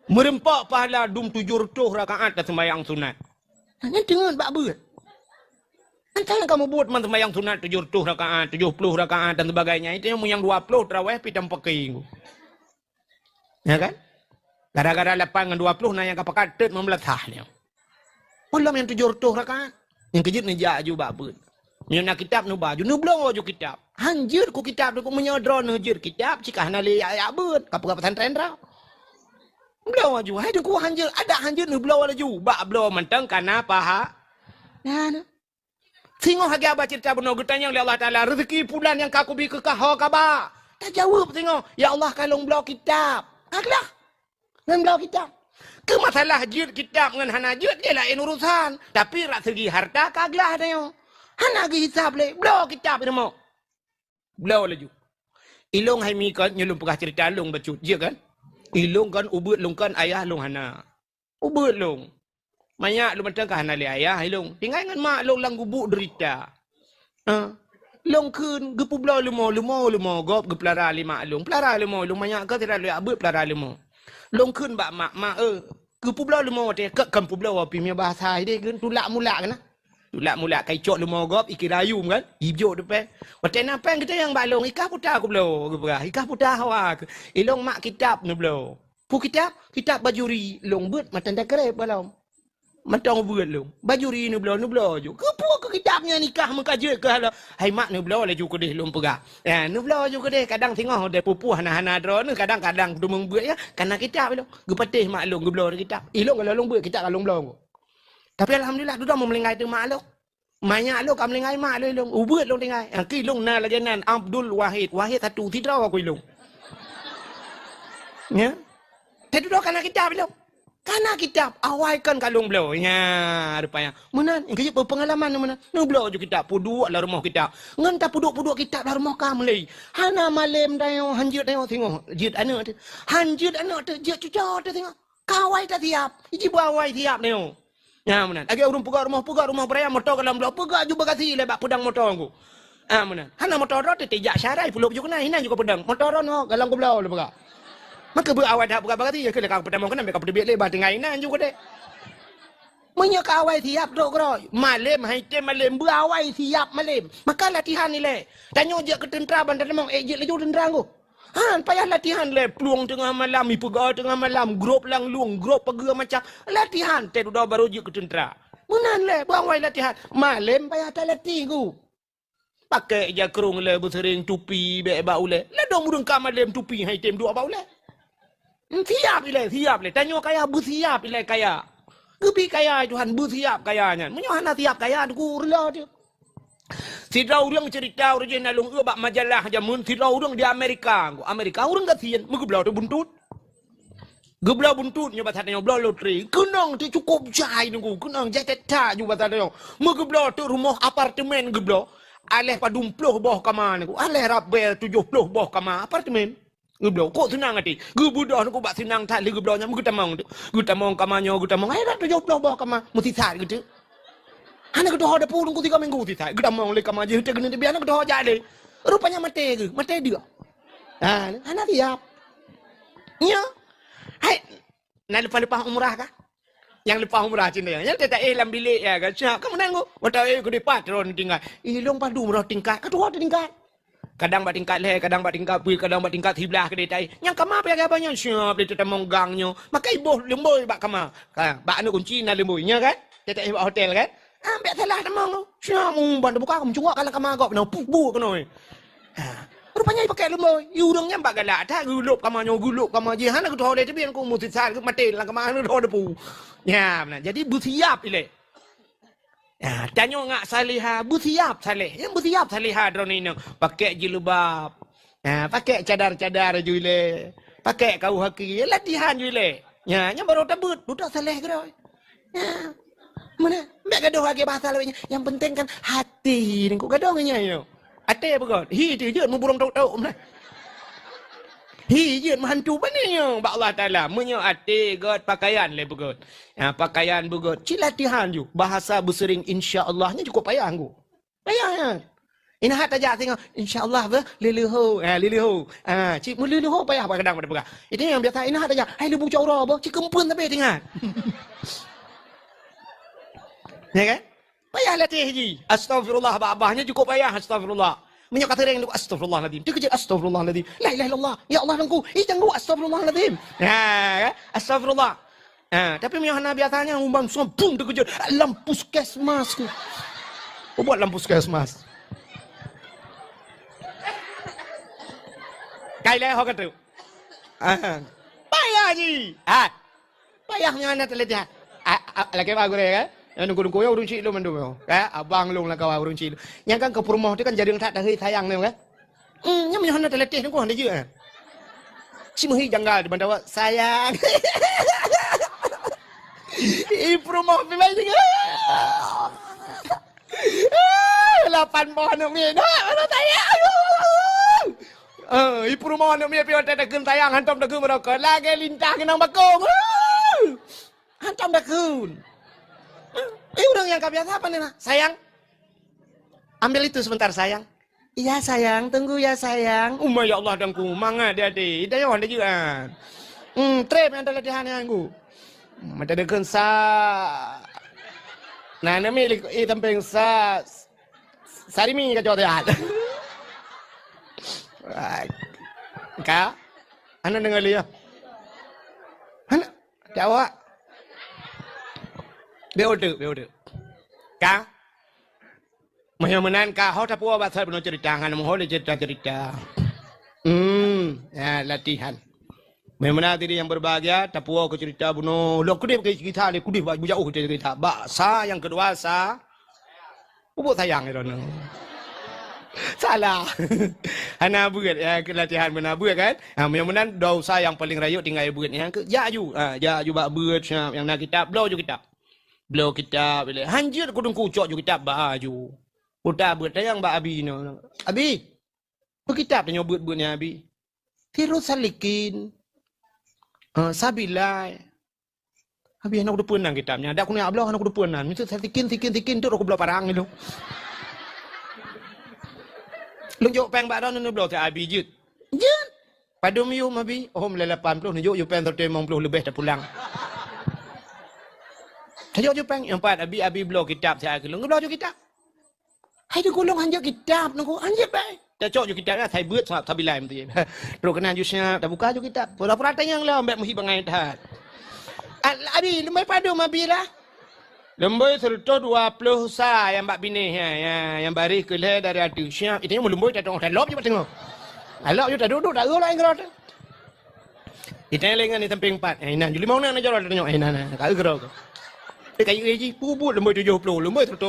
Merempak pahala dum 700 rakaat dan sembahyang sunat. Hanya dengut bak beut. Antara kamu buat sembahyang sunat 700 rakaat, 70 rakaat dan sebagainya. Itu yang 20 tarawih pitam pakai. Ya kan? Gara-gara 8 dengan 20 na yang kapakat tet memelatah ni. Malam yang 700 rakaat. Yang kejut ni jaju babut. Ni nak kitab nu baju nu blong jo kitab. Hanjir ku kitab ku menyodro nu jir kitab cikah na le ya but kapag pesantren ra. Blong aju hai ku hanjir ada hanjir nu blong laju ba blong mentang kana paha. Nah. Singo hagia ba cerita beno getanya oleh Allah Taala rezeki bulan yang kaku bi ke kah ka ba. Tak jawab singo. Ya Allah kalong blong kitab. Aglah. Ngan blong kitab. Ke masalah jir kitab dengan hana jir dia lain urusan. Tapi rak segi harta kaglah dia. Hana gi hisab le. Blow kitab dia mau. Blow laju. Ilong hai mi kan nyelum pegah cerita long bacut je kan. Ilong kan ubut long kan ayah long hana. Ubut long. Banyak lu macam hana le ayah ilong. Tinggal dengan mak long lang gubuk derita. Long kun gepu blow lumo gop gepelara lima long. Pelara lumo banyak ke tidak lu abut pelara lumo. Long kun bak mak ke publau lumo te ke kan publau api mi bahasa dia kan tulak mulak kan tulak mulak kai cok lumo gop ikirayu kan hijau depan wate napang kita yang balong ikah putar ku blau ke berah ikah putar hawa ilong mak kitab nu blau pu kitab bajuri long beut matan dak kere balong matang beut long bajuri nu blau ju ke pu ke kitabnya nikah mengkaje ke hala hai mak nu blau laju ku deh long pegah nu blau ju ke deh kadang tengok de pupu hana dro nu kadang-kadang dumung beut ya kana kitab lo gepatih mak long geblau kitab ilong kalau long beut kitab kalau blau tapi alhamdulillah sudah memelingkai tu mak lo Banyak lo kam lengai mak lo ubut lo lengai. Ki long na lajanan Abdul Wahid. Wahid satu tidak aku long. Ya. Tadi do kana kitab lo. Kana kitab awaikan kalung belo. Ya, rupanya. Menan, engkau je pengalaman menan. Nu belo je kitab puduk lah rumah kita. Ngan ta puduk kitab lah rumah kam lei. Hana malem dayo hanjut dayo tengok. Jut anak tu. Hanjut anak tu jut cucot tu tengok. Kawai tak siap. Iji bawai siap dayo. Ya menan. Agi urung pegak rumah peraya motor dalam blok pegak juga kasi lebak pedang motor aku. Menan. Hana motor tu tejak syarai puluh juga na hina juga pedang. Motor no galang ko blau le pegak. Maka berawal dah berkati ya ke lekang pertama kena mereka pergi lebar tengah inan juga deh. Menyak awal siap dok kro. Malam hai tem malam berawal siap malam. Maka latihan ni le. Tanya je ke tentera bandar memang je le tentera aku. Payah latihan le peluang tengah malam, pergi tengah malam, grup lang luang, grup pergi macam latihan. Tadi dah baru je ke tentera. Menan le berawal latihan. Malam payah tak latih ku. Pakai je kerung le bersering tupi be bau le. Le dong murung kam malam tupi hai tem dua bau le. Siap le. Tanya kaya bersiap le kaya. Kepi kaya Tuhan bersiap kayanya. Menyohana siap kaya aku rela dia. Sidra urang cerita original lung bak majalah jamun sidra urang di Amerika. Amerika urang kasian megeblau tu buntut. Geblau buntut nyoba tanya blau loteri. Kenang tu cukup jai nunggu. Kenang jai tak nyoba tanya. Megeblau tu rumah apartemen geblau. Aleh padum puluh boh kamar nunggu. Aleh rabel 70 boh kamar apartemen. Geblau kok senang hati. Gebudah aku bak senang tak lagi geblaunya mu getamong tu. Getamong kamarnya getamong. Ai dah 70 boh kamar mesti sat gitu. Hana kedoh ada pulung ku 3 minggu ti sat. Getamong le kamar je kena dia biar kedoh jadi. Rupanya mati ke? Mati dia. Hana siap. Ya. Hai. Nak lepas umrah kah? Yang lepas umrah Cina yang tak dalam bilik ya kan. Siap kamu nanggu. Wata ku di patron tinggal. Ilong padu umrah tingkat. Kedua tingkat. Kadang bat tingkat leh, kadang bat tingkat pui, kadang bat tingkat sebelah ke detai. Yang kamar pergi abangnya siap dia tetap monggangnya. Maka ibu lemboi bak kamar. Bak anu kunci na lemboinya kan. Tetap bak hotel kan. Ambil salah temang tu. Siap bantu buka kamu cungak kalau kamar kau benar pupu kena. Rupanya pakai lemboi. Urangnya bak galak tak gulup kamarnya gulup kamar je. Hana ketua hotel tapi aku mesti sar mati dalam kamar anu dah pu. Ya benar. Jadi bersiap ile. Ya, tanya ngak salihah, bersiap salih. Yang bersiap salihah drone ini. Pakai jilbab. Ya, pakai cadar-cadar jule. Pakai kau haki, latihan jule. Ya, yang baru tabut, budak salih ke dah. Ya. Mana? Mbak gaduh lagi bahasa lainnya. Yang penting kan hati ni ku gaduhnya yo. Hati apa kau? Hi tu je mu burung tok-tok mana. Hi je menghantu baninya ba Allah Taala menyo hati god pakaian le begot. Ya pakaian begot. Ci latihan ju bahasa bersering insya-Allahnya cukup payah aku. Payah ya. Ina hat aja tengok insya-Allah be liliho liliho. Ci mu liliho payah apa kadang pada pegang. Itu yang biasa ina hat aja. Hai lebu cora be ci kempun tapi tengah. Ya kan? Payah latih ji. Astagfirullah babahnya cukup payah astagfirullah. Minyak kata yang astagfirullahaladzim. Dia kerja astagfirullahaladzim. La ilaha illallah. Ya Allah nangku. Jangan astagfirullahaladzim. Ya, astagfirullah. Tapi minyak biasanya umbang sombong dia kerja lampu puskesmas tu. Buat lampu puskesmas. Kailah hok tu. Payah ji. Payahnya anak terlihat. Lagi bagus kan? Yang nunggu ya urung cik lu mandu kan abang lu lah kau urung cik lu yang kan ke rumah tu kan jadi tak dah sayang ni kan yang menyahana terletih nunggu hande je si muhi janggal di bandawa sayang rumah pimai juga 8 pohon ni dah sayang rumah ni pion tak kun sayang hantam tak kun merokok lagi lintah kenang bakong hantam tak kun. Orang yang biasa apa nih nak? Sayang, ambil itu sebentar sayang. Iya sayang, tunggu ya sayang. Ya Allah dangku, manga dia di. Ida yang ada juga. Trip yang ada latihan yang aku. Mata deken sa. Nah, milik tampeng sa. Sarimi ka jodoh. Ka, anak dengar lihat. Anak, jawab. Beode. Ka? Mahamanan ka hau tapu bahasa benar cerita kan mau hole cerita. Ya latihan. Mahamanan diri yang berbahagia tapu ke cerita buno. Lo kudip ke kita le kudip bujau ke cerita. Bahasa yang kedua sa Pupuk sayang itu. Salah. Hana buat ya kelatihan benar buat kan. Mudah-mudahan dosa yang paling rayut tinggal buat yang ke ya ju. Ya ju bak buat yang nak kitab blow ju kitab. Blow kitab bila hanjir kudung kucok ju kitab baju. Udah buat yang bak abi no. Abi. Bu kitab tanya buat-buatnya abi. Tirus salikin. Sabilai. Abi anak udah punang kitabnya. Ada aku ni abloh anak udah punang. Mesti tikin tu aku belah parang itu. Lunjuk peng bak ron blok ke abi jut. Jut. Padum yu mabi. Oh mulai 80 nunjuk yu peng 150 lebih dah pulang. Tajuk yu peng yang 4 abi blok kitab saya ke lu blok ju kitab. Hai tu golong hanja kitab nunggu hanja bai. Tajuk ju kitab lah saya buat sebab sabilai mesti. Terus kena ju siap dah buka ju kitab. Pura-pura tanya lah ambek mesti bangai dah. Abi lembai padum abi lah. Lemboi 120 sa yang bak bini yang baris ke leher dari hati. Siap, itu yang lemboi tak lop je tengok. Alok je tak duduk tak lah ingrat. Itu yang lengan ni samping 4. Inan juli mau nak jalan tengok inan tak ingrat. Kayu eji pupu lemboi 70, lemboi 122.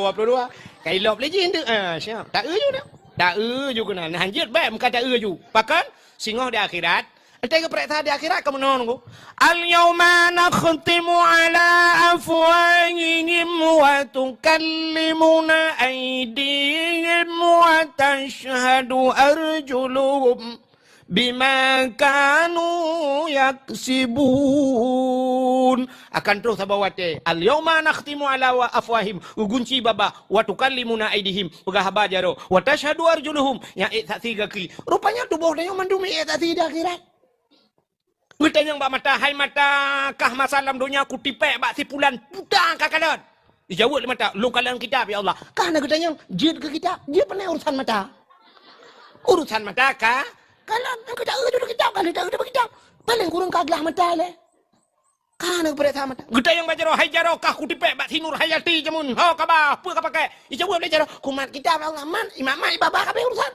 Kayu lop lagi tu. Siap. Tak je dah. Tak je kena. Hanjit baik muka tak je. Pakan singoh di akhirat. Entah ke periksa di akhirat kamu nonggu. Al-yawma nakhtimu ala afwahihim wa tukallimuna aydihim wa tashhadu arjuluhum bima kanu yaksibun. Akan terus abawate. Al-yawma nakhtimu ala afwahihim. Ugunci baba wa tukallimuna aydihim. Pegah bajaro wa tashhadu arjuluhum. Yang saksi kaki. Rupanya tubuh dia mandumi saksi di akhirat. Kita yang bak mata, hai mata, kah masalam dunia aku tipek bak sipulan putang kakalan. Dijawab di mata, lu kalian kitab ya Allah. Kah nak kita yang jid ke kitab, dia pernah urusan mata. Urusan mata kah? Kalau kita udah kitab, kalau kita udah kitab, paling kurang kaglah mata le. Kah nak periksa mata. Kita yang baca roh, hai jaro, kah aku tipek bak sinur hayati jamun. Ho kabah, apa kah pakai? Dijawab di jaro, kumat kitab ya Allah, man, imam mai baba kabeh urusan.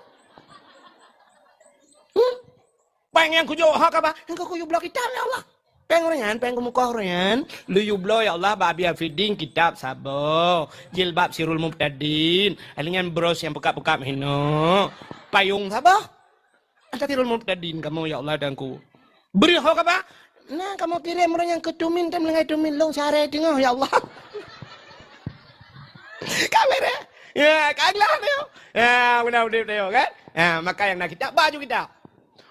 Peng yang kujo hak apa? Engkau kujo blok kitab ya Allah. Peng orang peng kumukoh orang. Lu yu blok ya Allah babi feeding kitab sabo. Jilbab sirul mubtadin. Alingan bros yang pekap-pekap hino. Payung sabo. Ada sirul mubtadin kamu ya Allah danku. Beri hak apa? Nah kamu kirim orang yang ketumin tem lengai tumin long sare tengah ya Allah. Kamera. Ya kaglah dia. Ya benar dia kan? Maka yang nak kitab baju kitab.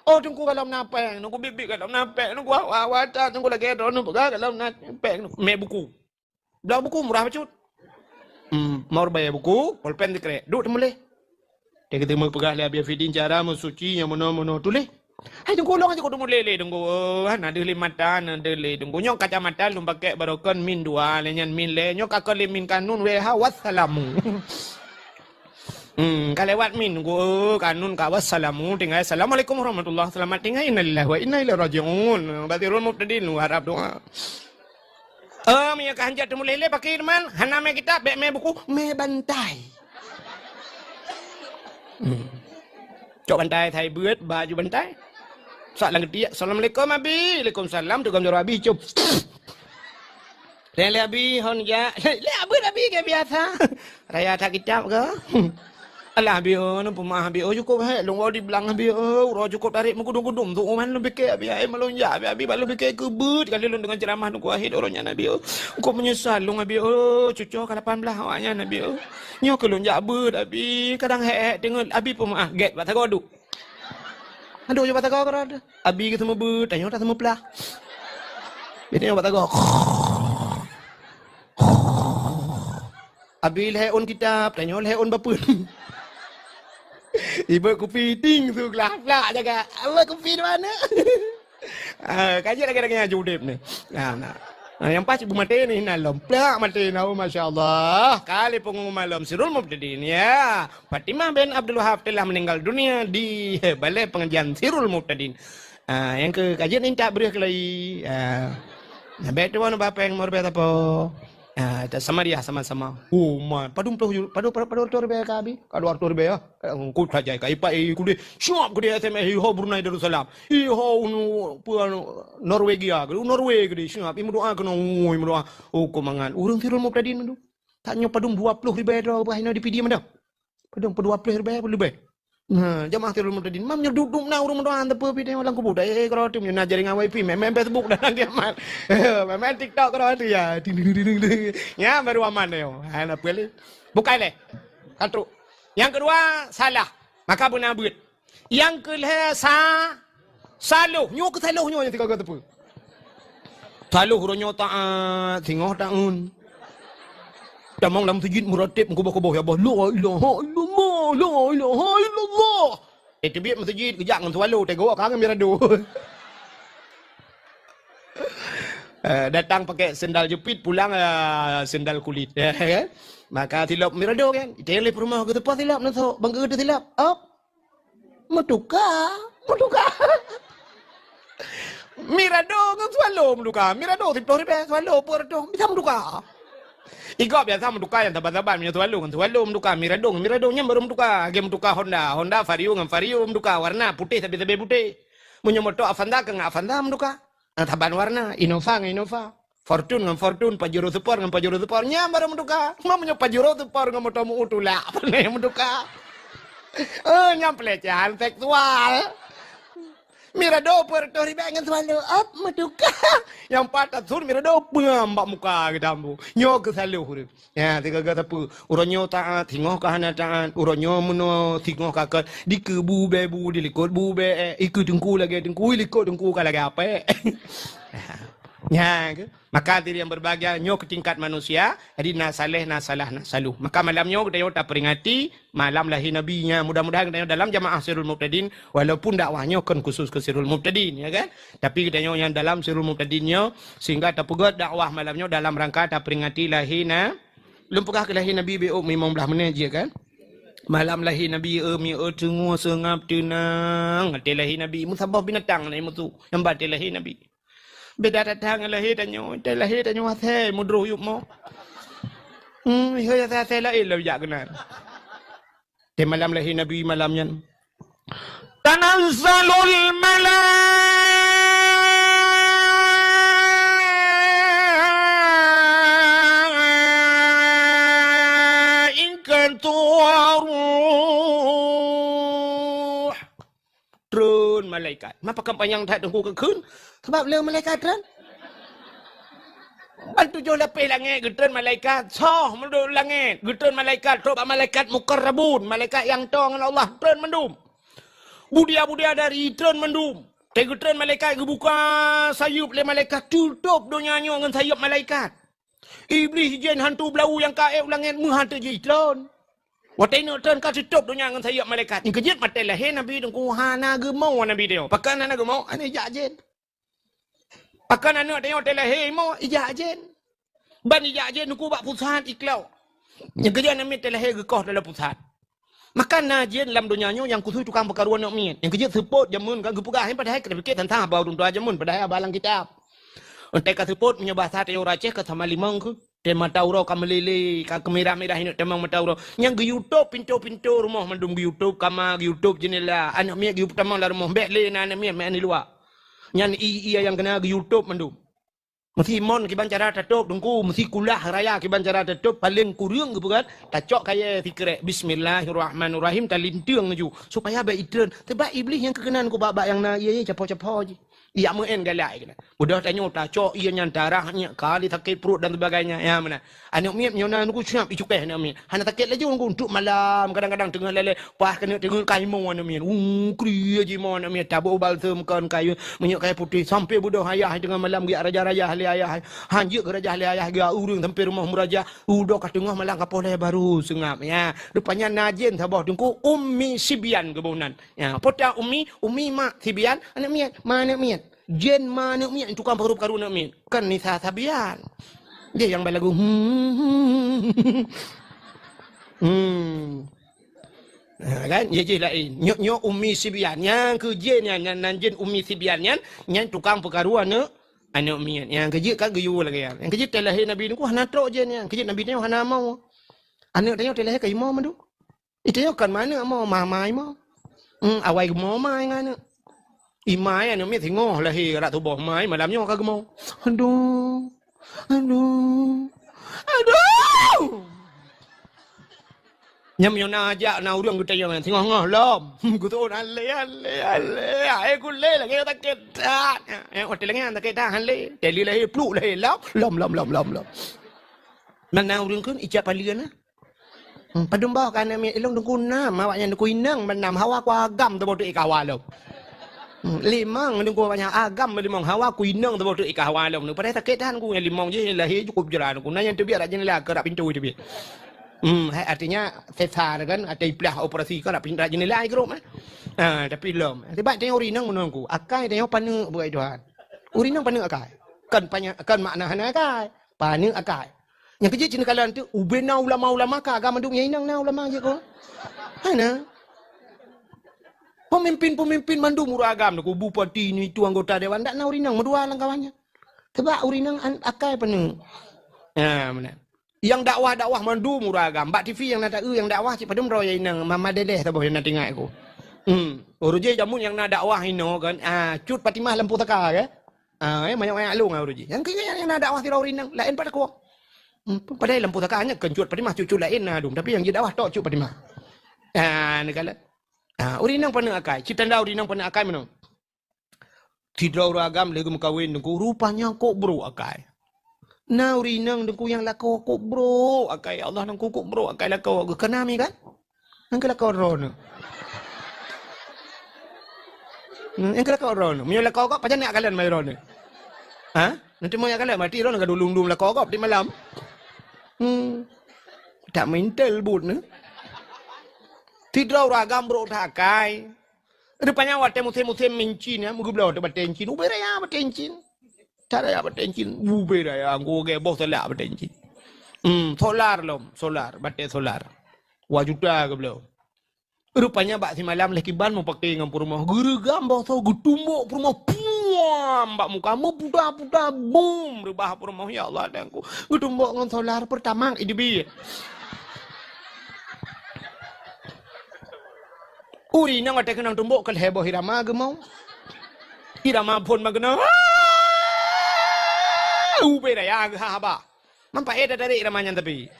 Oh tunggu kalau napeng, nunggu bibik kalau napeng, nunggu awat, nunggu lagi ada nunggu kalau napeng, me buku, belah buku murah macam, mau bayar buku, pulpen dikrek, duduk temuleh, dia kita mau pegang lihat biar feeding cara mensuci yang mana tulis, hai tunggu long aja kau tunggu lele, tunggu, ada limatan, ada lele, tunggu nyok kacamata lu pakai barokan min 2, lenyan min le, nyok kakak min kanun weha wassalamu. Kalewat min go kanun kawas salamu tinggal assalamualaikum warahmatullahi selamat tinggal innalillahi wa inna ilaihi rajiun batirul mubtadin lu harap doa ya kanjat temu lele pakai man hana me kitab be me buku me bantai cok bantai thai buat baju bantai soal dia assalamualaikum abi waalaikumsalam tu gambar abi cup le abi hon ya le abi ke biasa raya tak kitab ke alah bio no pemah bio cukup he long di belang bio ro cukup tarik mengudung-udung tu man lebih ke abi melonjak abi balu lebih ke kebut kali lu dengan ceramah nu kuahid orangnya nabi kau menyesal long abi cucu ke 18 awaknya nabi nyo ke lonjak bet abi kadang he tengok abi pemah get batago aduk aduh je batago ada abi ke semua bet tanya tak semua pelah ini batago abi le on kitab tanya le on bapun ibu kopi ting tu gelap-gelap jaga. Allah kopi di mana? Kajian lagi-lagi judip ni. Yang pas ibu mati ni nalom. Plak mati nau masya-Allah. Kali pengumuman malam Sirul Mubtadin ya. Fatimah bin Abdul Wahab telah meninggal dunia di balai pengajian Sirul Mubtadin. Yang ke kajian ni tak beri lagi. Sampai tu mana bapa yang mau berapa? Sama dia sama-sama. Man, padum tu rebe kabi. Kadu artu rebe ya. Ku saja kai pai ku de. Syok ku de SMA ho Brunei Darussalam. Ho Norwegia, Norway ku de. Syok imu doa kono imu doa. Ko mangan. Urang Sirul Mubtadin mendu. Taknya padung 20,000 dah berhina di PD mana? Padung 20,000 lebih. Nah, jamaah Sirul Muhtadin, mam duduk na urung doan tepe pi orang kubur dah kalau tu nak jaring awai pi, main Facebook dan dia main. Main TikTok kalau tu ya. Ya baru aman dia. Ana pilih. Bukan le. Satu. Yang kedua salah. Maka pun abut. Yang kedua saluh. Nyo ke saluh nyo yang tiga kata tepe. Saluh ronyo taat, tengok taun. Damang dalam sujud muratib kubah-kubah ya Allah. La ilaha illallah, la ilaha illallah. Tibik masjid kejak dengan swallow tegok kan mirado. Datang pakai sendal jepit, pulang sendal kulit. Maka silap mirado kan. Telef rumah ke tempat silap nasok, bangga ke silap. Metuka. Mirado kan swallow meduka. Mirado 10,000 swallow perdo bisa meduka. Iko biasa menduka yang tabat-tabat punya swallow menduka miradongnya baru menduka game menduka Honda Vario menduka warna putih tapi putih punya motor Avanza menduka taban warna Innova Fortune Pajero Sport nya baru menduka punya Pajero Sport dengan motor utula apa yang menduka nyam pelecehan seksual Mirado Puerto Rico dengan swallow up menduka yang patah sur mirado pembak muka ke dambu nyo ke saluh ya tiga kata apa uronyo taat tengok ke hana taat uronyo meno tengok kakak di kebu bebu di likut bube ikut dengku likut dengku kalau lagi apa ya maka diri yang berbahagia nyo ke tingkat manusia jadi nasaleh nasalah nasaluh maka malamnya kita tak peringati malam lahir nabinya mudah-mudahan kita dalam jamaah Sirul Muhtadin walaupun dakwahnya kan khusus ke Sirul Muhtadin ya kan tapi kita yang dalam Sirul Muhtadinnya sehingga tak pegat dakwah malamnya dalam rangka tak peringati lahirna lumpukah ke lahir nabi be 15 menit je kan malam lahir nabi mi tengok sengap tenang hati lahir nabi musabah binatang ni mutu yang batil lahir nabi beda datang lahir danyo wasai mudruh yuk mo ya saya lain lah jak kenal di malam lahir nabi malamnya tanazzalul malaikatu waruh turun malaikat mapa panjang tak tunggu ke kun sebab le malaikat kan bantu jo lapis langit getun malaikat soh menduk langit getun malaikat rob malaikat mukarrabun malaikat yang tong dengan Allah turun mendum budia-budia dari turun mendum getun malaikat buka sayup le malaikat tutup dunianya dengan sayup malaikat iblis jin hantu belau yang kaep langit menghantu je turun watai nak turun ka tutup dunia dengan sayup malaikat ni kejut mata lahir nabi dengku hana gemau nabi dia pakan hana gemau ane jak jin pakan anak tengok telahir mau ijak jen. Ban ijak jen aku buat pusat iklau. Yang kerja nak mit telahir gekoh dalam pusat. Makan najen dalam dunianya yang khusus tukang perkaruan nak mit. Yang kerja support jamun kan gepugah pada hai kena fikir tentang abau dun jamun pada hai abalang kitab. Untuk ka support punya bahasa teo Aceh ke sama limang ke. Tema tauro ka melele ka kemerah-merah ini temang matauro. Yang ge YouTube pintu-pintu rumah mendung ge YouTube kamar ge YouTube jendela. Anak miak ge pertama lah rumah bek le anak miak mak ni luar. Yang iya yang kena ke YouTube mendum. Mesti mon kiban cara tutup dengku mesti kulah raya kiban cara tutup paling kurang ke bukan tacok kaya fikir bismillahirrahmanirrahim talintang ju supaya baik itren sebab iblis yang kekenan ku babak yang na iya capo-capo je. Ia muen galai kena. Mudah tanya tacok ia yang darahnya kali sakit perut dan sebagainya. Ya mana? Anak miap nyona aku siap icukeh anak miap. Hana sakit lagi aku untuk malam kadang-kadang tengah lele pas kena tengah kaimau anak miap. Kriya je mau anak miap tabuk balsam kan kayu minyak kayu putih sampai budak ayah tengah malam dia raja-raja ahli ayah. Hanjik ke raja ahli ayah dia urang sampai rumah muraja. Udah kat tengah malam kapal baru sengap ya. Rupanya najin sabah tengku ummi sibian kebunan. Ya, pota ummi mak sibian anak miap mana miap. Jen mana miat tukang paru-paru nak miat kan nisa sabian dia yang balagu kan je lain nyok ummi sibian yang kerja yang jen ummi sibian yang tukang perkaruan nak anak miat yang kerja kan geyu lagi yang kerja telahir nabi ni ku hana trok jen yang kerja nabi ni hana mau anak tanya telahir kai mau mandu itu kan mana mau mamai mau awai mau mai ngana imai anu mi tengok lahir rak tubuh mai malamnya kagak mau. Aduh. Nyam yo na ja na urang kita yang tengah ngah lom. Kutu ale ai ku le la nge ta ket ta. Hotel nge ta ket ta han le. Teli le plu le lom. Mana urang kun ijak palian na. Padum ba kan mi elong dengku na mawaknya dengku inang menam hawa ku agam tu bodu ikawalom. Limang dengku banyak agam limang hawa ku inang tu bodu ikawalom. Nu pada ta ket han ku limang je lah cukup jalan ku. Nanya tu biar aja lah kerap pintu tu biar. Artinya sesar kan ada ibadah operasi kan nak pindah jendela ai grup tapi belum sebab tengok urinang menunggu akai tengok panu buat Tuhan urinang panu akai kan makna hana akai panu akai yang kerja cina kalan tu ubena ulama-ulama ka agama dunia inang na ulama je ko hana pemimpin mandu murah agam ku bupati ni tu anggota dewan dak na urinang medua langkawannya sebab urinang akai panu mana yang dakwah mandu muragam mbak TV yang nada yang dakwah cik padum roya inang mama dedeh taboh yang tinggal aku uruji jamun yang nada dakwah ino kan cut patimah lampu taka ke banyak lung uruji yang nada dakwah tirau rinang lain pada ku pada lampu takanya kan cut patimah cucu lain dum tapi yang dia dakwah tok cut patimah negala urinang pana akai citanda urinang pana akai menang tidrau ragam legu mukawin ku rupanya kok bro akai na urinang dengku yang lako kok bro akai Allah nang kok bro akai lako kenami kan nang lako rono yang lako rono mio lako kok pajan nak kalian mai rono nanti mau ya kalian mati rono gadulung-dum lako kok di malam tak mental but ne tidrau ragam bro takai rupanya wate musim mincin ya mugublo de batencin ubere ya batencin cara ya batencin ubera ya ngoge bos la batencin solar bate solar wajuda ke belum rupanya bak si malam leh kiban mau pakai ngam rumah gerugam bos gutumbok rumah puam bak muka mu puda boom rubah rumah ya Allah dangku gutumbok ngan solar pertama idbi uri nang ate kenang tumbok kal heboh hirama gemau hirama pun magna ubera ya haba mampa ada dari iramanya tapi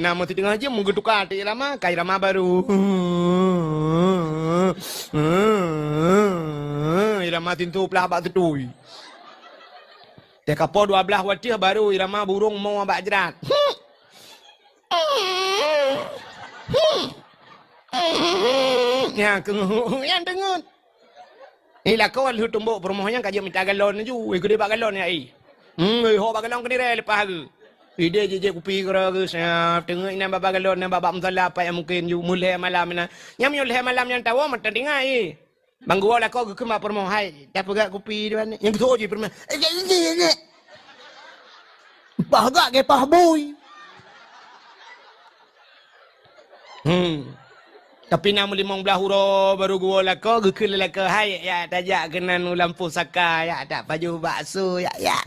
nama tu tengah aja mungkin tukar ti irama kai irama baru irama tintu pelah bak tetui dia kapo 12 wajah baru irama burung mau bak jerat ya yang dengut ila kau lu tumbuk perumahannya kaje minta galon ju ikut dia bak galon ya ho bak galon kini re lepas ke ide je kupi kera ke siap tengok ina bak galon na bak mutala apa yang mungkin ju mulai malam na nyam yo leh malam yang tahu mata dengai bang gua lah kau ke mak permohai dah pegak kupi dia yang tu je permah bahagak ke pahboy tapi nama 15 huruf baru gua lah kau gekil lah ke hai ya tajak kenan lampu saka ya tak baju bakso ya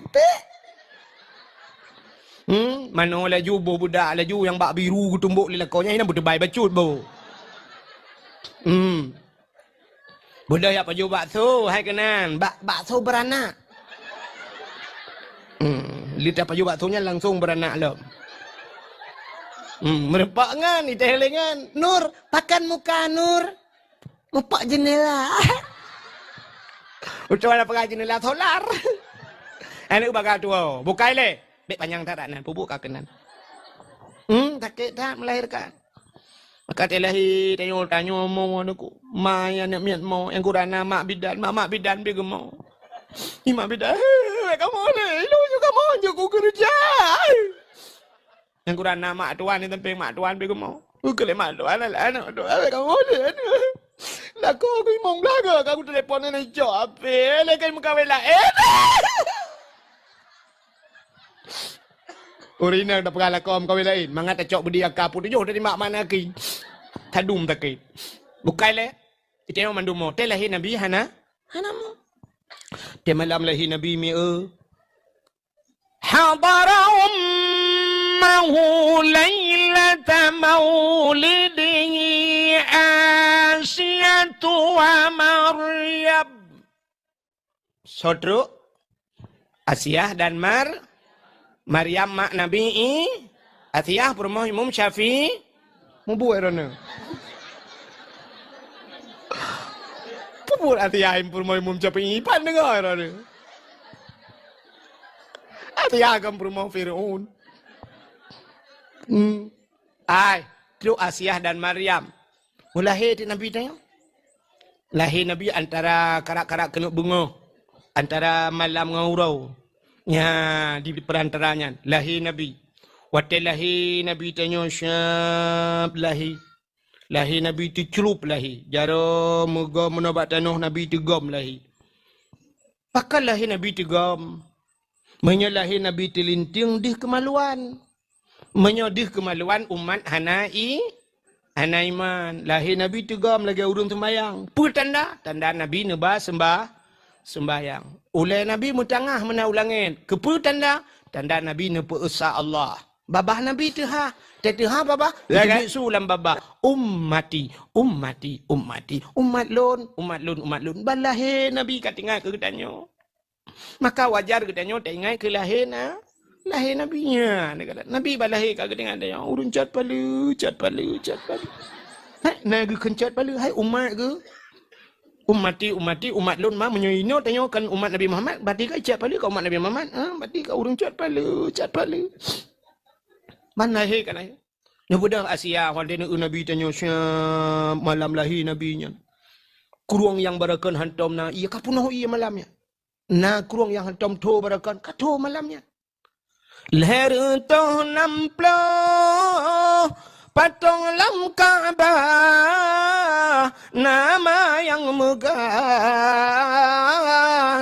mana laju bo budak laju yang bak biru tumbuk li lakonya ina budak baik bacut bo budak ya baju bakso hai kenan bakso beranak lidah baju baksonya langsung beranak lo merempak ngan, itehelengan. Nur, pakan muka Nur. Mupak jendela. Ucapan apa jendela solar. Anak bakal tua. Bukai le. Bek panjang tak nan, pupuk kakenan. Takut tak melahirkan. Maka telahi tanyo mau anakku. Mai anak miat mau yang kurana mak bidan be gemau. Mak bidan. Kamu ni, lu juga mau jago kerja. Yang kurang nama tuan ni tapi mak tuan pergi mau. Kalau mak tuan lah anak tuan kamu ni. Lah kau mong belaga kau telefon ni jawab. Lekai muka bela. Urina dah pernah kau muka belain. Mangat cok budi akap pun jauh dari mak mana ki. Tadum takit. Bukai le. Itu yang mandum mo. Teh lahir Nabi hana. Hana mo. Teh malam lahir Nabi mi Hadarum ليلة مولده آسية ومريم Saudara Asiyah dan Maryam mak Nabi Asiyah permoh Imam Syafi'i Mau buat rana. Puput hati ayam pun mau mencapai ipan dengar rana. Hati agam pun mau Fir'aun. Ay, itu Asiyah dan Maryam. Mulahir di Nabi tanya. Lahir Nabi antara karak-karak kena bunga. Antara malam dengan urau. Ya, di perantaranya. Lahir Nabi. Waktu lahir Nabi tanya syab lahir. Lahir Nabi tu celup lahir. Jara moga menabat tanah Nabi tu gom lahir. Pakai lahir Nabi tu gom. Menyalahir Nabi tu linting dih kemaluan. Menyodih kemaluan umat Hanai. Hanaiman. Lahir Nabi tu gom lagi urung sembayang. Apa tanda? Tanda Nabi nebah sembayang. Oleh Nabi mutangah mana ulangin. Kepu tanda? Tanda Nabi nepa esa Allah. Babah Nabi tu ha. Tadi ha babah. Lagi sulam babah. Ummati. Umat lun. Balahir Nabi katingai ke tanya. Maka wajar ke tanya tengah ke lahir na. Lahir Nabinya. Nabi balahir kat tengah tanya. Urun cat palu. Hai, naga kencat palu. Hai umat ke? Umat lun mah menyoino tanya kan umat Nabi Muhammad. Berarti kat cat palu ke umat Nabi Muhammad? Berarti kat urun cat palu. Mana lahir kan lahir? Yang budak Asia, waktu Nabi tanya malam lahir Nabinya. Kurung yang barakan hantam na, iya kapunah iya malamnya. Na kurung yang hantam to barakan, kato malamnya. Lahir toh namplo, patung lam Ka'bah, nama yang megah,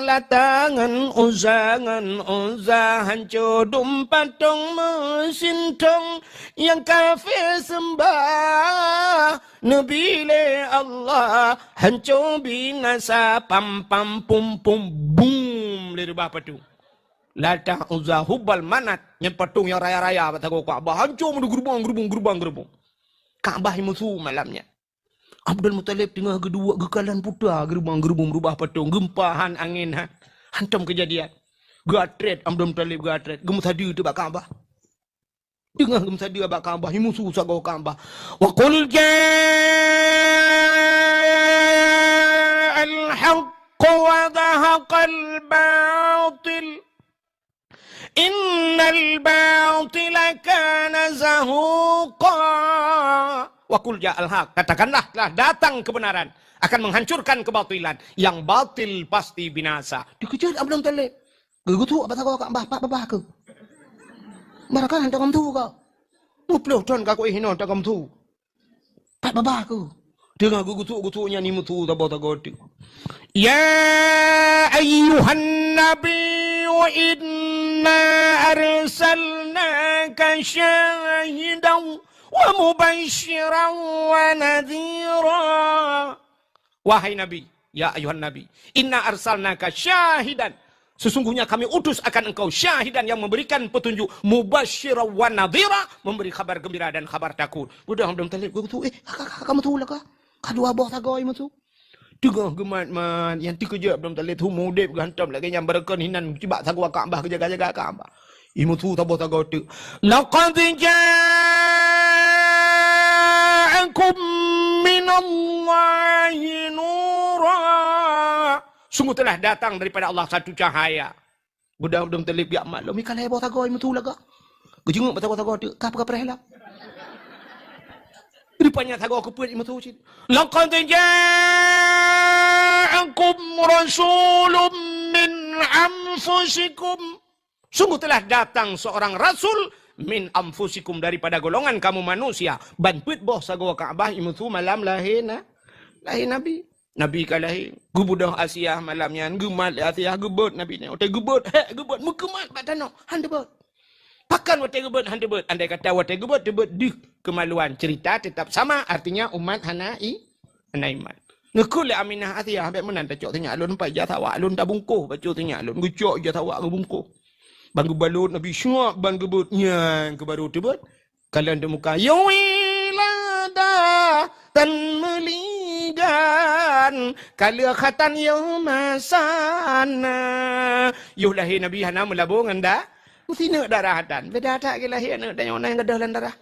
latangan uzah hancur patung mesintong yang kafir sembah. Nabi le Allah hancur binasa pam pum boom le rubah patung. Latang uzah hubal manat yang patung yang raya-raya batago Ka'bah hancur mendu gerbang. Ka'bah musuh malamnya. Abdul Muttalib tengah kedua gekalan putar gerbang berubah patung gempahan angin hantam kejadian. Gatret Abdul Muttalib gatret gem tadi tu bak Ka'bah. Tengah gem tadi bak Ka'bah musuh sago Ka'bah. Wa qul ja'al haqq wa dhahaqal batil. Innal batila kana zahuqa. Wa qul ja'al haq. Katakanlah telah datang kebenaran akan menghancurkan kebatilan. Yang batil pasti binasa. Dikejar Abdul Muttalib. Gegutu apa kau kat babah ke? Barakan hantar kamu tu kau. Muploh ton kau hino hantar kamu tu. Pat babah ke? Dengar gegutu-getunya ni mutu tahu. Ya ayyuhan nabiyyu inna arsalnaka syahidan wa mubasysyiran wa nadhira. Wahai Nabi, ya ayuhan Nabi, inna arsalnaka syahidan. Sesungguhnya kami utus akan engkau syahidan yang memberikan petunjuk, mubasysyiran wa nadhira, memberi kabar gembira dan kabar takut. Budak Abdul Muttalib tu, kamu tu lah kah? Kadua abah tagay mo tu. Tengah gemat man yang tiga Abdul Muttalib tu mudip gantam lagi yang berakan hinan tiba sagwa Ka'bah jaga-jaga Ka'bah. Imu tu tabah tagay tu. Laqad ja'akum minallahi nura. Sungguh telah datang daripada Allah satu cahaya. Budak Abdul Muttalib ya maklum ikan hebah tagay mo tu laga. Gejenguk tagay tu kap perela. Rupanya tahu aku pun imu tu cik. Laqad ja'akum rasulun min anfusikum. Sungguh telah datang seorang rasul min anfusikum daripada golongan kamu manusia. Banput boh sago Ka'bah imu tu malam lahir Nabi. Nabi kalahir. Gubudah Asia malamnya gemat Asia gebut Nabi ni. Otai gebut mukemat batano handebut. Pakan wategebut handebut. Andai kata wategebut debut kemaluan. Cerita tetap sama. Artinya umat Hanaiman. Ngekul Aminah Atiyah. Habis menan tak cok tanya alun. Nampak jatawak alun tak bungkuh. Baca tanya alun. Gecok jatawak ke bungkuh. Banggu balut Nabi syuak. Banggu butnya ke baru tebut. Kalian di muka. Yawilada tan meligan. Kala khatan yawmasana. Yuh lahir Nabi Hana melabung anda. Mesti nak darah dan. Beda tak ke lahir nak tanya orang yang gadah dalam darah.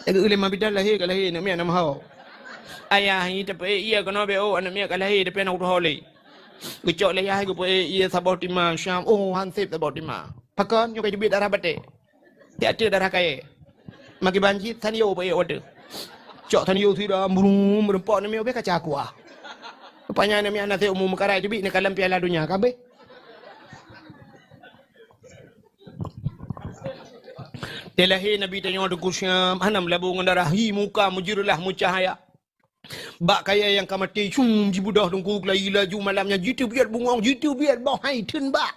Agak ulama bidan lahir ke lahir nak mian nama hau. Ayah ni tapi ia kena beo anak mian ke lahir tapi nak hole. Gecok le ayah ku ia sabot timah syam oh hansip sabot timah. Pakon yo kai bit darah bate. Dia ada darah kai. Maki banjir tanio pe order. Cok tanio tu dah murum merempok ni mian be kaca aku ah. Rupanya ni mian nasi umum karai tu bit ni kalam piala dunia kabe. Delahi Nabi tanya dengan Syam, hanam labung darah hi muka mujirlah mucahaya. Bak kaya yang kamati cum jibudah tungku lagi laju malamnya jitu biar bungong jitu biar boh hai tun bak.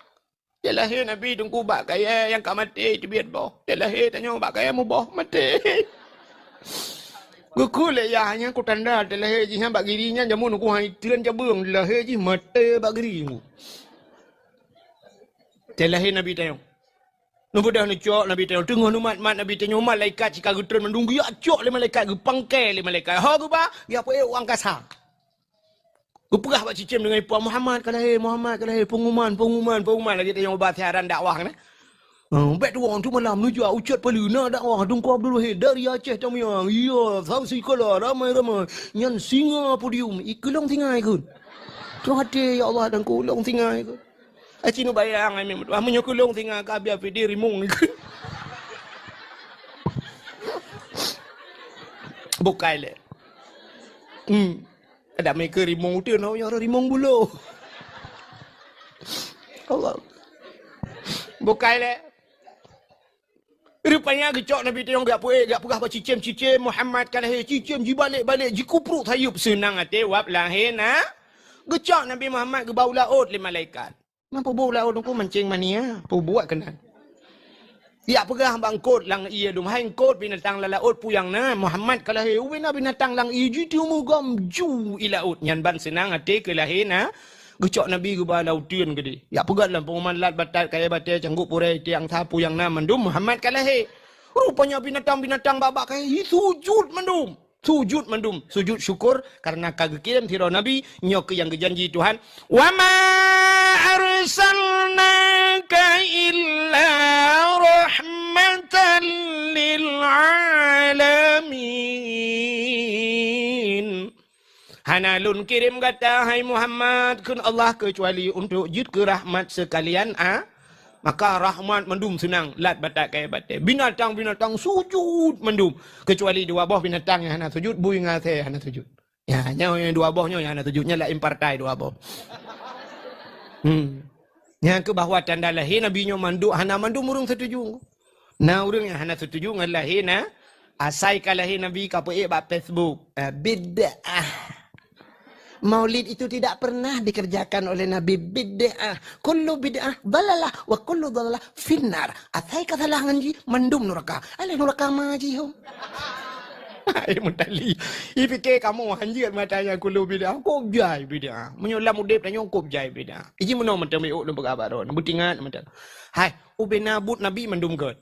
Delahi Nabi tungku bak kaya yang kamati tu biar boh. Delahi tanya bak kaya mu boh mati. Guku le ya hanya ku tanda delahi jihan bak girinya jamu tungku hai tun jabung delahi ji mati bak girimu. Delahi Nabi tanya Nubudah ni cok Nabi tanya tengah numat mat Nabi tanya malaikat jika gutren mendung ya cok le malaikat ge pangkai le malaikat ha ge ba ya apa orang kasar ge perah bak cicim dengan Puan Muhammad Muhammad pengumuman lagi tanya obat siaran dakwah ni bet tu orang tu malam ni juga ucat peluna dakwah Tunku Abdul Wahid dari Aceh tamiang iya saksi kala ramai nyan singa podium ikulong tingai kun tu hati ya Allah dan kulong tingai kun Acinu bayang ai memang menyokulong tinggal ka biar video rimung ni. Bukai le. Ada mereka rimung tu no yang rimung bulu. Allah. Bukai le. Rupanya gecok Nabi tu yang gak pegah cicim Muhammad kalah cicim ji balik ji kupruk hayup senang ate wap lahir na. Gecok Nabi Muhammad ke bau laut le malaikat. Mampu bau laut aku mancing mania, pu buat kena. Ya pegah bangkot lang ia dum hai kot binatang la laut puyang na Muhammad kalah he wena binatang lang iji tu mugam ju ilaut nyan ban senang ate ke lahina gecok Nabi ke ba lautian gede. Ya pegah lam pengumuman lat batat kaya batai canggup purai tiang thapu yang na mandum Muhammad kalah he. Rupanya binatang-binatang babak kaya sujud mandum. Sujud syukur karena kagekiran tiro Nabi nyok yang gejanji Tuhan wa ma arsalnaka illa rahmatan lil alamin hanalun kirim kata hai Muhammad kun Allah kecuali untuk jid ke rahmat sekalian maka rahmat mendum senang lat batak kaya batai binatang sujud mendum kecuali dua buah binatang yang hana sujud bui ngase hana sujud ya nyawa yang dua buahnya yang hana sujudnya lain partai dua buah yang ke bahwa tanda lahir Nabi nyo manduk hana mandum urung setuju na urung yang hana setuju ngalahi na asai kalahi Nabi kape ba Facebook bid'ah Maulid itu tidak pernah dikerjakan oleh Nabi bid'ah. Kullu bid'ah dalalah wa kullu dalalah finnar. Atai kesalahan ji mendum neraka. Ale neraka maji hom. Ai mutali. Ipike kamu hanjir matanya kullu bid'ah. Kop jai bid'ah. Menyolam udip tanya kop jai bid'ah. Iji meno mentang meuk lu berkabar. Butingan mentang. Hai, ubenabut Nabi mendum god.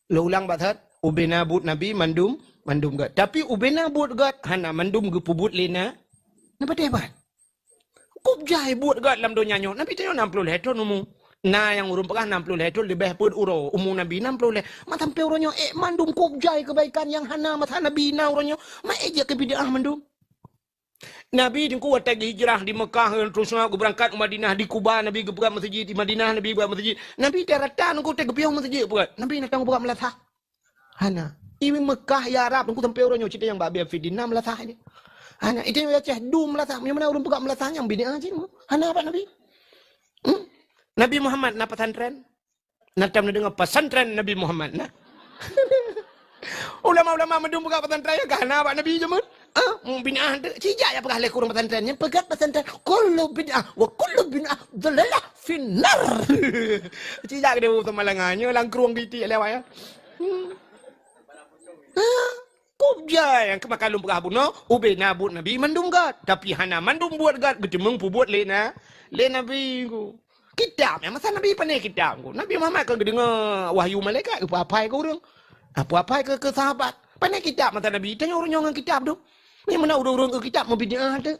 Lo ulang bathat. Ubenabut Nabi mendum god. Tapi ubenabut god hana mendum gepubut lena. Nampak hebat. Kop jai buat gat dalam dunia nyo. Nabi tanya 60 hetol umu. Na yang urung pekah 60 hetol lebih pun uro. Umu Nabi 60 hetol. Matam pe uronyo mandum kop jai kebaikan yang hana mata Nabi na uronyo. Ma eja ke bid'ah mandum. Nabi dingku watak hijrah di Mekah terus aku berangkat ke Madinah di Kuba Nabi ke buka masjid di Madinah Nabi buka masjid. Nabi teratan aku teg piau masjid buat. Nabi datang buka melatah. Hana. Iwi Mekah ya Arab aku tempe uronyo cerita yang babi fidina melatah ini. Hana itu yang Aceh dum melatah. Yang mana orang buka melatahnya yang bini aja. Hana apa Nabi? Nabi Muhammad na pesantren. Natam na dengar pesantren Nabi Muhammad na. Ulama-ulama mendum buka pesantren ya hana apa Nabi jamun? Bini ada. Cijak ya pegah le kurang pesantrennya. Pegat pesantren. Kullu bid'ah wa kullu bid'ah dalalah finnar. Cijak dia buat malangannya lang keruang gitu lewat ya. Kubja yang kemakalum pekabuno ube nabut Nabi mandum gat tapi hana mandum buat gat gedemeng pu buat le Nabi ku kitab yang masa Nabi pane kitab ku Nabi Muhammad kan dengar wahyu malaikat apa-apa ke urang apa-apa ke sahabat pane kitab masa Nabi tanya urang yang kitab tu ni mana urang ke kitab mau bid'ah ada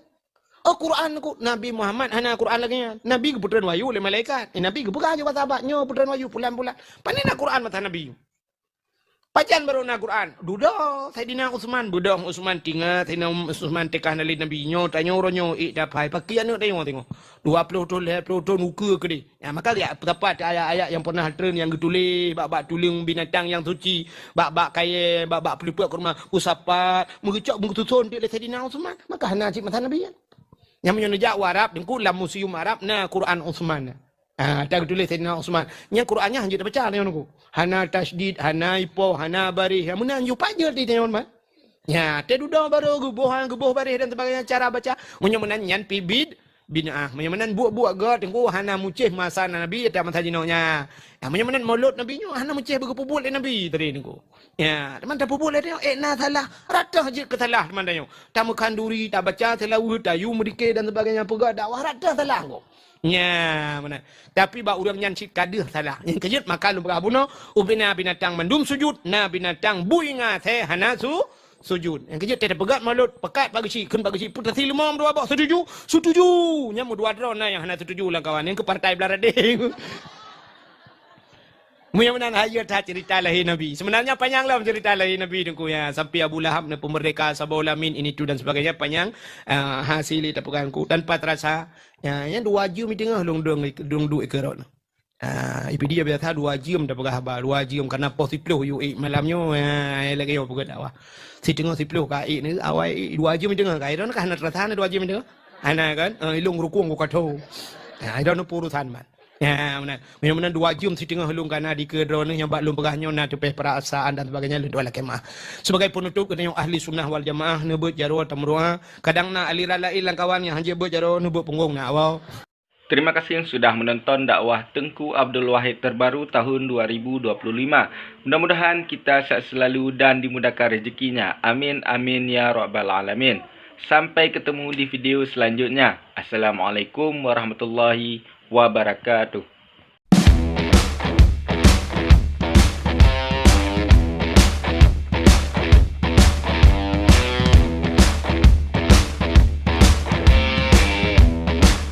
Quran ku Nabi Muhammad hana Quran lagi Nabi ke puteran wahyu le malaikat Nabi ke buka aja sahabatnya puteran wahyu pulan-pulan pane nak Quran masa Nabi Pajan baru na Quran. Duda, Saidina Uthman. Budak Uthman tinggal. Saidina Uthman tekah nalin Nabi nyo. Tanya orang nyo. Dapai. Pakai anak tengok. 20 tahun, 20 tahun muka ke dia. Ya, maka lihat terdapat ayat-ayat yang pernah trend yang ditulis. Bak-bak tuling binatang yang suci. Bak-bak kaya. Bak-bak peliput ke rumah. Usapat. Mengecok, mengutusun. Dia Saidina Uthman. Maka hana cik mata Nabi kan. Yang menyonjak Arab. Yang dalam museum Arab. Na Quran Uthman. Tak tulis Sayyidina Uthman. Yang Qurannya hanya tak baca tengok nunggu. Hana tasydid, hana ipoh, hana barih. Yang mana you pajer di tengok Uthman. Ya, tedudah baru gebuh barih dan sebagainya cara baca. Menyemenan yan pibid binah. Menyemenan buat god tengok hana mucih masa Nabi tak masa jinoknya. Ya, menyemenan mulut Nabi nyo hana mucih berkepubul Nabi tadi nunggu. Ya, teman tak pupul tengok na salah. Rata je ke salah teman tengok. Tak kanduri, tak baca selawat, tak yu merdeka dan sebagainya pegak dakwah rata salah kok. Ya, mana. Tapi bak urang nyan cik kadah salah. Yang kejut maka lu berabuna ubina binatang mendum sujud, na binatang buinga teh hana sujud. Yang kejut teh pegat malut, pekat bagi si, kun bagi si putra silmom dua bak setuju. Nyamu dua drone yang hana setuju lah kawan. Yang ke partai Belading. Mudah-mudahan hayat cerita lahir Nabi. Sebenarnya panjanglah cerita lahir Nabi dengku ya. Sampai Abu Lahab na pemerdeka sabolamin ini tu dan sebagainya panjang hasil tapukanku tanpa terasa. Ya, yang 2 jam di tengah dong duit keron. Itu dia biasa 2 jam dah pegah habar 2 jam karena pos 10 yu malamnya lagi yo pegah dakwah. Si tengah 10 kai ni awal 2 jam di tengah kai don kan terasa 2 jam di tengah. Ana kan ilung rukung ko katho. I don't know urusan man. Ya, benar-benar 2 jam si tengah hulung karena di kedrone yang baklum pegahnya na tepeh perasaan dan sebagainya lu dua kemah. Sebagai penutup kena yang ahli sunnah wal jamaah nebut jaro tamruah. Kadang na aliran lain lang kawan yang hanje bet jaro nebut punggung na awal. Terima kasih yang sudah menonton dakwah Tengku Abdul Wahid terbaru tahun 2025. Mudah-mudahan kita sehat selalu dan dimudahkan rezekinya. Amin amin ya rabbal alamin. Sampai ketemu di video selanjutnya. Assalamualaikum warahmatullahi wabarakatuh.